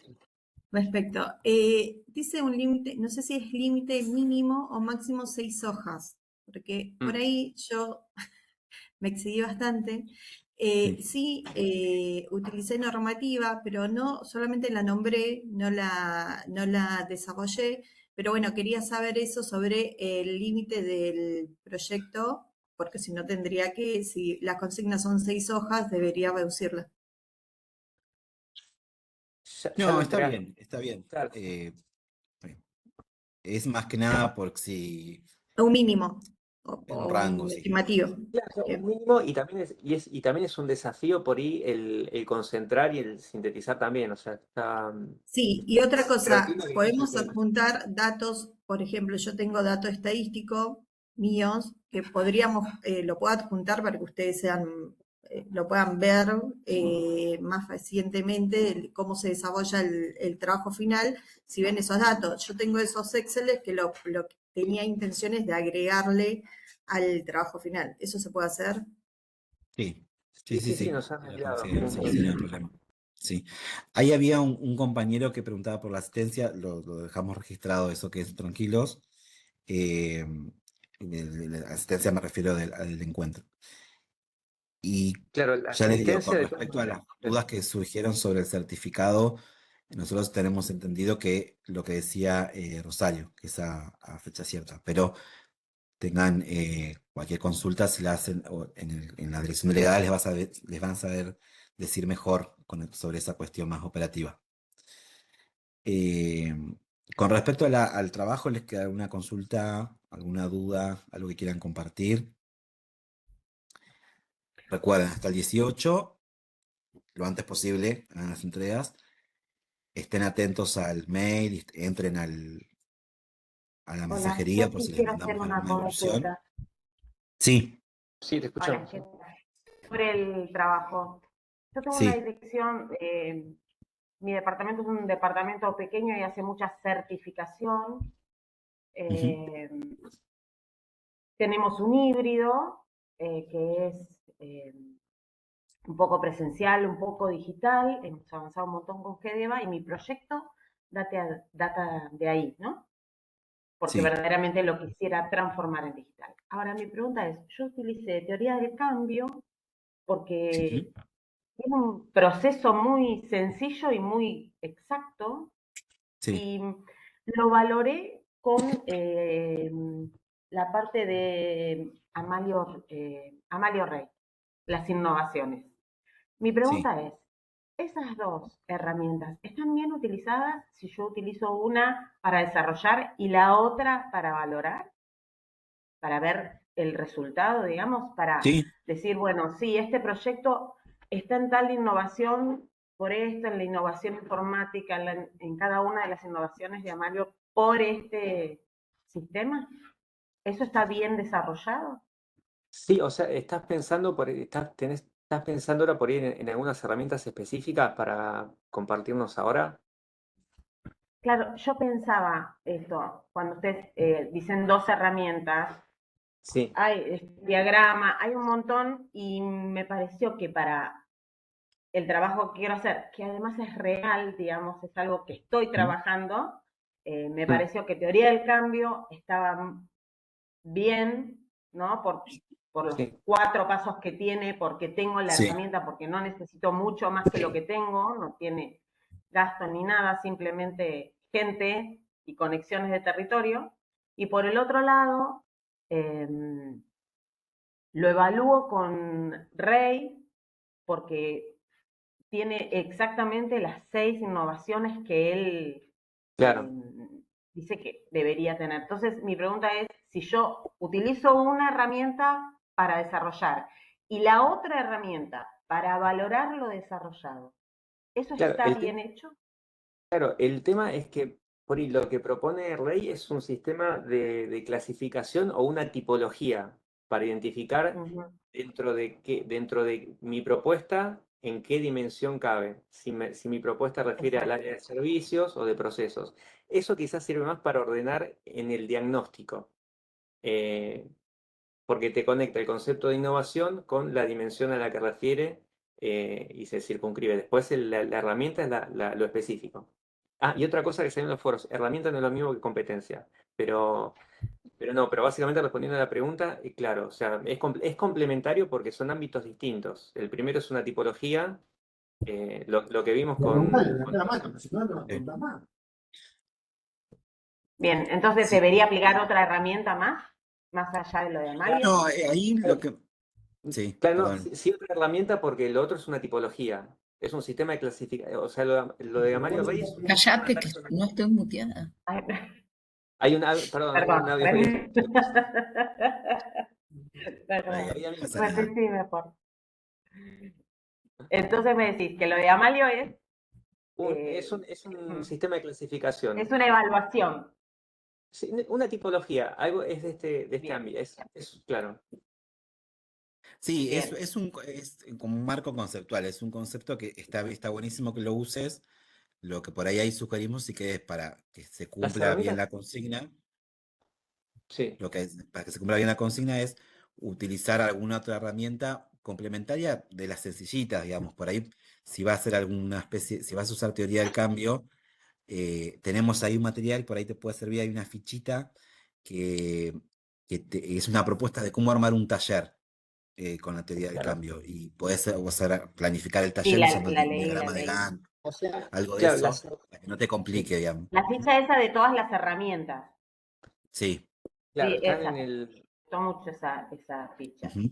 [SPEAKER 5] Respecto, dice un límite, no sé si es límite mínimo o máximo 6 hojas, porque por ahí yo me excedí bastante.
[SPEAKER 1] Sí.
[SPEAKER 5] Sí, utilicé normativa, pero no solamente la nombré, no la desarrollé, pero bueno, quería saber eso sobre el límite del proyecto, porque si no tendría que, si las consignas son 6 hojas, debería reducirlas.
[SPEAKER 3] Ya
[SPEAKER 1] No,
[SPEAKER 3] lo
[SPEAKER 1] está
[SPEAKER 3] entregaste.
[SPEAKER 1] bien, está bien.
[SPEAKER 3] Claro.
[SPEAKER 1] Es más que nada por si
[SPEAKER 5] Un mínimo
[SPEAKER 1] es un
[SPEAKER 5] o
[SPEAKER 1] rango,
[SPEAKER 5] un
[SPEAKER 1] sí.
[SPEAKER 5] estimativo.
[SPEAKER 3] Claro, un
[SPEAKER 5] Bien.
[SPEAKER 3] mínimo y también es un desafío por ahí el concentrar y el sintetizar también, o sea, está...
[SPEAKER 5] Sí, y otra
[SPEAKER 3] Pero
[SPEAKER 5] cosa,
[SPEAKER 3] entiendo que no se
[SPEAKER 5] podemos
[SPEAKER 3] puede.
[SPEAKER 5] adjuntar datos, por ejemplo, yo tengo datos estadísticos míos que podríamos, lo puedo adjuntar para que ustedes lo puedan ver más recientemente cómo se desarrolla el trabajo final, si ven esos datos. Yo tengo esos Exceles que lo que tenía intenciones de agregarle al trabajo final. ¿Eso se puede hacer?
[SPEAKER 1] Sí, sí,
[SPEAKER 3] Sí,
[SPEAKER 1] sí,
[SPEAKER 3] sí, sí,
[SPEAKER 1] sí.
[SPEAKER 3] nos han
[SPEAKER 1] Lo
[SPEAKER 3] enviado.
[SPEAKER 1] considero, sí, sin ningún problema. Sí. Ahí había un compañero que preguntaba por la asistencia, lo dejamos registrado, eso que es tranquilos. Eh, de la asistencia me refiero al encuentro. Y
[SPEAKER 3] Claro, la
[SPEAKER 1] ya les digo,
[SPEAKER 3] asistencia
[SPEAKER 1] con
[SPEAKER 3] de todas
[SPEAKER 1] respecto a
[SPEAKER 3] maneras.
[SPEAKER 1] las dudas que surgieron sobre el certificado, nosotros tenemos entendido que lo que decía Rosario, que es a fecha cierta, pero tengan cualquier consulta, si la hacen en la dirección delegada, les van a saber decir mejor sobre esa cuestión más operativa. Eh, con respecto al trabajo, ¿les queda alguna consulta, alguna duda, algo que quieran compartir? Recuerden, hasta el 18, lo antes posible, hagan las entregas. Estén atentos al mail, entren a la
[SPEAKER 6] Hola,
[SPEAKER 1] mensajería
[SPEAKER 6] yo
[SPEAKER 1] por si les
[SPEAKER 6] quisiera hacer
[SPEAKER 1] mandamos
[SPEAKER 6] una
[SPEAKER 1] alguna devolución.
[SPEAKER 6] consulta.
[SPEAKER 1] Sí,
[SPEAKER 3] Sí, te
[SPEAKER 6] Hola,
[SPEAKER 3] escuchamos.
[SPEAKER 6] ¿qué tal? Sobre el trabajo. Yo tengo una
[SPEAKER 1] sí.
[SPEAKER 6] dirección, mi departamento es un departamento pequeño y hace mucha certificación.
[SPEAKER 1] Ujú,
[SPEAKER 6] Eh, tenemos un híbrido que es un poco presencial, un poco digital. Hemos avanzado un montón con GEDEVA y mi proyecto data de ahí, ¿no? Porque
[SPEAKER 1] sí.
[SPEAKER 6] verdaderamente lo quisiera transformar en digital. Ahora, mi pregunta es, yo utilicé teoría del cambio porque
[SPEAKER 1] Ujú,
[SPEAKER 6] tiene un proceso muy sencillo y muy exacto
[SPEAKER 1] sí.
[SPEAKER 6] y lo valoré con la parte de Amalio Rey, las innovaciones. Mi
[SPEAKER 1] Sí.
[SPEAKER 6] pregunta es, ¿esas dos herramientas están bien utilizadas si yo utilizo una para desarrollar y la otra para valorar? Para ver el resultado, digamos, para
[SPEAKER 1] Sí,
[SPEAKER 6] decir, bueno, sí, este proyecto está en tal innovación por esto, en la innovación informática, en cada una de las innovaciones de Amalio por este sistema. ¿Eso está bien desarrollado?
[SPEAKER 3] Sí, o sea, estás pensando ahora por ir en algunas herramientas específicas para compartirnos ahora.
[SPEAKER 6] Claro, yo pensaba esto, cuando ustedes dicen dos herramientas,
[SPEAKER 3] Sí.
[SPEAKER 6] hay diagrama, hay un montón y me pareció que para el trabajo que quiero hacer, que además es real, digamos, es algo que estoy
[SPEAKER 1] ujú,
[SPEAKER 6] trabajando, me
[SPEAKER 3] Mm.
[SPEAKER 6] pareció que teoría del cambio estaba bien, ¿no? Por los
[SPEAKER 3] Sí.
[SPEAKER 6] 4 pasos que tiene, porque tengo la
[SPEAKER 1] sí,
[SPEAKER 6] herramienta, porque no necesito mucho más que lo que tengo, no tiene gasto ni nada, simplemente gente y conexiones de territorio. Y por el otro lado, eh, lo evalúo con Rey, porque tiene exactamente las 6 innovaciones que él
[SPEAKER 3] Claro.
[SPEAKER 6] dice que debería tener. Entonces, mi pregunta es, si yo utilizo una herramienta para desarrollar y la otra herramienta para valorar lo desarrollado, ¿eso
[SPEAKER 3] Claro,
[SPEAKER 6] está bien hecho?
[SPEAKER 3] Claro, el tema es que por ahí lo que propone Rey es un sistema de clasificación o una tipología para identificar
[SPEAKER 6] Ujú.
[SPEAKER 3] dentro de mi propuesta en qué dimensión cabe. Si mi propuesta refiere al
[SPEAKER 6] Exacto.
[SPEAKER 3] área de servicios o de procesos. Eso quizás sirve más para ordenar en el diagnóstico, eh, porque te conecta el concepto de innovación con la dimensión a la que refiere y se circunscribe. Después la herramienta es lo específico. Ah, y otra cosa que salió en los foros, herramienta no es lo mismo que competencia, pero básicamente respondiendo a la pregunta, claro, o sea, es complementario porque son ámbitos distintos. El primero es una tipología, lo que vimos
[SPEAKER 1] Sí.
[SPEAKER 6] Bien, entonces
[SPEAKER 1] Sí.
[SPEAKER 6] debería aplicar otra herramienta más allá de lo de Amalia.
[SPEAKER 1] No, ahí lo que... Sí,
[SPEAKER 3] Claro, no,
[SPEAKER 1] perdón.
[SPEAKER 3] sí otra herramienta porque lo otro es una tipología, es un sistema de clasificación, o sea, lo de Amario Rey es una
[SPEAKER 7] Callate que
[SPEAKER 3] taxonomía.
[SPEAKER 7] no estoy muteada.
[SPEAKER 6] Ay,
[SPEAKER 3] Perdón, hay
[SPEAKER 6] perdón.
[SPEAKER 3] un audio feliz.
[SPEAKER 1] Ahí
[SPEAKER 6] Perdón.
[SPEAKER 1] no pasa nada.
[SPEAKER 6] Repetime, por. Entonces me decís que lo de Amalio es
[SPEAKER 3] Es un sistema de clasificación.
[SPEAKER 6] es una evaluación.
[SPEAKER 3] Sí, una tipología, algo es de este
[SPEAKER 6] Bien.
[SPEAKER 3] ámbito, claro.
[SPEAKER 1] Sí,
[SPEAKER 6] Bien.
[SPEAKER 1] es como un marco conceptual, es un concepto que está buenísimo que lo uses. Lo que por ahí sugerimos sí que es para que se
[SPEAKER 3] Las
[SPEAKER 1] cumpla bien la
[SPEAKER 3] herramientas,
[SPEAKER 1] consigna.
[SPEAKER 3] sí,
[SPEAKER 1] Para que se cumpla bien la consigna es utilizar alguna otra herramienta complementaria de las sencillitas, digamos. Por ahí, si va a hacer alguna especie, si vas a usar teoría del cambio, tenemos ahí un material, por ahí te puede servir, hay una fichita que, es una propuesta de cómo armar un taller con la teoría del
[SPEAKER 3] claro.
[SPEAKER 1] cambio. Y puedes planificar el
[SPEAKER 6] Sí,
[SPEAKER 1] taller usando
[SPEAKER 6] la
[SPEAKER 1] el
[SPEAKER 6] leí, la
[SPEAKER 1] diagrama de
[SPEAKER 6] leí.
[SPEAKER 1] Gantt,
[SPEAKER 3] O sea,
[SPEAKER 1] algo de
[SPEAKER 3] claro,
[SPEAKER 1] eso, para que no te
[SPEAKER 3] sí,
[SPEAKER 1] complique, digamos.
[SPEAKER 6] La ficha esa de todas las herramientas.
[SPEAKER 1] Sí.
[SPEAKER 3] claro,
[SPEAKER 6] Sí,
[SPEAKER 3] están
[SPEAKER 6] esa.
[SPEAKER 3] en
[SPEAKER 6] Me
[SPEAKER 3] el,
[SPEAKER 6] gustó mucho esa ficha.
[SPEAKER 1] Ujú.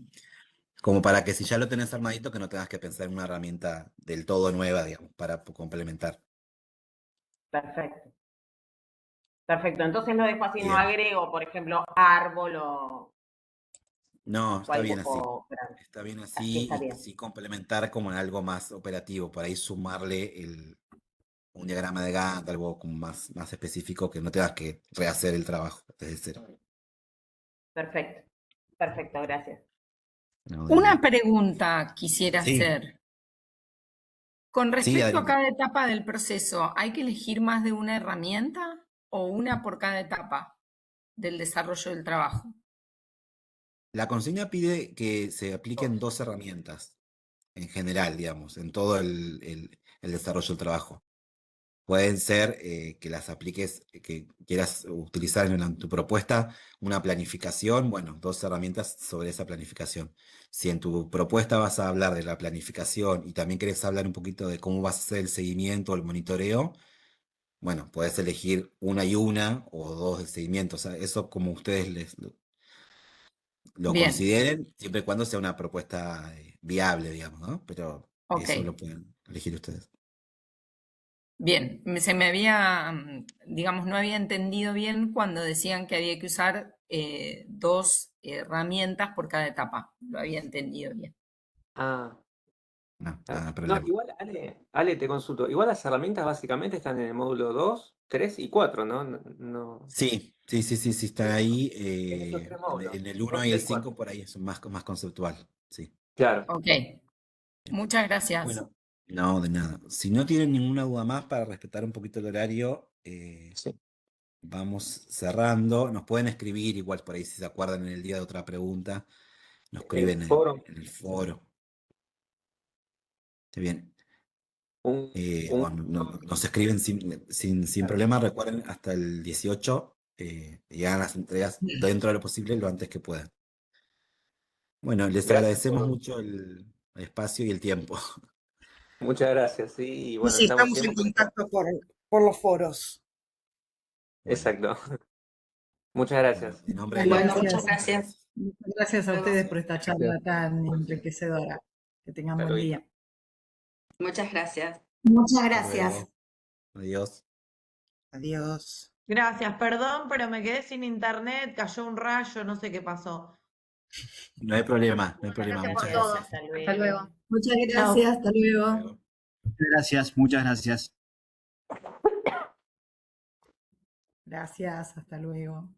[SPEAKER 1] Como para que si ya lo tenés armadito, que no tengas que pensar en una herramienta del todo nueva, digamos, para complementar.
[SPEAKER 6] Perfecto. Perfecto. Entonces lo dejo así, no
[SPEAKER 1] Bien.
[SPEAKER 6] agrego, por ejemplo, árbol o
[SPEAKER 1] No, está bien así.
[SPEAKER 6] algo grande.
[SPEAKER 1] Está bien
[SPEAKER 6] Así está
[SPEAKER 1] así y
[SPEAKER 6] bien.
[SPEAKER 1] sí complementar como en algo más operativo, por ahí sumarle un diagrama de Gantt, algo como más específico que no tengas que rehacer el trabajo desde cero.
[SPEAKER 6] Perfecto. Perfecto, gracias.
[SPEAKER 1] No, de
[SPEAKER 7] Una
[SPEAKER 1] nada.
[SPEAKER 7] pregunta quisiera
[SPEAKER 1] Sí,
[SPEAKER 7] hacer. Con
[SPEAKER 1] sí,
[SPEAKER 7] respecto a
[SPEAKER 1] Adri.
[SPEAKER 7] cada etapa del proceso, ¿hay que elegir más de una herramienta o una por cada etapa del desarrollo del trabajo?
[SPEAKER 1] La consigna pide que se apliquen 2 herramientas en general, digamos, en todo el desarrollo del trabajo. Pueden ser que las apliques, que quieras utilizar en tu propuesta una planificación, bueno, 2 herramientas sobre esa planificación. Si en tu propuesta vas a hablar de la planificación y también querés hablar un poquito de cómo vas a hacer el seguimiento o el monitoreo, bueno, puedes elegir una o 2 de seguimiento. O sea, eso como ustedes lo
[SPEAKER 7] Bien,
[SPEAKER 1] consideren, siempre y cuando sea una propuesta viable, digamos, ¿no? Pero
[SPEAKER 7] ok.
[SPEAKER 1] eso lo pueden elegir ustedes.
[SPEAKER 7] Bien, se me había, digamos, no había entendido bien cuando decían que había que usar 2 herramientas por cada etapa. Lo había entendido bien.
[SPEAKER 3] ah,
[SPEAKER 1] No,
[SPEAKER 3] claro.
[SPEAKER 1] nada,
[SPEAKER 3] No,
[SPEAKER 1] problema.
[SPEAKER 3] igual, Ale, te consulto. Igual las herramientas básicamente están en el módulo 2, 3 y 4, ¿no? No,
[SPEAKER 1] Sí, están ahí.
[SPEAKER 3] en esos 3 módulos.
[SPEAKER 1] En el
[SPEAKER 3] 2,
[SPEAKER 1] 1 y el
[SPEAKER 3] 3 y
[SPEAKER 1] 5
[SPEAKER 3] 4.
[SPEAKER 1] por ahí es más conceptual. Sí.
[SPEAKER 3] Claro.
[SPEAKER 7] Ok, muchas gracias.
[SPEAKER 1] Bueno, no, de nada. Si no tienen ninguna duda más, para respetar un poquito el horario,
[SPEAKER 3] Sí.
[SPEAKER 1] vamos cerrando. Nos pueden escribir igual por ahí si se acuerdan en el día de otra pregunta. Nos
[SPEAKER 3] En el
[SPEAKER 1] escriben
[SPEAKER 3] foro,
[SPEAKER 1] en el foro. Está bien.
[SPEAKER 3] un,
[SPEAKER 1] O
[SPEAKER 3] un,
[SPEAKER 1] nos escriben sin
[SPEAKER 3] claro.
[SPEAKER 1] problema. Recuerden, hasta el 18 y hagan las entregas dentro de lo posible lo antes que puedan. Bueno, les
[SPEAKER 3] Gracias
[SPEAKER 1] agradecemos mucho el espacio y el tiempo.
[SPEAKER 3] muchas gracias, sí, y
[SPEAKER 2] Y
[SPEAKER 3] bueno,
[SPEAKER 2] sí,
[SPEAKER 3] estamos
[SPEAKER 2] estamos en
[SPEAKER 3] siempre.
[SPEAKER 2] contacto por los foros.
[SPEAKER 1] Bueno,
[SPEAKER 3] Exacto. Muchas
[SPEAKER 1] bueno,
[SPEAKER 3] gracias.
[SPEAKER 1] en nombre de la
[SPEAKER 7] Bueno,
[SPEAKER 1] mesa,
[SPEAKER 7] muchas
[SPEAKER 5] Gracias.
[SPEAKER 1] muchas
[SPEAKER 7] gracias.
[SPEAKER 1] gracias.
[SPEAKER 5] Muchas gracias a ustedes por esta charla
[SPEAKER 3] Gracias.
[SPEAKER 5] tan enriquecedora. Que tengan
[SPEAKER 3] Hasta
[SPEAKER 5] buen
[SPEAKER 3] luego.
[SPEAKER 5] día.
[SPEAKER 8] Muchas gracias.
[SPEAKER 5] Muchas
[SPEAKER 1] Hasta
[SPEAKER 5] gracias.
[SPEAKER 1] luego. Adiós.
[SPEAKER 2] Adiós.
[SPEAKER 9] Gracias, perdón, pero me quedé sin internet, cayó un rayo, no sé qué pasó.
[SPEAKER 1] No hay problema, no hay problema.
[SPEAKER 4] Gracias por
[SPEAKER 1] Muchas
[SPEAKER 4] todo.
[SPEAKER 1] gracias.
[SPEAKER 4] Hasta luego.
[SPEAKER 5] Muchas
[SPEAKER 9] Chao.
[SPEAKER 5] gracias, hasta
[SPEAKER 1] Hasta
[SPEAKER 5] luego.
[SPEAKER 1] luego.
[SPEAKER 10] Gracias, muchas gracias.
[SPEAKER 2] Gracias, hasta luego.